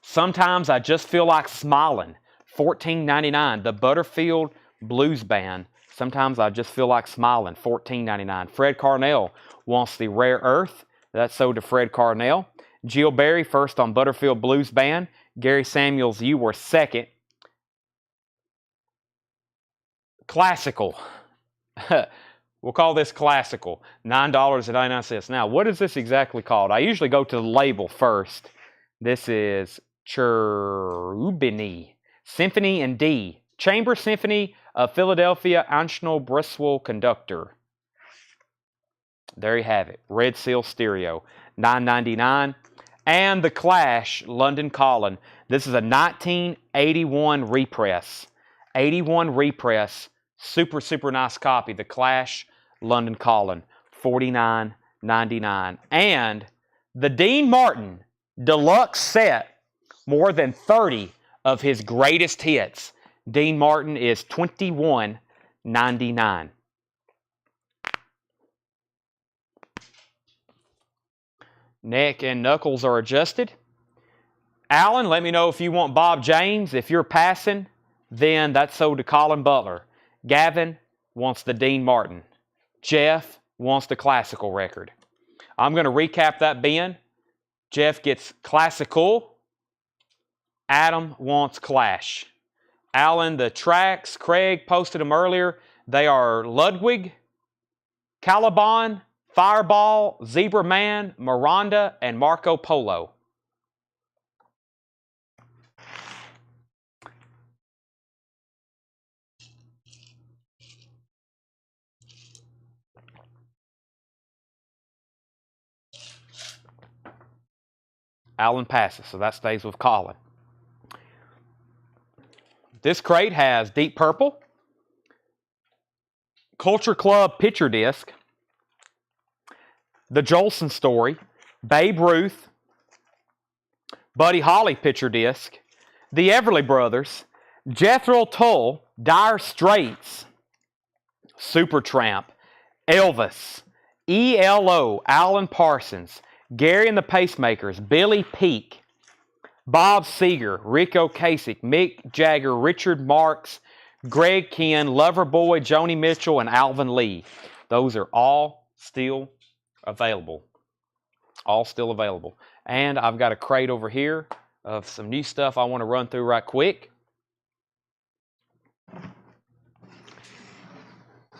Sometimes I Just Feel Like Smiling. $14.99. The Butterfield Blues Band. Sometimes I Just Feel Like Smiling. $14.99. Fred Carnell wants the Rare Earth. That's sold to Fred Carnell. Jill Berry first on Butterfield Blues Band. Gary Samuels, you were second. Classical. We'll call this classical. $9.99. Now, what is this exactly called? I usually go to the label first. This is Cherubini. Symphony in D. Chamber Symphony of Philadelphia Anshel Bristol Conductor. There you have it. Red Seal Stereo. $9.99. And The Clash, London Calling. This is a 1981 repress. 81 repress. Super, super nice copy. The Clash, London Calling. $49.99. And the Dean Martin deluxe set. More than 30 of his greatest hits. Dean Martin is $21.99. Neck and knuckles are adjusted. Alan, let me know if you want Bob James. If you're passing, then that's sold to Colin Butler. Gavin wants the Dean Martin. Jeff wants the classical record. I'm going to recap that bin. Jeff gets classical. Adam wants Clash. Alan, the tracks, Craig posted them earlier. They are Ludwig, Caliban, Fireball, Zebra Man, Miranda, and Marco Polo. Alan passes, so that stays with Colin. This crate has Deep Purple, Culture Club Picture Disc, The Jolson Story, Babe Ruth, Buddy Holly Picture Disc, The Everly Brothers, Jethro Tull, Dire Straits, Supertramp, Elvis, ELO, Alan Parsons, Gary and the Pacemakers, Billy Peake, Bob Seger, Rick Ocasek, Mick Jagger, Richard Marx, Greg Ken, Loverboy, Joni Mitchell, and Alvin Lee. Those are all still available. All still available. And I've got a crate over here of some new stuff I want to run through right quick.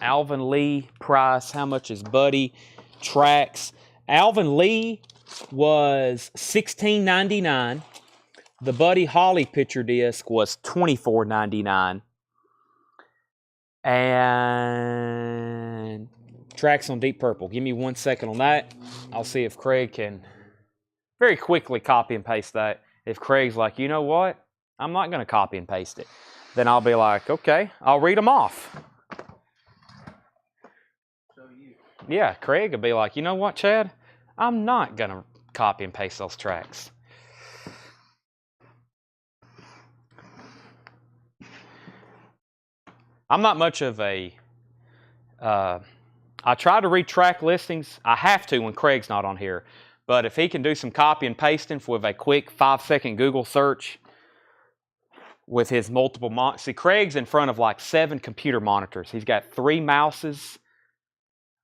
Alvin Lee price. How much is Buddy? Tracks. Alvin Lee was $16.99. The Buddy Holly picture disc was $24.99. And tracks on Deep Purple. Give me 1 second on that. I'll see if Craig can very quickly copy and paste that. If Craig's like, you know what? I'm not going to copy and paste it. Then I'll be like, okay, I'll read them off. Yeah, Craig will be like, you know what, Chad? I'm not going to copy and paste those tracks. I'm not much of a... I try to read track listings. I have to when Craig's not on here. But if he can do some copy and pasting with a quick 5-second Google search with his multiple monitors. See, Craig's in front of like 7 computer monitors. He's got 3 mouses.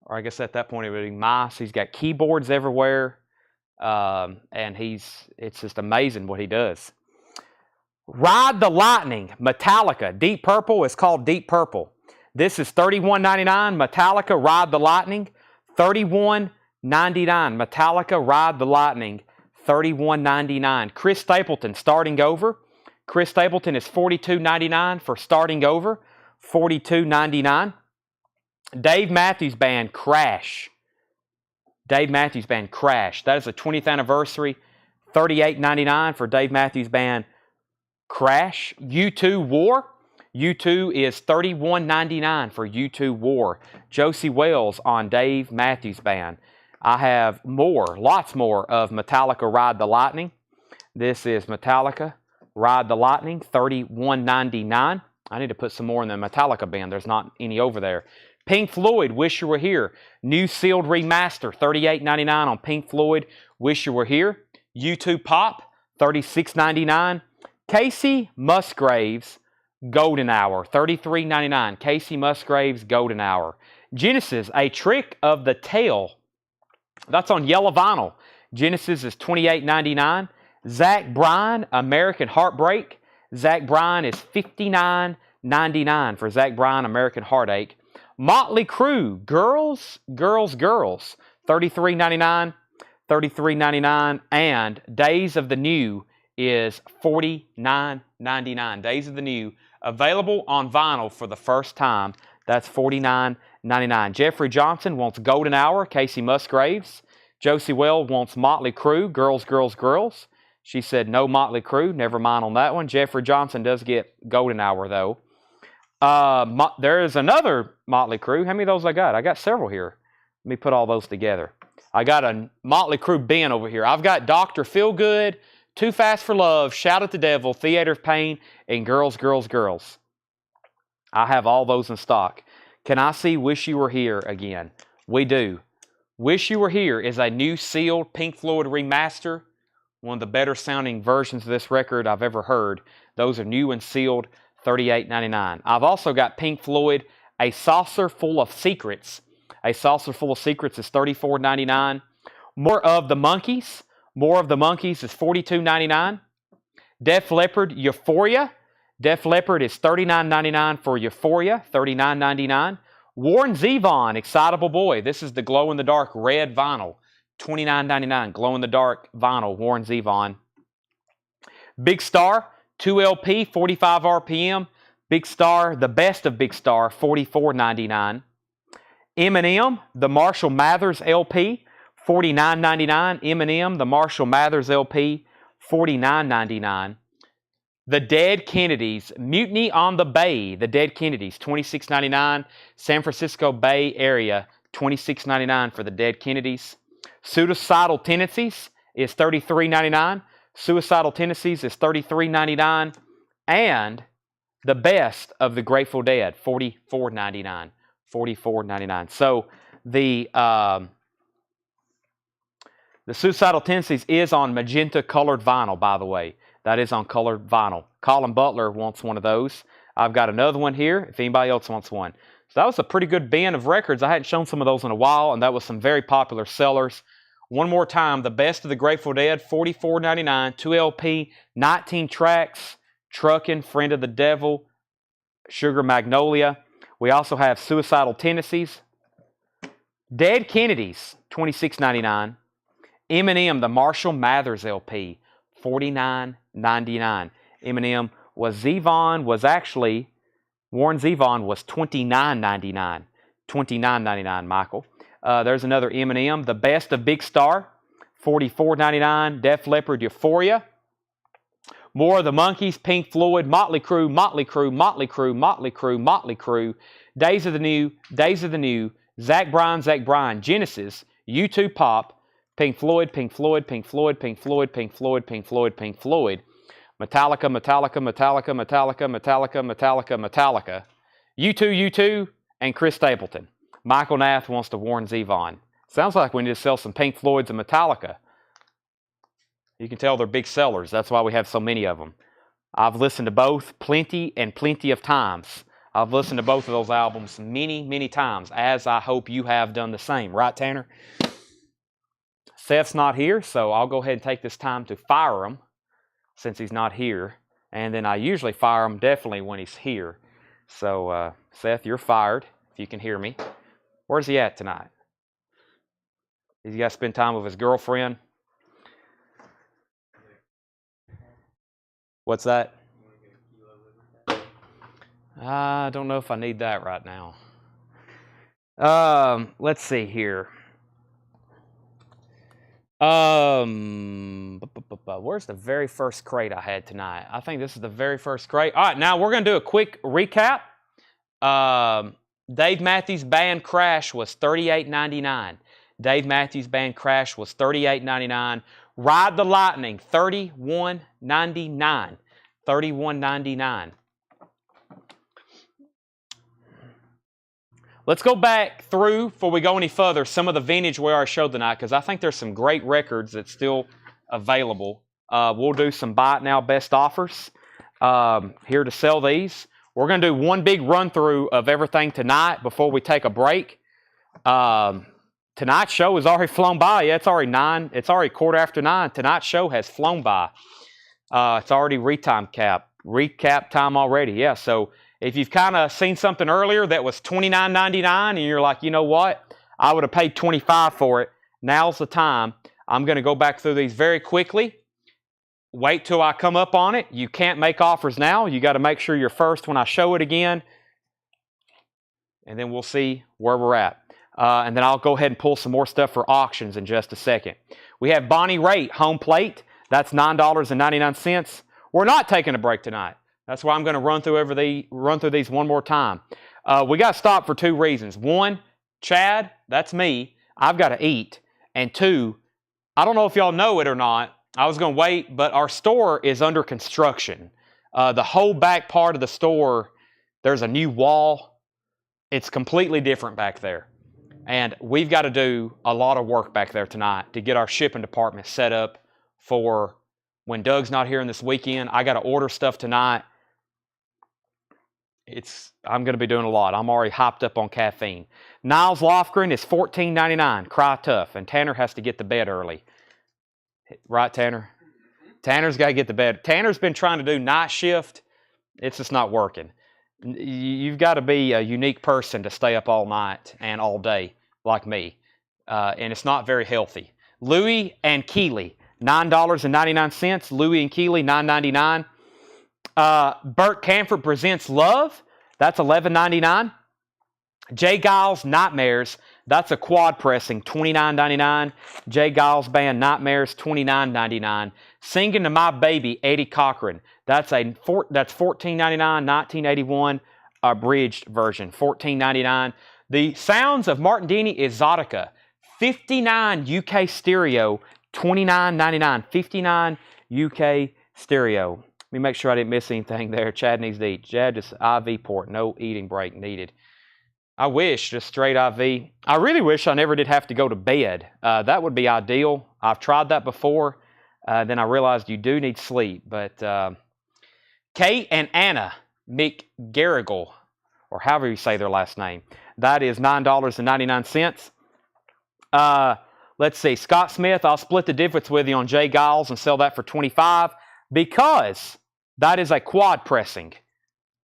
Or I guess at that point it would be mice. He's got keyboards everywhere. And it's just amazing what he does. Ride the Lightning, Metallica. Deep Purple is called Deep Purple. This is $31.99. Metallica, Ride the Lightning. $31.99. Metallica, Ride the Lightning. $31.99. Chris Stapleton, Starting Over. Chris Stapleton is $42.99 for Starting Over. $42.99. Dave Matthews Band, Crash. Dave Matthews Band, Crash. That is the 20th anniversary. $38.99 for Dave Matthews Band, Crash. U2 War. U2 is $31.99 for U2 War. Josie Wells on Dave Matthews Band. I have more, lots more of Metallica Ride the Lightning. This is Metallica Ride the Lightning, $31.99. I need to put some more in the Metallica band. There's not any over there. Pink Floyd, Wish You Were Here. New sealed remaster, $38.99 on Pink Floyd, Wish You Were Here. U2 Pop, $36.99. Casey Musgraves, Golden Hour, $33.99. Casey Musgraves, Golden Hour. Genesis, A Trick of the Tail. That's on yellow vinyl. Genesis is $28.99. Zach Bryan, American Heartbreak. Zach Bryan is $59.99 for Zach Bryan, American Heartache. Motley Crue, Girls, Girls, Girls, $33.99. $33.99. And Days of the New is $49.99. Days of the New, available on vinyl for the first time. That's $49.99. Jeffrey Johnson wants Golden Hour, Casey Musgraves. Josie Well wants Motley Crue, Girls, Girls, Girls. She said no Motley Crue, never mind on that one. Jeffrey Johnson does get Golden Hour though. There is another Motley Crue. How many of those I got? I got several here. Let me put all those together. I got a Motley Crue bin over here. I've got Dr. Feelgood, Too Fast for Love, Shout at the Devil, Theater of Pain, and Girls, Girls, Girls. I have all those in stock. Can I see Wish You Were Here again? We do. Wish You Were Here is a new sealed Pink Floyd remaster. One of the better sounding versions of this record I've ever heard. Those are new and sealed, $38.99. I've also got Pink Floyd, A Saucer Full of Secrets. A Saucer Full of Secrets is $34.99. More of the Monkees. More of the Monkees is $42.99. Def Leppard, Euphoria. Def Leppard is $39.99 for Euphoria, $39.99. Warren Zevon, Excitable Boy. This is the glow-in-the-dark red vinyl, $29.99. Glow-in-the-dark vinyl, Warren Zevon. Big Star, 2LP, 45 RPM. Big Star, the best of Big Star, $44.99. Eminem, the Marshall Mathers LP, $49.99. Eminem, the Marshall Mathers LP, $49.99. The Dead Kennedys, Mutiny on the Bay, The Dead Kennedys, $26.99. San Francisco Bay Area, $26.99 for The Dead Kennedys. Suicidal Tendencies is $33.99. Suicidal Tendencies is $33.99. And the best of the Grateful Dead, $44.99. $44.99. So the Suicidal Tendencies is on magenta colored vinyl, by the way. That is on colored vinyl. Colin Butler wants one of those. I've got another one here if anybody else wants one. So that was a pretty good bin of records. I hadn't shown some of those in a while, and that was some very popular sellers. One more time, the best of the Grateful Dead, $44.99, 2LP, 19 tracks, Truckin', Friend of the Devil, Sugar Magnolia. We also have Suicidal Tendencies. Dead Kennedys, $26.99. Eminem, the Marshall Mathers LP, $49.99. $24.99. Eminem was actually, Warren Zevon was $29.99. $29.99, Michael. There's another Eminem, The Best of Big Star, $44.99. Def Leppard, Euphoria. More of the Monkees, Pink Floyd, Motley Crue, Motley Crue, Motley Crue, Motley Crue, Motley Crue, Days of the New, Zach Bryan, Genesis, U2 Pop, Pink Floyd, Pink Floyd, Pink Floyd, Pink Floyd, Pink Floyd, Pink Floyd, Pink Floyd, Metallica, U2, and Chris Stapleton. Michael Nath wants to Warren Zevon. Sounds like we need to sell some Pink Floyds and Metallica. You can tell they're big sellers. That's why we have so many of them. I've listened to both plenty of times. I've listened to both of those albums many times, as I hope you have done the same. Right, Tanner? Seth's not here, so I'll go ahead and take this time to fire him since he's not here. And then I usually fire him definitely when he's here. So, Seth, you're fired, if you can hear me. Where's he at tonight? He's got to spend time with his girlfriend. What's that? I don't know if I need that right now. Let's see here. Where's the very first crate I had tonight? I think this is the very first crate. All right, now we're going to do a quick recap. Dave Matthews Band Crash was $38.99. Dave Matthews Band Crash was $38.99. Ride the Lightning, $31.99. $31.99. Let's go back through, before we go any further, some of the vintage we already showed tonight, because I think there's some great records that's still available. We'll do some buy it now best offers here to sell these. We're going to do one big run through of everything tonight before we take a break. Tonight's show has already flown by. Yeah, it's already 9. It's already 9:15. Tonight's show has flown by. It's already recap time already. Yeah, so if you've kind of seen something earlier that was $29.99 and you're like, you know what, I would have paid $25 for it, now's the time. I'm going to go back through these very quickly. Wait till I come up on it. You can't make offers now. You got to make sure you're first when I show it again. And then we'll see where we're at. And then I'll go ahead and pull some more stuff for auctions in just a second. We have Bonnie Raitt, home plate. That's $9.99. We're not taking a break tonight. That's why I'm going to run through these one more time. We got to stop for two reasons. One, Chad, that's me. I've got to eat. And two, I don't know if y'all know it or not. I was going to wait, but our store is under construction. The whole back part of the store, there's a new wall. It's completely different back there. And we've got to do a lot of work back there tonight to get our shipping department set up for when Doug's not here this weekend. I got to order stuff tonight. I'm going to be doing a lot. I'm already hopped up on caffeine. Niles Lofgren is $14.99. Cry tough. And Tanner has to get to bed early. Right, Tanner? Tanner's got to get to bed. Tanner's been trying to do night shift. It's just not working. You've got to be a unique person to stay up all night and all day like me. And it's not very healthy. Louie and Keeley, $9.99. Louie and Keeley, $9.99. Burt Camford Presents Love. That's $11.99. Jay Giles Nightmares. That's a quad pressing, $29.99. Jay Giles Band Nightmares, $29.99. Singing to My Baby, Eddie Cochran. That's $14.99. 1981 abridged version, $14.99. The Sounds of Martin Denny Exotica, 59 UK stereo, $29.99. 59 UK stereo. Let me make sure I didn't miss anything there. Chad needs to eat. Chad, just IV port. No eating break needed. I wish, just straight IV. I really wish I never did have to go to bed. That would be ideal. I've tried that before. Then I realized you do need sleep. But Kate and Anna McGarrigle, or however you say their last name, that is $9.99. Let's see. Scott Smith, I'll split the difference with you on Jay Giles and sell that for $25 because that is a quad pressing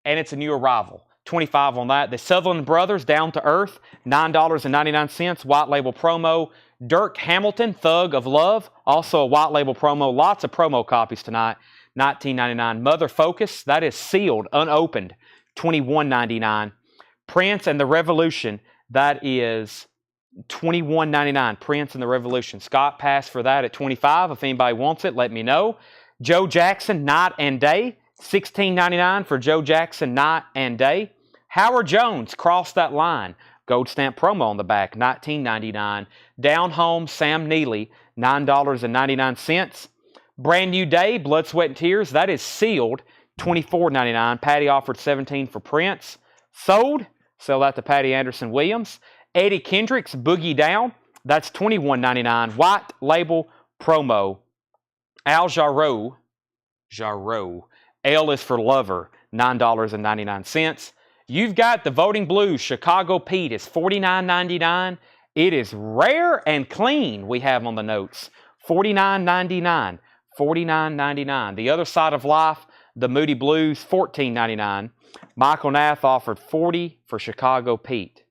and it's a new arrival. $25 on that. The Sutherland Brothers, Down to Earth, $9.99, white label promo. Dirk Hamilton, Thug of Love, also a white label promo. Lots of promo copies tonight. $19.99. Mother Focus, that is sealed, unopened, $21.99. Prince and the Revolution, that is $21.99. Prince and the Revolution. Scott passed for that at $25. If anybody wants it, let me know. Joe Jackson, Night and Day, $16.99 for Joe Jackson, Night and Day. Howard Jones, Cross That Line. Gold stamp promo on the back, $19.99. Down Home, Sam Neely, $9.99. Brand New Day, Blood, Sweat, and Tears, that is sealed, $24.99. Patty offered $17 for Prince. Sold, sell that to Patty Anderson Williams. Eddie Kendricks, Boogie Down, that's $21.99. White Label promo. Al Jarreau, L is for Lover, $9.99. You've got the Voting Blues, Chicago Pete is $49.99. It is rare and clean, we have on the notes. $49.99. $49.99. The Other Side of Life, the Moody Blues, $14.99. Michael Nath offered $40 for Chicago Pete.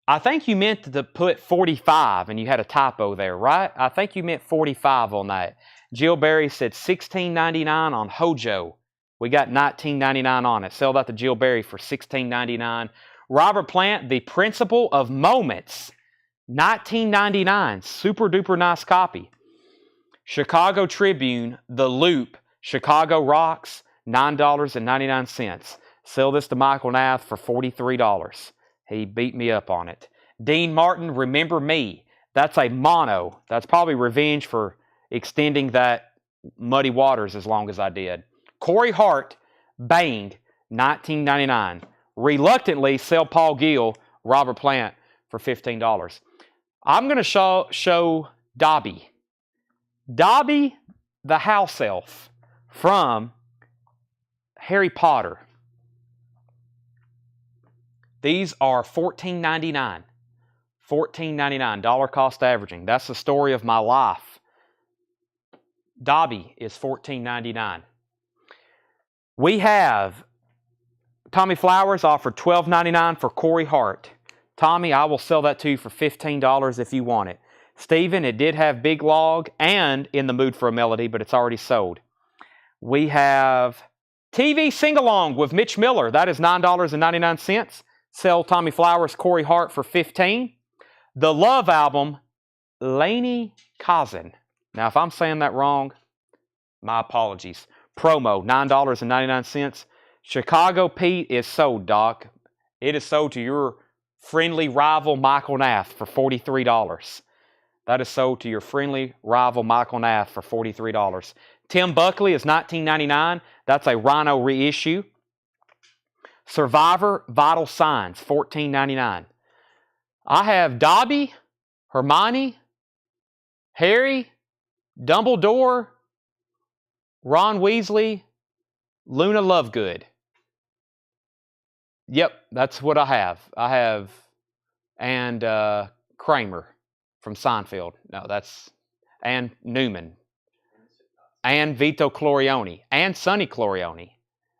I think you meant to put 45 and you had a typo there, right? I think you meant 45 on that. Jill Berry said $16.99 on Hojo. We got $19.99 on it. Sell that to Jill Berry for $16.99. Robert Plant, The Principle of Moments, $19.99. Super duper nice copy. Chicago Tribune, The Loop, Chicago Rocks, $9.99. Sell this to Michael Nath for $43. He beat me up on it. Dean Martin, Remember Me. That's a mono. That's probably revenge for extending that Muddy Waters as long as I did. Corey Hart, Bang, $19.99. Reluctantly sell Paul Gill, Robert Plant for $15. I'm going to show Dobby. Dobby, the house elf from Harry Potter. These are $14.99. $14.99, dollar cost averaging. That's the story of my life. Dobby is $14.99. We have Tommy Flowers offered $12.99 for Corey Hart. Tommy, I will sell that to you for $15 if you want it. Steven, it did have Big Log and In the Mood for a Melody, but it's already sold. We have TV Sing-Along with Mitch Miller. That is $9.99. Sell Tommy Flowers, Corey Hart for $15. The Love Album, Lainey Kazan. Now, if I'm saying that wrong, my apologies. Promo, $9.99. Chicago Pete is sold, Doc. It is sold to your friendly rival Michael Nath for $43. That is sold to your friendly rival Michael Nath for $43. Tim Buckley is $19.99. That's a Rhino reissue. Survivor Vital Signs, $14.99. I have Dobby, Hermione, Harry, Dumbledore, Ron Weasley, Luna Lovegood. Yep, that's what I have. I have, and Kramer from Seinfeld. No, that's, and Newman, and Vito Clorione, and Sonny Clorione,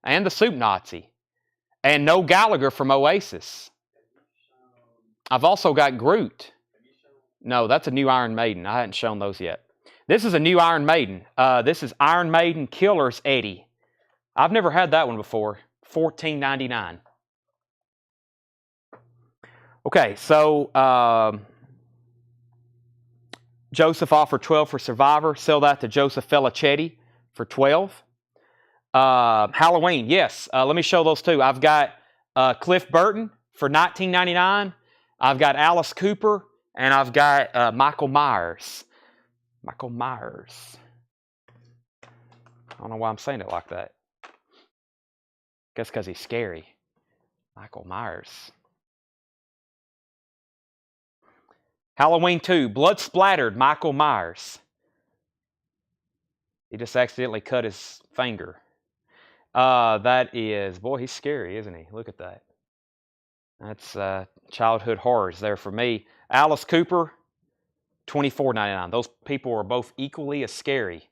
and the Soup Nazi, and Noel Gallagher from Oasis. I've also got Groot. No, that's a new Iron Maiden. I hadn't shown those yet. This is a new Iron Maiden. This is Iron Maiden Killers Eddie. I've never had that one before. $14.99. Okay, so Joseph offered $12 for Survivor. Sell that to Joseph Felicetti for $12. Halloween, yes. Let me show those two. I've got Cliff Burton for $19.99. I've got Alice Cooper, and I've got Michael Myers. Michael Myers. I don't know why I'm saying it like that. Guess because he's scary. Michael Myers. Halloween 2, blood splattered Michael Myers. He just accidentally cut his finger. That is, boy, he's scary, isn't he? Look at that. That's childhood horrors there for me. Alice Cooper, $24.99. Those people are both equally as scary.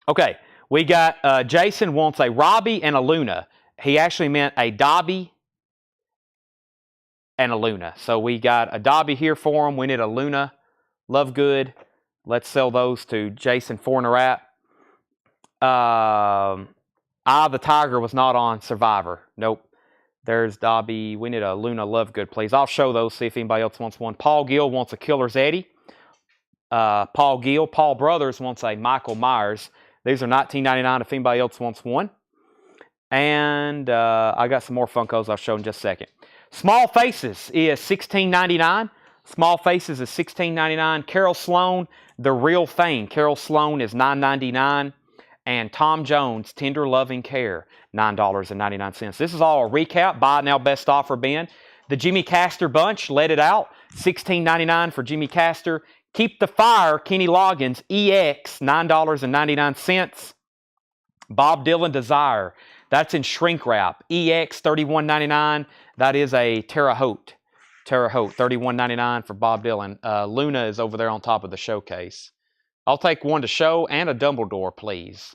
Okay, we got Jason wants a Robbie and a Luna. He actually meant a Dobby and a Luna. So we got a Dobby here for him. We need a Luna. Lovegood. Let's sell those to Jason Fornerat Eye of the Tiger was not on Survivor. Nope. There's Dobby. We need a Luna Lovegood, please. I'll show those, see if anybody else wants one. Paul Gill wants a Killer's Eddie. Paul Gill. Paul Brothers wants a Michael Myers. These are $19.99 if anybody else wants one. And I got some more Funkos I'll show in just a second. Small Faces is $16.99. Small Faces is $16.99. Carol Sloan, The Real Thing. Carol Sloan is $9.99. And Tom Jones, Tender Loving Care, $9.99. This is all a recap. Buy now, best offer bin. The Jimmy Castor Bunch, Let It Out, $16.99 for Jimmy Castor. Keep the Fire, Kenny Loggins, EX, $9.99. Bob Dylan Desire, that's in shrink wrap. EX, $31.99. That is a Terre Haute. Terre Haute, $31.99 for Bob Dylan. Luna is over there on top of the showcase. I'll take one to show and a Dumbledore, please.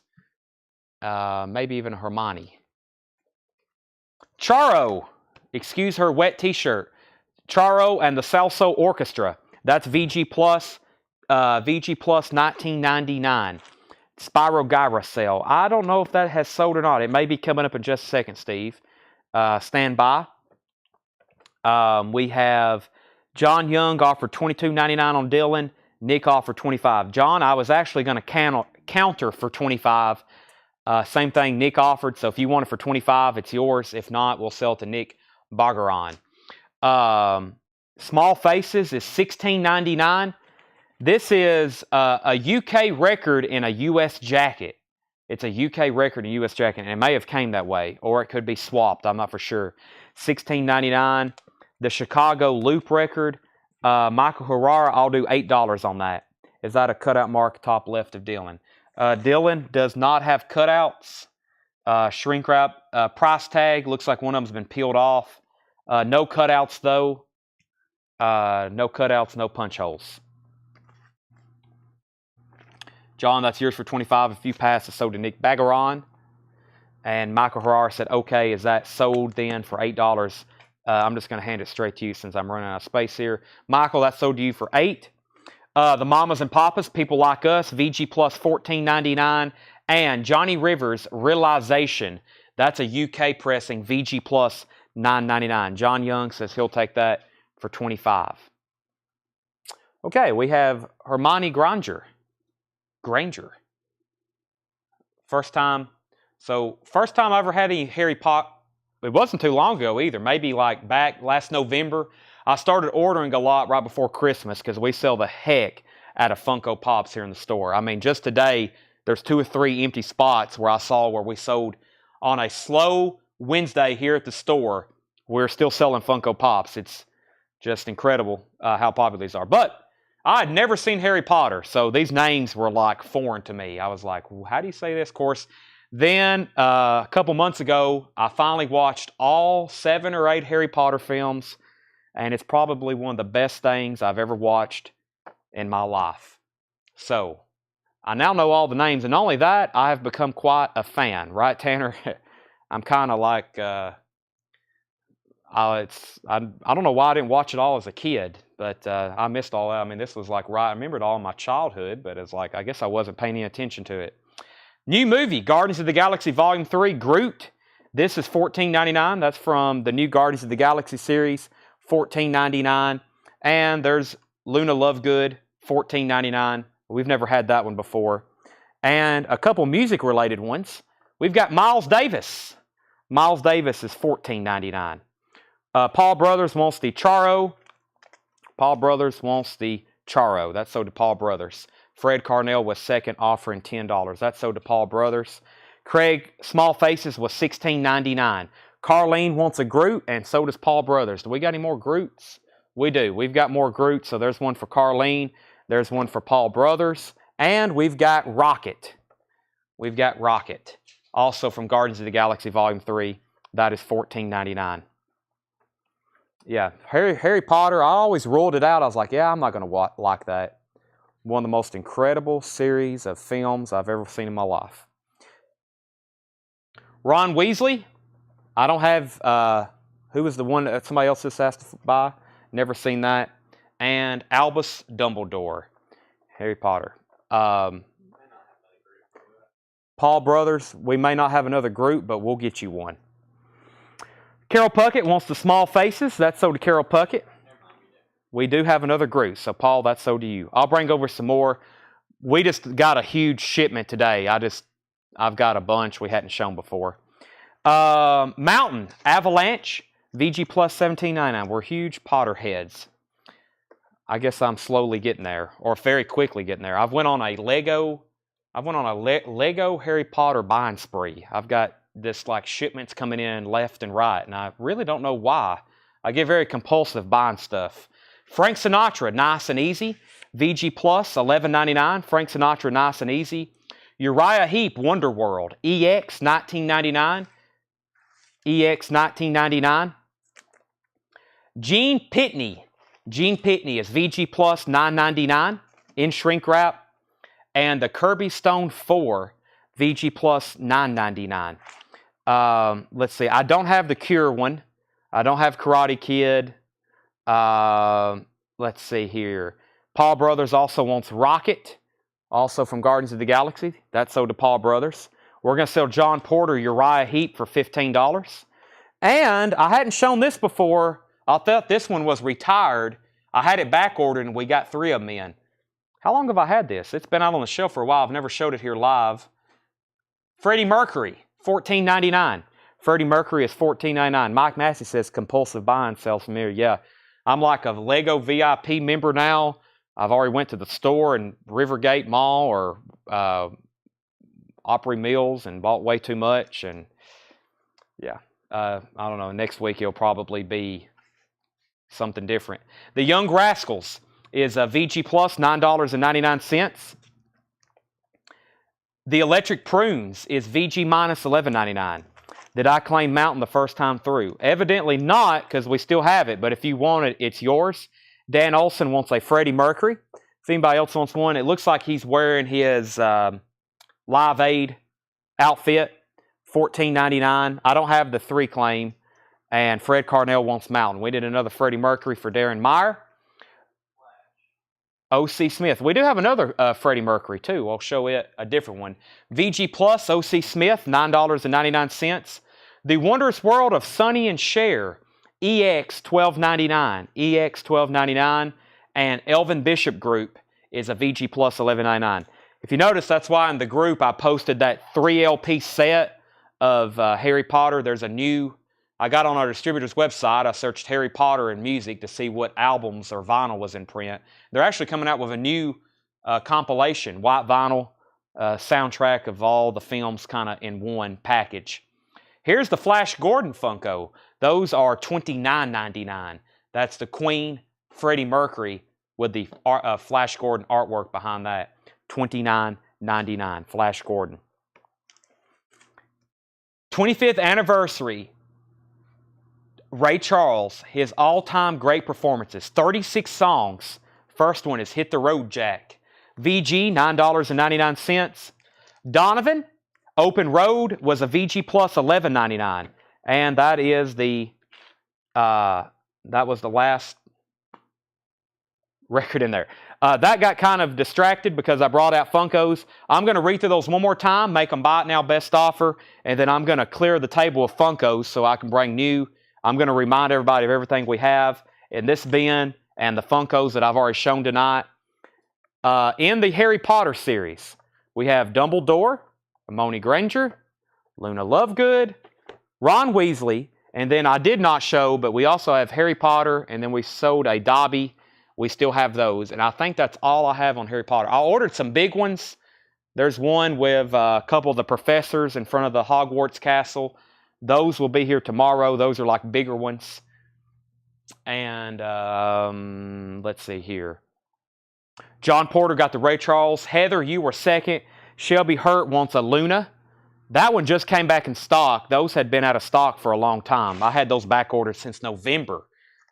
Maybe even a Hermione. Charo, excuse her wet t-shirt. Charo and the Salso Orchestra. That's VG Plus. VG Plus $19.99. Spyro Gyra sale. I don't know if that has sold or not. It may be coming up in just a second, Steve. Stand by. We have John Young offered $22.99 on Dylan. Nick offered $25. John, I was actually going to counter for $25. Same thing Nick offered. So if you want it for $25, it's yours. If not, we'll sell it to Nick Bagaran. Small Faces is $16.99. This is a UK record in a US jacket. It's a UK record in a US jacket, and it may have came that way, or it could be swapped. I'm not for sure. $16.99. The Chicago Loop record, Michael Herrera, I'll do $8 on that. Is that a cutout mark top left of Dylan? Dylan does not have cutouts. Shrink wrap. Price tag, looks like one of them's been peeled off. No cutouts, though. No cutouts, no punch holes. John, that's yours for $25. If you pass, it's sold to Nick Bagaran. And Michael Herrera said, okay, is that sold then for $8? I'm just going to hand it straight to you since I'm running out of space here. Michael, that's sold to you for $8. The Mamas and Papas, People Like Us, VG Plus $14.99. And Johnny Rivers, Realization. That's a UK pressing, VG Plus $9.99. John Young says he'll take that for $25. Okay, we have Hermione Granger. First time I ever had any Harry Potter. It wasn't too long ago either. Maybe like back last November. I started ordering a lot right before Christmas because we sell the heck out of Funko Pops here in the store. I mean, just today, there's 2 or 3 empty spots where I saw where we sold on a slow Wednesday here at the store. We're still selling Funko Pops. It's just incredible how popular these are. But I had never seen Harry Potter, so these names were like foreign to me. I was like, well, how do you say this? Of course, then a couple months ago, I finally watched all 7 or 8 Harry Potter films, and it's probably one of the best things I've ever watched in my life. So I now know all the names, and not only that, I have become quite a fan, right, Tanner? I'm kind of like, I don't know why I didn't watch it all as a kid, but I missed all that. I mean, this was like I remember it all in my childhood, but it's like I guess I wasn't paying any attention to it. New movie, Guardians of the Galaxy Volume 3, Groot. This is $14.99. That's from the new Guardians of the Galaxy series, $14.99. And there's Luna Lovegood, $14.99. We've never had that one before. And a couple music-related ones. We've got Miles Davis. Miles Davis is $14.99. Paul Brothers wants the Charo. Paul Brothers wants the Charo. That's sold to Paul Brothers. Fred Carnell was second, offering $10. That's sold to Paul Brothers. Craig Small Faces was $16.99. Carlene wants a Groot, and so does Paul Brothers. Do we got any more Groots? We do. We've got more Groots, so there's one for Carlene. There's one for Paul Brothers. And we've got Rocket. We've got Rocket. Also from Guardians of the Galaxy Volume 3. That is $14.99. Yeah, Harry Potter, I always ruled it out. I was like, yeah, I'm not going to like that. One of the most incredible series of films I've ever seen in my life. Ron Weasley. I don't have, who was the one that somebody else just asked to buy? Never seen that. And Albus Dumbledore. Harry Potter. Paul Paul Brothers, we may not have another group, but we'll get you one. Carol Puckett wants the small faces. That's sold to Carol Puckett. We do have another group. So, Paul, that's sold to you. I'll bring over some more. We just got a huge shipment today. I've got a bunch we hadn't shown before. Mountain, Avalanche, VG Plus 17.99. We're huge Potter heads. I guess I'm slowly getting there, or very quickly getting there. I went on a Lego Harry Potter buying spree. I've got this like shipments coming in left and right, and I really don't know why. I get very compulsive buying stuff. Frank Sinatra, Nice and Easy, VG Plus 11.99. Frank Sinatra, Nice and Easy. Uriah Heep, Wonderworld, EX 19.99. EX 19.99. Gene Pitney is VG Plus 9.99 in shrink wrap. And the Kirby Stone 4, VG Plus 9.99. Let's see. I don't have the Cure one. I don't have Karate Kid. Let's see here. Paul Brothers also wants Rocket, also from Guardians of the Galaxy. That's sold to Paul Brothers. We're going to sell John Porter Uriah Heep for $15. And I hadn't shown this before. I thought this one was retired. I had it back ordered and we got 3 of them in. How long have I had this? It's been out on the shelf for a while. I've never showed it here live. Freddie Mercury, $14.99. Freddie Mercury is $14.99. Mike Massey says compulsive buying sells familiar. Yeah, I'm like a Lego VIP member now. I've already went to the store in Rivergate Mall or Opry Mills and bought way too much. And yeah, I don't know. Next week it'll probably be something different. The Young Rascals is a VG Plus, $9.99. The Electric Prunes is VG minus $11.99. Did I claim Mountain the first time through? Evidently not, because we still have it, but if you want it, it's yours. Dan Olson wants a Freddie Mercury. If anybody else wants one, it looks like he's wearing his Live Aid outfit, $14.99. I don't have the 3 claim. And Fred Carnell wants Mountain. We did another Freddie Mercury for Darren Meyer. O.C. Smith. We do have another Freddie Mercury, too. I'll show it a different one. VG Plus, O.C. Smith, $9.99. The Wondrous World of Sonny and Cher, EX, $12.99. EX, $12.99. And Elvin Bishop Group is a VG Plus, $11.99. If you notice, that's why in the group I posted that 3 LP set of Harry Potter. There's a new... I got on our distributor's website, I searched Harry Potter and music to see what albums or vinyl was in print. They're actually coming out with a new compilation, white vinyl soundtrack of all the films kind of in one package. Here's the Flash Gordon Funko. Those are $29.99. That's the Queen, Freddie Mercury with the Flash Gordon artwork behind that. $29.99, Flash Gordon. 25th anniversary. Ray Charles, his all-time great performances, 36 songs. First one is Hit the Road Jack. VG, $9.99. Donovan, Open Road was a VG Plus $11.99. And that is that was the last record in there. That got kind of distracted because I brought out Funkos. I'm going to read through those one more time, make them buy it now, best offer, and then I'm going to clear the table of Funkos so I can bring new. I'm going to remind everybody of everything we have in this bin and the Funkos that I've already shown tonight. In the Harry Potter series, we have Dumbledore, Hermione Granger, Luna Lovegood, Ron Weasley, and then I did not show, but we also have Harry Potter, and then we sold a Dobby. We still have those, and I think that's all I have on Harry Potter. I ordered some big ones. There's one with a couple of the professors in front of the Hogwarts castle. Those will be here tomorrow. Those are like bigger ones. And let's see here. John Porter got the Ray Charles. Heather, you were second. Shelby Hurt wants a Luna. That one just came back in stock. Those had been out of stock for a long time. I had those back ordered since November,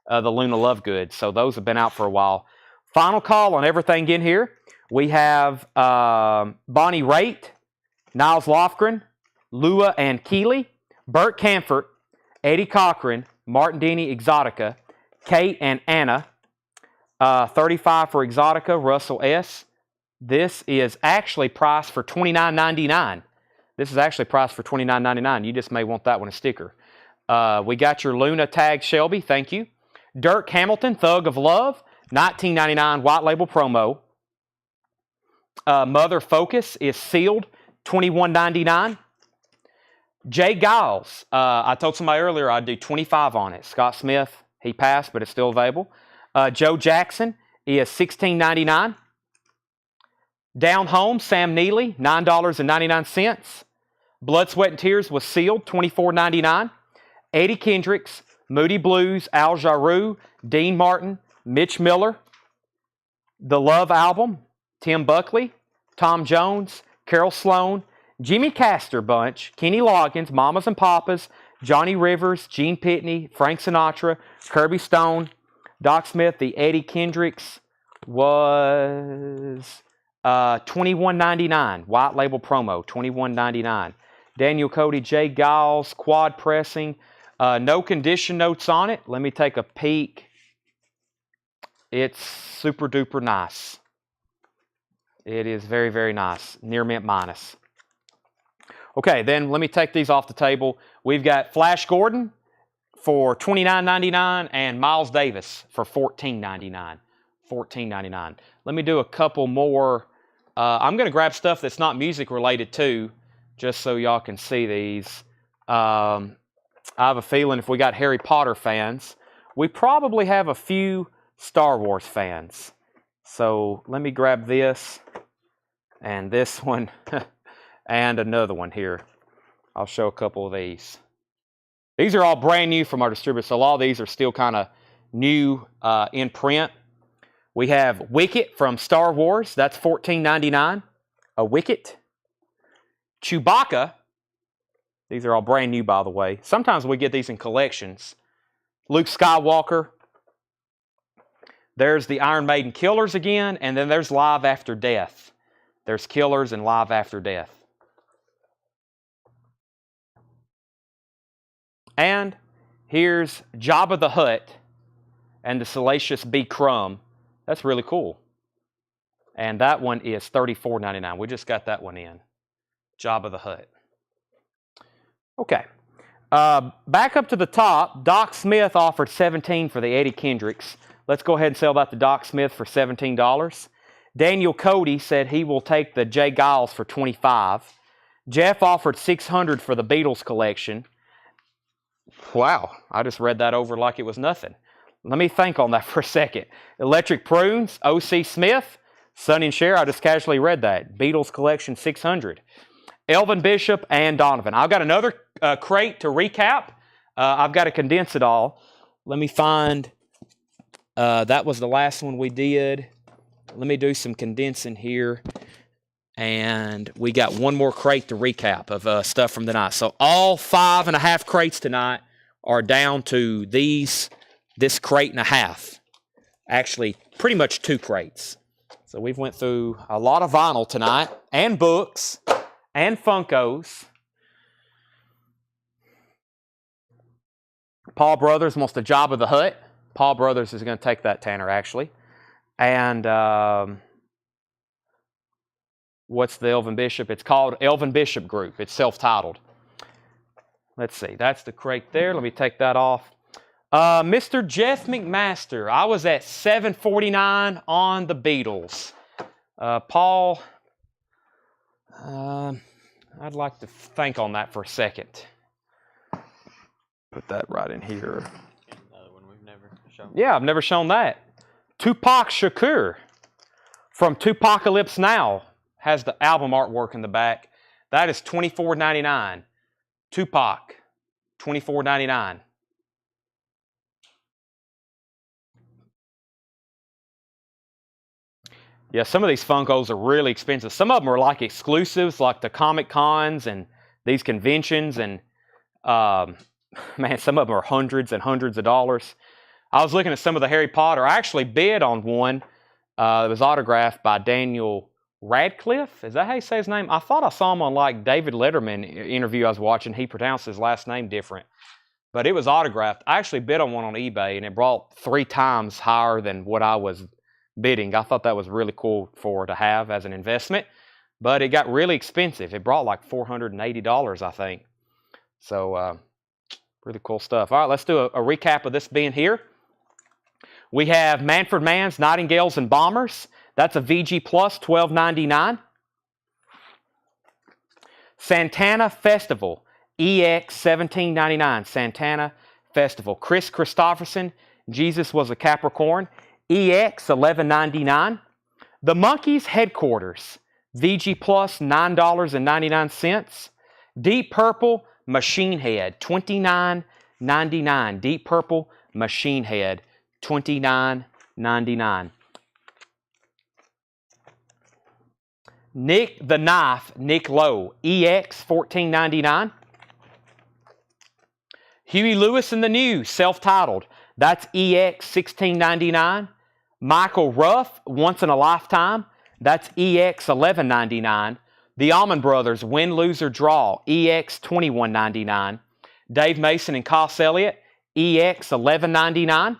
the Luna Lovegood. So those have been out for a while. Final call on everything in here. We have Bonnie Raitt, Niles Lofgren, Lua and Keeley, Burt Camfort, Eddie Cochran, Martin Denny Exotica, Kate and Anna, 35 for Exotica, Russell S. This is actually priced for $29.99. This is actually priced for $29.99. You just may want that one a sticker. We got your Luna tag Shelby. Thank you. Dirk Hamilton, Thug of Love, $19.99 white label promo. Mother Focus is sealed, $21.99. Jay Giles, I told somebody earlier I'd do 25 on it. Scott Smith, he passed, but it's still available. Joe Jackson is $16.99. Down Home, Sam Neely, $9.99. Blood, Sweat, and Tears was sealed, $24.99. Eddie Kendricks, Moody Blues, Al Jarreau, Dean Martin, Mitch Miller. The Love Album, Tim Buckley, Tom Jones, Carol Sloan, Jimmy Castor Bunch, Kenny Loggins, Mamas and Papas, Johnny Rivers, Gene Pitney, Frank Sinatra, Kirby Stone, Doc Smith. The Eddie Kendricks was $21.99. White label promo, $21.99. Daniel Cody, Jay Giles, quad pressing. No condition notes on it. Let me take a peek. It's super duper nice. It is very, very nice. Near mint minus. Okay, then let me take these off the table. We've got Flash Gordon for $29.99 and Miles Davis for $14.99. $14.99. Let me do a couple more. I'm going to grab stuff that's not music related too, just so y'all can see these. I have a feeling if we got Harry Potter fans, we probably have a few Star Wars fans. So let me grab this and this one and another one here. I'll show a couple of these. These are all brand new from our distributor, so a lot of these are still kind of new in print. We have Wicket from Star Wars. That's $14.99. A Wicket. Chewbacca. These are all brand new, by the way. Sometimes we get these in collections. Luke Skywalker. There's the Iron Maiden Killers again, and then there's Live After Death. There's Killers and Live After Death. And here's Jabba the Hutt and the Salacious B. Crumb. That's really cool. And that one is $34.99. We just got that one in. Jabba the Hutt. Okay. Back up to the top, Doc Smith offered $17 for the Eddie Kendricks. Let's go ahead and sell that to Doc Smith for $17. Daniel Cody said he will take the Jay Giles for $25. Jeff offered $600 for the Beatles collection. Wow, I just read that over like it was nothing. Let me think on that for a second. Electric Prunes, O.C. Smith, Sonny and Cher, I just casually read that. Beatles collection, $600. Elvin Bishop and Donovan. I've got another crate to recap. I've got to condense it all. Let me find, that was the last one we did. Let me do some condensing here. And we got one more crate to recap of stuff from tonight. So all 5.5 crates tonight are down to this crate and a half. Actually, pretty much 2 crates. So we've went through a lot of vinyl tonight, and books, and Funkos. Paul Brothers wants the Jabba the Hutt. Paul Brothers is going to take that, Tanner, actually. And what's the Elvin Bishop? It's called Elvin Bishop Group. It's self-titled. Let's see. That's the crate there. Let me take that off. Mr. Jeff McMaster. I was at $7.49 on the Beatles. Paul, I'd like to think on that for a second. Put that right in here. Another one we've never shown. Yeah, I've never shown that. Tupac Shakur from Tupacalypse Now has the album artwork in the back. That is $24.99. Tupac, $24.99. Yeah, some of these Funkos are really expensive. Some of them are like exclusives, like the Comic Cons and these conventions. And, man, some of them are hundreds and hundreds of dollars. I was looking at some of the Harry Potter. I actually bid on one that was autographed by Daniel Radcliffe. Is that how you say his name? I thought I saw him on like David Letterman interview I was watching. He pronounced his last name different. But it was autographed. I actually bid on one on eBay, and it brought 3 times higher than what I was bidding. I thought that was really cool to have as an investment. but it got really expensive. It brought like $480, I think. So really cool stuff. All right, let's do a recap of this being here. We have Manfred Mann's Nightingales and Bombers. That's a VG Plus, $12.99. Santana Festival, EX, $17.99. Santana Festival. Chris Christopherson, Jesus Was a Capricorn, EX, $11.99. The Monkees Headquarters, VG Plus, $9.99. Deep Purple Machine Head, $29.99. Deep Purple Machine Head, $29.99. Nick the Knife, Nick Lowe, EX, $14.99. Huey Lewis and the News, self-titled, that's EX, $16.99. Michael Ruff, Once in a Lifetime, that's EX, $11.99. The Allman Brothers, Win, Lose, or Draw, EX, $21.99. Dave Mason and Coss Elliott, EX, $11.99.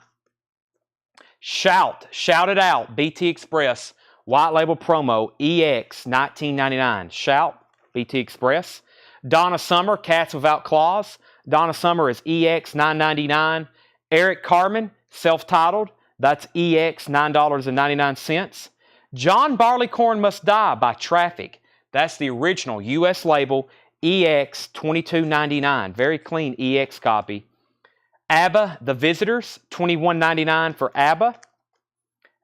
Shout It Out, BT Express, White Label Promo, EX, $19.99. Shout, BT Express. Donna Summer, Cats Without Claws. Donna Summer is EX, $9.99. Eric Carmen, self-titled, that's EX, $9.99. John Barleycorn Must Die by Traffic. That's the original U.S. label, EX, $22.99. Very clean EX copy. ABBA, The Visitors, $21.99 for ABBA.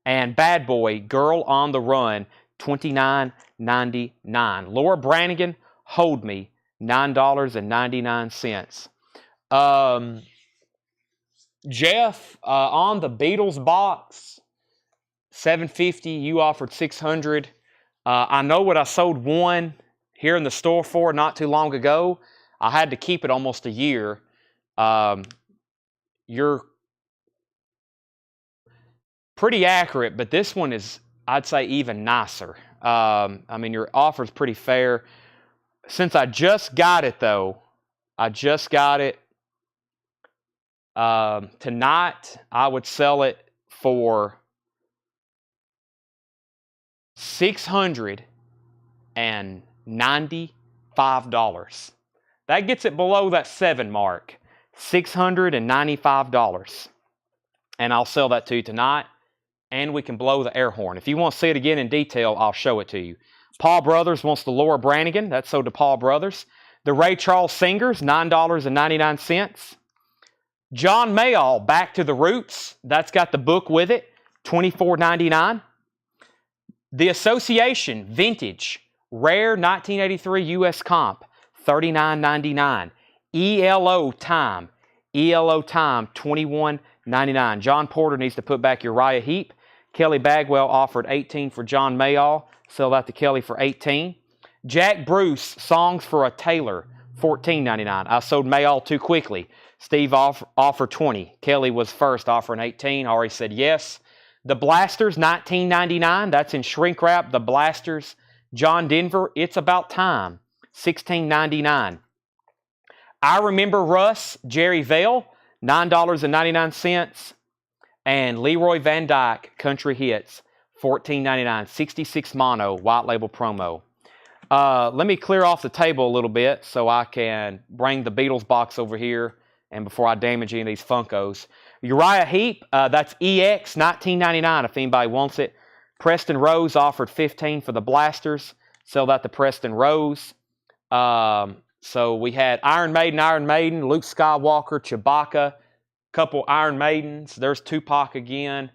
And Bad Boy, Girl on the Run, $29.99. Laura Branigan, Hold Me, $9.99. Jeff, on the Beatles box, $750. You offered $600. I know what I sold one here in the store for not too long ago. I had to keep it almost a year. You're pretty accurate, but this one is, I'd say, even nicer. I mean, your offer's pretty fair. Since I just got it, though, tonight, I would sell it for $695. That gets it below that 7 mark. $695. And I'll sell that to you tonight. And we can blow the air horn. If you want to see it again in detail, I'll show it to you. Paul Brothers wants the Laura Branigan. That's sold to Paul Brothers. The Ray Charles Singers, $9.99. John Mayall, Back to the Roots. That's got the book with it, $24.99. The Association, Vintage, Rare 1983 U.S. Comp, $39.99. ELO Time, $21.99. John Porter needs to put back Uriah Heep. Kelly Bagwell offered $18 for John Mayall. Sell that to Kelly for $18. Jack Bruce, Songs for a Tailor, $14.99. I sold Mayall too quickly. Steve offered $20. Kelly was first, offering $18. Already said yes. The Blasters, $19.99. That's in shrink wrap. The Blasters. John Denver, It's About Time, $16.99. I Remember Russ, Jerry Vale, $9.99. And Leroy Van Dyke, Country Hits, $14.99. 66 mono, white label promo. Let me clear off the table a little bit so I can bring the Beatles box over here and before I damage any of these Funkos. Uriah Heep, that's EX, $19.99 if anybody wants it. Preston Rose offered $15 for the Blasters. Sell that to Preston Rose. So we had Iron Maiden, Luke Skywalker, Chewbacca, couple Iron Maidens. There's Tupac again.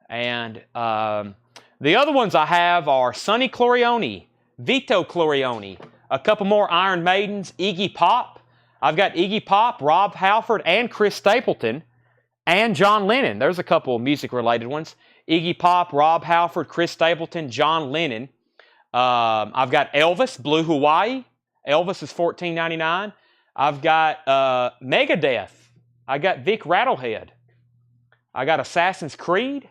And the other ones I have are Sonny Clorione, Vito Clorione, a couple more Iron Maidens, Iggy Pop. I've got Iggy Pop, Rob Halford, and Chris Stapleton, and John Lennon. There's a couple of music-related ones. Iggy Pop, Rob Halford, Chris Stapleton, John Lennon. I've got Elvis, Blue Hawaii. Elvis is $14.99. I've got Megadeth. I got Vic Rattlehead. I got Assassin's Creed.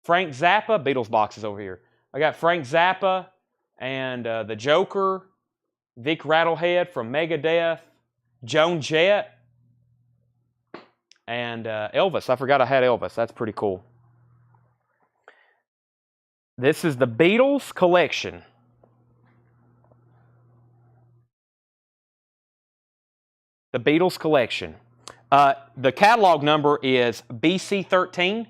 Frank Zappa. Beatles box is over here. I got Frank Zappa and the Joker. Vic Rattlehead from Megadeth. Joan Jett. And Elvis. I forgot I had Elvis. That's pretty cool. This is the Beatles collection. The Beatles collection. The catalog number is BC13,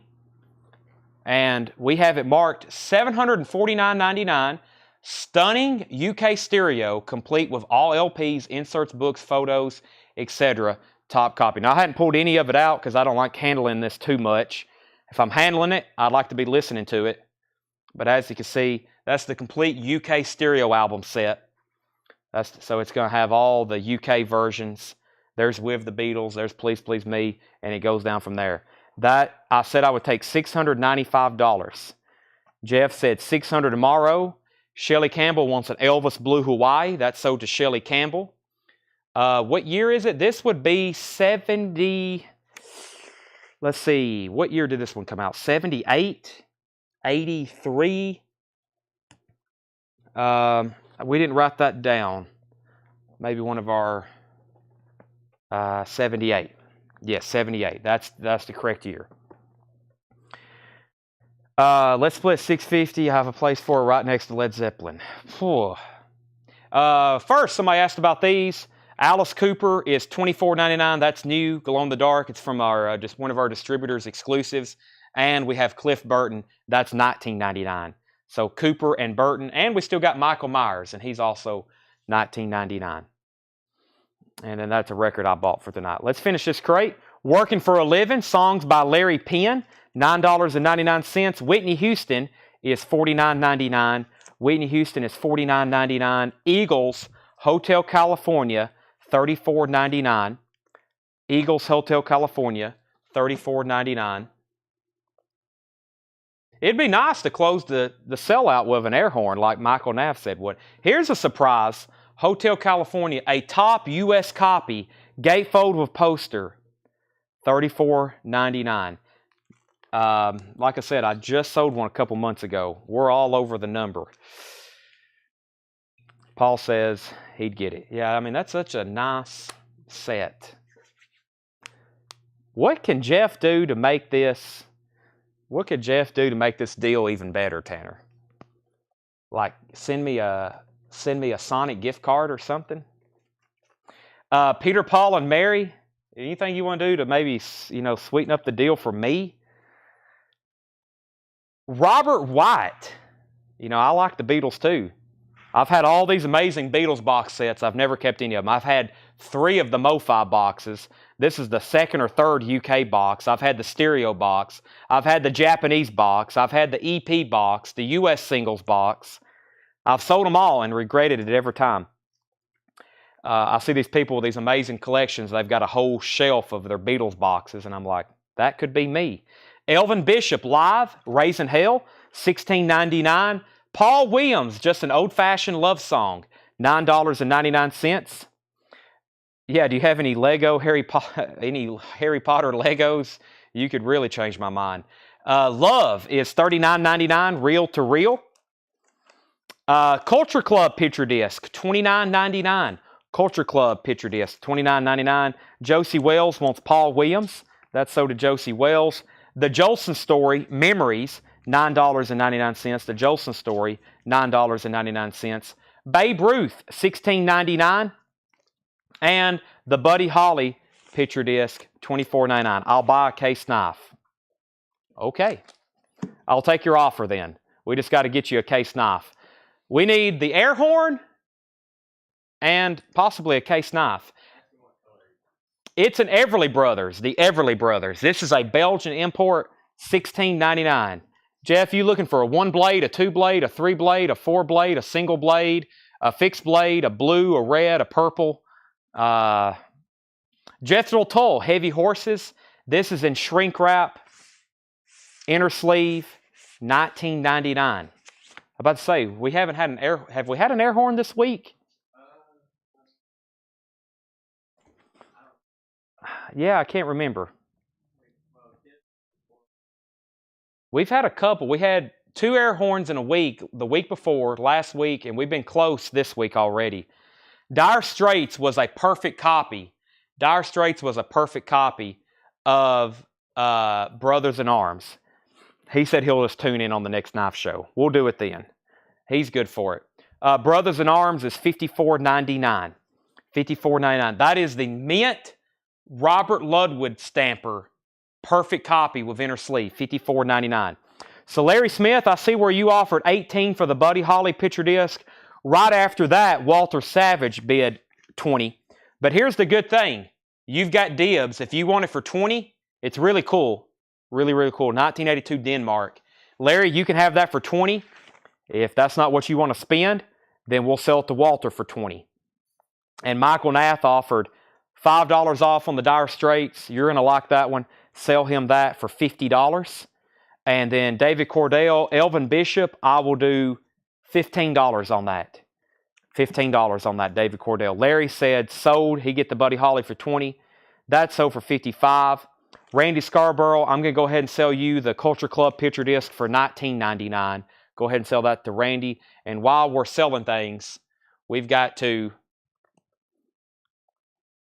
and we have it marked $749.99. Stunning UK stereo, complete with all LPs, inserts, books, photos, etc. Top copy. Now, I hadn't pulled any of it out because I don't like handling this too much. If I'm handling it, I'd like to be listening to it. But as you can see, that's the complete UK stereo album set. So it's going to have all the UK versions. There's With the Beatles, there's Please Please Me, and it goes down from there. That, I said I would take $695. Jeff said $600 tomorrow. Shelly Campbell wants an Elvis Blue Hawaii. That's sold to Shelly Campbell. What year is it? This would be 70... Let's see. What year did this one come out? 78? 83? We didn't write that down. Maybe one of our... 78. Yes, 78. That's the correct year. Let's split 650. I have a place for it right next to Led Zeppelin. First, somebody asked about these. Alice Cooper is $24.99. That's new, glow in the dark. It's from our just one of our distributors' exclusives. And we have Cliff Burton. That's $19.99. So Cooper and Burton, and we still got Michael Myers, and he's also $19.99. And then that's a record I bought for tonight. Let's finish this crate. Working for a Living, songs by Larry Penn, $9.99. Whitney Houston is $49.99. Whitney Houston is $49.99. Eagles, Hotel California, $34.99. Eagles, Hotel California, $34.99. It'd be nice to close the sellout with an air horn like Michael Knapp said would. Here's a surprise. Hotel California, a top U.S. copy, gatefold with poster, $34.99. Like I said, I just sold one a couple months ago. We're all over the number. Paul says he'd get it. Yeah, I mean, that's such a nice set. What can Jeff do to make this... What could Jeff do to make this deal even better, Tanner? Like, send me a Sonic gift card or something? Peter, Paul, and Mary, anything you want to do to maybe, sweeten up the deal for me? Robert White. I like the Beatles too. I've had all these amazing Beatles box sets. I've never kept any of them. I've had 3 of the MoFi boxes. This is the 2nd or 3rd UK box. I've had the stereo box. I've had the Japanese box. I've had the EP box, the US singles box. I've sold them all and regretted it every time. I see these people with these amazing collections. They've got a whole shelf of their Beatles boxes, and I'm like, that could be me. Elvin Bishop Live, Raising Hell, $16.99. Paul Williams, just an old-fashioned love song, $9.99. Yeah, do you have any Harry Potter Legos? You could really change my mind. Love is $39.99, reel to reel. Culture Club picture disc, $29.99. Culture Club picture disc, $29.99. Josie Wells wants Paul Williams. That's so to Josie Wells. The Jolson Story, Memories, $9.99. The Jolson Story, $9.99. Babe Ruth, $16.99. And the Buddy Holly picture disc, $24.99. I'll buy a case knife. Okay. I'll take your offer then. We just got to get you a case knife. We need the air horn and possibly a case knife. It's an Everly Brothers, the Everly Brothers. This is a Belgian import, $16.99. Jeff, you looking for a 1-blade, a 2-blade, a 3-blade, a 4-blade, a single blade, a fixed blade, a blue, a red, a purple? Jethro Tull, Heavy Horses. This is in shrink wrap, inner sleeve, $19.99. I'm about to say, we haven't had an air. Have we had an air horn this week? Yeah, I can't remember. We've had a couple. We had 2 air horns in a week, the week before, last week, and we've been close this week already. Dire Straits was a perfect copy. Dire Straits was a perfect copy of Brothers in Arms. He said he'll just tune in on the next knife show. We'll do it then. He's good for it. Brothers in Arms is $54.99. $54.99. That is the mint Robert Ludwig stamper. Perfect copy with inner sleeve. $54.99. So Larry Smith, I see where you offered $18 for the Buddy Holly picture disc. Right after that, Walter Savage bid $20. But here's the good thing. You've got dibs. If you want it for $20, it's really cool. Really, really cool. 1982 Denmark. Larry, you can have that for $20. If that's not what you want to spend, then we'll sell it to Walter for $20. And Michael Nath offered $5 off on the Dire Straits. You're going to like that one. Sell him that for $50. And then David Cordell, Elvin Bishop, I will do $15 on that. $15 on that, David Cordell. Larry said sold. He get the Buddy Holly for $20. That sold for $55. Randy Scarborough, I'm going to go ahead and sell you the Culture Club picture disc for $19.99. Go ahead and sell that to Randy. And while we're selling things, we've got to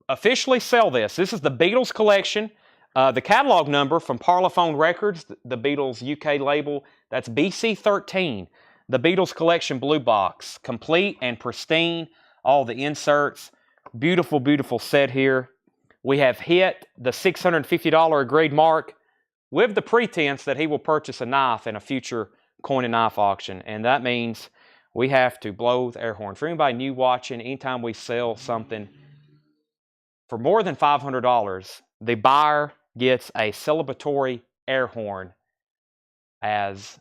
officially sell this. This is the Beatles collection. The catalog number from Parlophone Records, the Beatles UK label, that's BC13. The Beatles collection blue box, complete and pristine. All the inserts. Beautiful, beautiful set here. We have hit the $650 agreed mark with the pretense that he will purchase a knife in a future coin and knife auction. And that means we have to blow the air horn. For anybody new watching, anytime we sell something for more than $500, the buyer gets a celebratory air horn as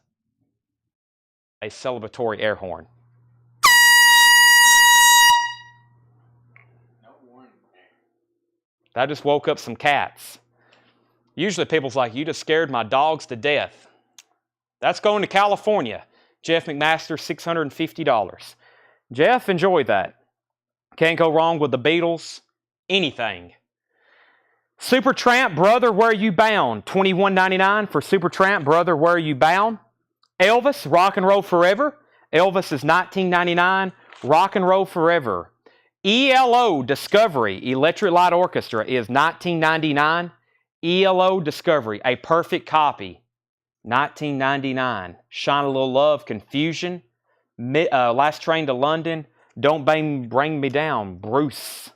a celebratory air horn. No warning. That just woke up some cats. Usually people's like, you just scared my dogs to death. That's going to California. Jeff McMaster, $650. Jeff, enjoy that. Can't go wrong with the Beatles. Anything. Supertramp, Brother, Where You Bound? $21.99 for Supertramp, Brother, Where You Bound? Elvis, Rock and Roll Forever. Elvis is $19.99. Rock and Roll Forever. ELO Discovery, Electric Light Orchestra, is $19.99. ELO Discovery, a perfect copy. $19.99. Shine a Little Love, Confusion. Last Train to London. Don't Bring Me Down, Bruce.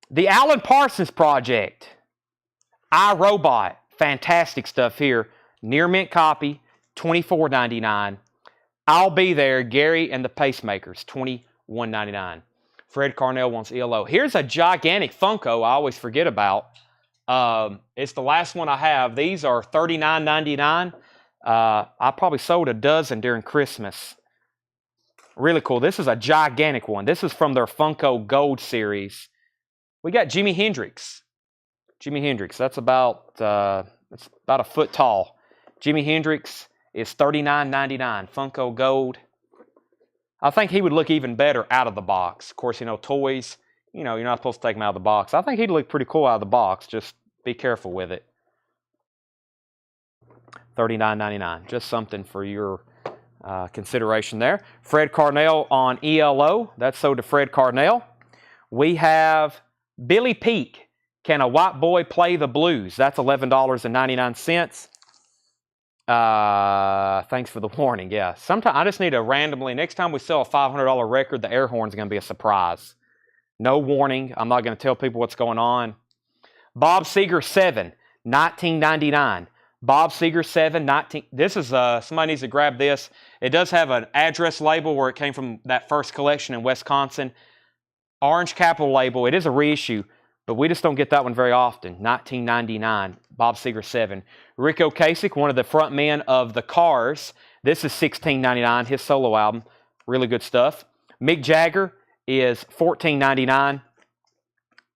The Alan Parsons Project. iRobot. Fantastic stuff here. Near mint copy. $24.99. I'll Be There, Gary and the Pacemakers. $21.99. Fred Carnell wants ELO. Here's a gigantic Funko I always forget about. It's the last one I have. These are $39.99. I probably sold a dozen during Christmas. Really cool. This is a gigantic one. This is from their Funko Gold series. We got Jimi Hendrix. Jimi Hendrix. That's about a foot tall. Jimi Hendrix is $39.99. Funko Gold. I think he would look even better out of the box. Of course, toys, you're not supposed to take them out of the box. I think he'd look pretty cool out of the box. Just be careful with it. $39.99. Just something for your consideration there. Fred Carnell on ELO. That's sold to Fred Carnell. We have Billy Peak. Can a White Boy Play the Blues? That's $11.99. Thanks for the warning. Yeah. Sometimes I just need to randomly, next time we sell a $500 record, the air horn's going to be a surprise. No warning. I'm not going to tell people what's going on. Bob Seger 7, $19.99. Bob Seger 7, 19. This is, somebody needs to grab this. It does have an address label where it came from that first collection in Wisconsin. Orange capital label. It is a reissue, but we just don't get that one very often. $19.99. Bob Seger 7. Rick Ocasek, one of the front men of the Cars. This is $16.99, his solo album. Really good stuff. Mick Jagger is $14.99.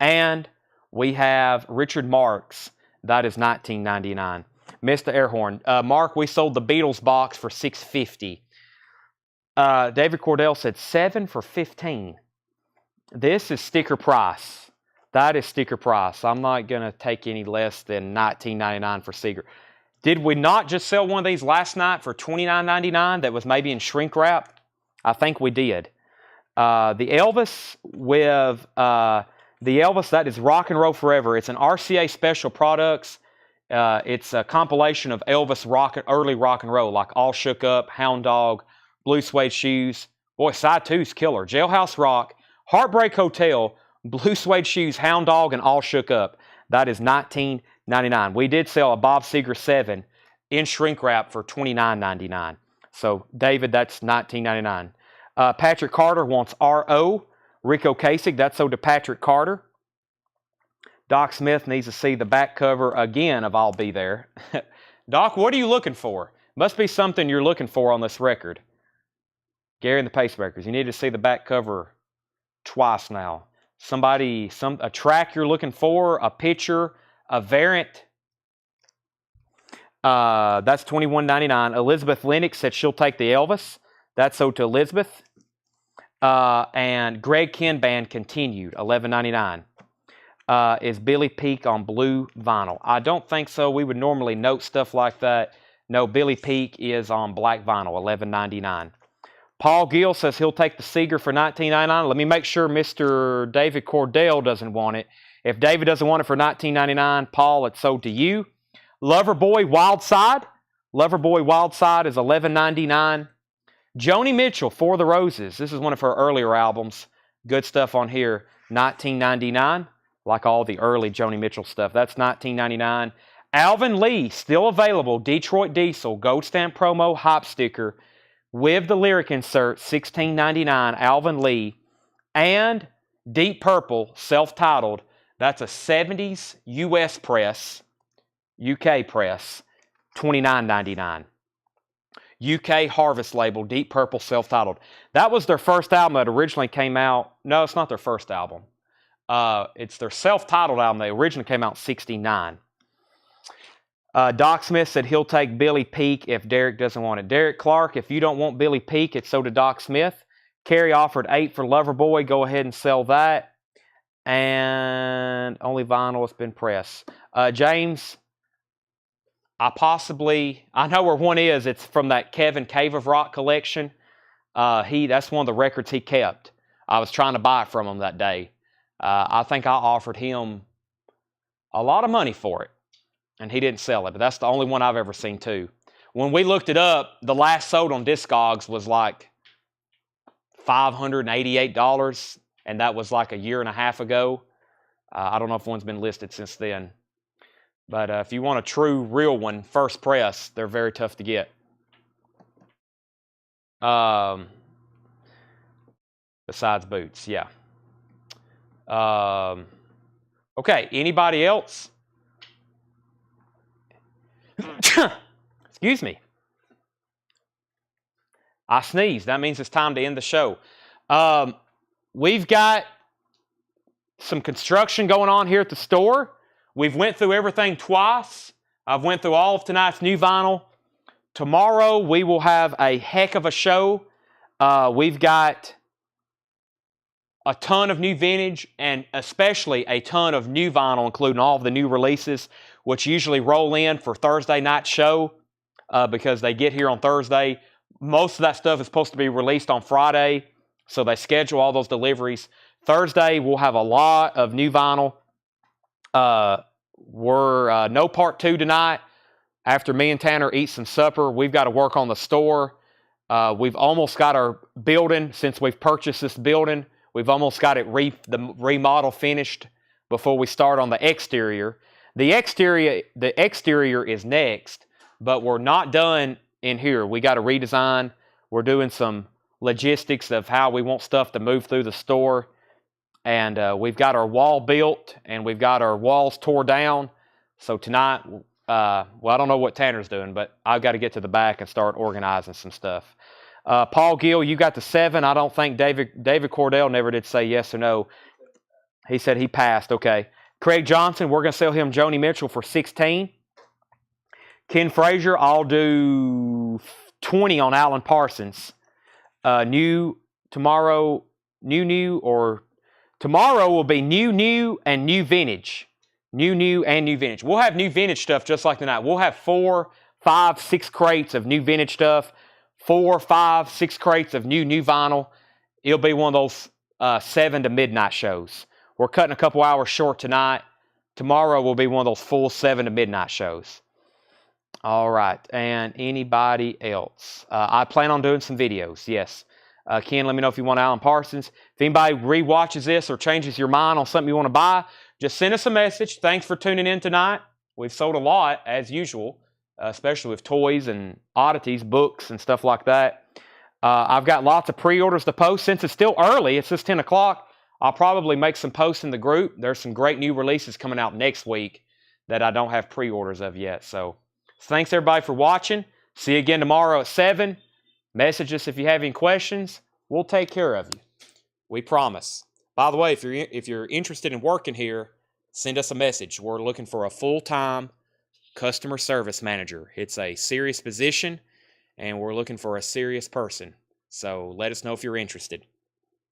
And we have Richard Marx. That is $19.99. Missed the air horn. Mark, we sold the Beatles box for $6.50. David Cordell said 7 for $15. This is sticker price. That is sticker price. I'm not going to take any less than $19.99 for Seeger. Did we not just sell one of these last night for $29.99 that was maybe in shrink wrap? I think we did. The Elvis, that is Rock and Roll Forever. It's an RCA Special Products. It's a compilation of Elvis early rock and roll, like All Shook Up, Hound Dog, Blue Suede Shoes. Boy, side two's killer. Jailhouse Rock, Heartbreak Hotel, Blue Suede Shoes, Hound Dog, and All Shook Up. That is $19.99. We did sell a Bob Seger 7 in shrink wrap for $29.99. So, David, that's $19.99. Patrick Carter wants R.O. Rico Kasich, that's sold to Patrick Carter. Doc Smith needs to see the back cover again of I'll Be There. Doc, what are you looking for? Must be something you're looking for on this record. Gary and the Pacemakers, you need to see the back cover twice now. A track you're looking for, a picture, a variant. That's $21.99. Elizabeth Lennox said she'll take the Elvis. That's sold to Elizabeth. And Greg Ken Band continued, $11.99. Is Billy Peak on blue vinyl? I don't think so. We would normally note stuff like that. No, Billy Peak is on black vinyl, $11.99. Paul Gill says he'll take the Seeger for $19.99. Let me make sure Mr. David Cordell doesn't want it. If David doesn't want it for $19.99, Paul, it's sold to you. Loverboy Wild Side. Loverboy Wild Side is $11.99. Joni Mitchell, For the Roses. This is one of her earlier albums. Good stuff on here. $19.99. Like all the early Joni Mitchell stuff. That's $19.99. Alvin Lee, still available. Detroit Diesel, Gold Stamp Promo, Hop Sticker, with the lyric insert, $16.99. Alvin Lee. And Deep Purple, self-titled. That's a 70s US press, UK press, $29.99. UK Harvest label, Deep Purple, self-titled. That was their first album that originally came out. No, it's not their first album. It's their self-titled album. They originally came out in '69. Doc Smith said he'll take Billy Peak if Derek doesn't want it. Derek Clark, if you don't want Billy Peak, it's sold to Doc Smith. Kerry offered 8 for Loverboy. Go ahead and sell that. And only vinyl has been pressed. James, I know where one is. It's from that Kevin Cave of Rock collection. That's one of the records he kept. I was trying to buy it from him that day. I think I offered him a lot of money for it, and he didn't sell it, but that's the only one I've ever seen too. When we looked it up, the last sold on Discogs was like $588, and that was like a year and a half ago. I don't know if one's been listed since then. But if you want a true, real one, first press, they're very tough to get. Besides Boots, yeah. Okay, anybody else? Excuse me. I sneezed. That means it's time to end the show. We've got some construction going on here at the store. We've went through everything twice. I've went through all of tonight's new vinyl. Tomorrow we will have a heck of a show. We've got a ton of new vintage and especially a ton of new vinyl, including all of the new releases, which usually roll in for Thursday night show because they get here on Thursday. Most of that stuff is supposed to be released on Friday, so they schedule all those deliveries. Thursday, we'll have a lot of new vinyl. We're no part 2 tonight. After me and Tanner eat some supper, we've got to work on the store. We've almost got our building, since we've purchased this building, we've almost got it the remodel finished before we start on the exterior. The exterior is next, but we're not done in here. We got to redesign. We're doing some logistics of how we want stuff to move through the store. And we've got our wall built, and we've got our walls tore down. So tonight, I don't know what Tanner's doing, but I've got to get to the back and start organizing some stuff. Paul Gill, you got the 7. I don't think David Cordell never did say yes or no. He said he passed. Okay. Craig Johnson, we're going to sell him Joni Mitchell for 16. Ken Frazier, I'll do 20 on Alan Parsons. Tomorrow will be new, and new vintage. New, and new vintage. We'll have new vintage stuff just like tonight. We'll have 4, 5, 6 crates of new vintage stuff. 4, 5, 6 crates of new vinyl. It'll be one of those 7 to midnight shows. We're cutting a couple hours short tonight. tomorrow will be one of those full 7 to midnight shows. All right. And anybody else? I plan on doing some videos, yes. Ken, let me know if you want Alan Parsons. If anybody rewatches this or changes your mind on something you want to buy, just send us a message. Thanks for tuning in tonight. We've sold a lot, as usual, especially with toys and oddities, books, and stuff like that. I've got lots of pre-orders to post. Since it's still early, it's just 10 o'clock, I'll probably make some posts in the group. There's some great new releases coming out next week that I don't have pre-orders of yet. So thanks, everybody, for watching. See you again tomorrow at 7. Message us if you have any questions. We'll take care of you. We promise. By the way, if you're interested in working here, send us a message. We're looking for a full-time customer service manager. It's a serious position, and we're looking for a serious person. So let us know if you're interested.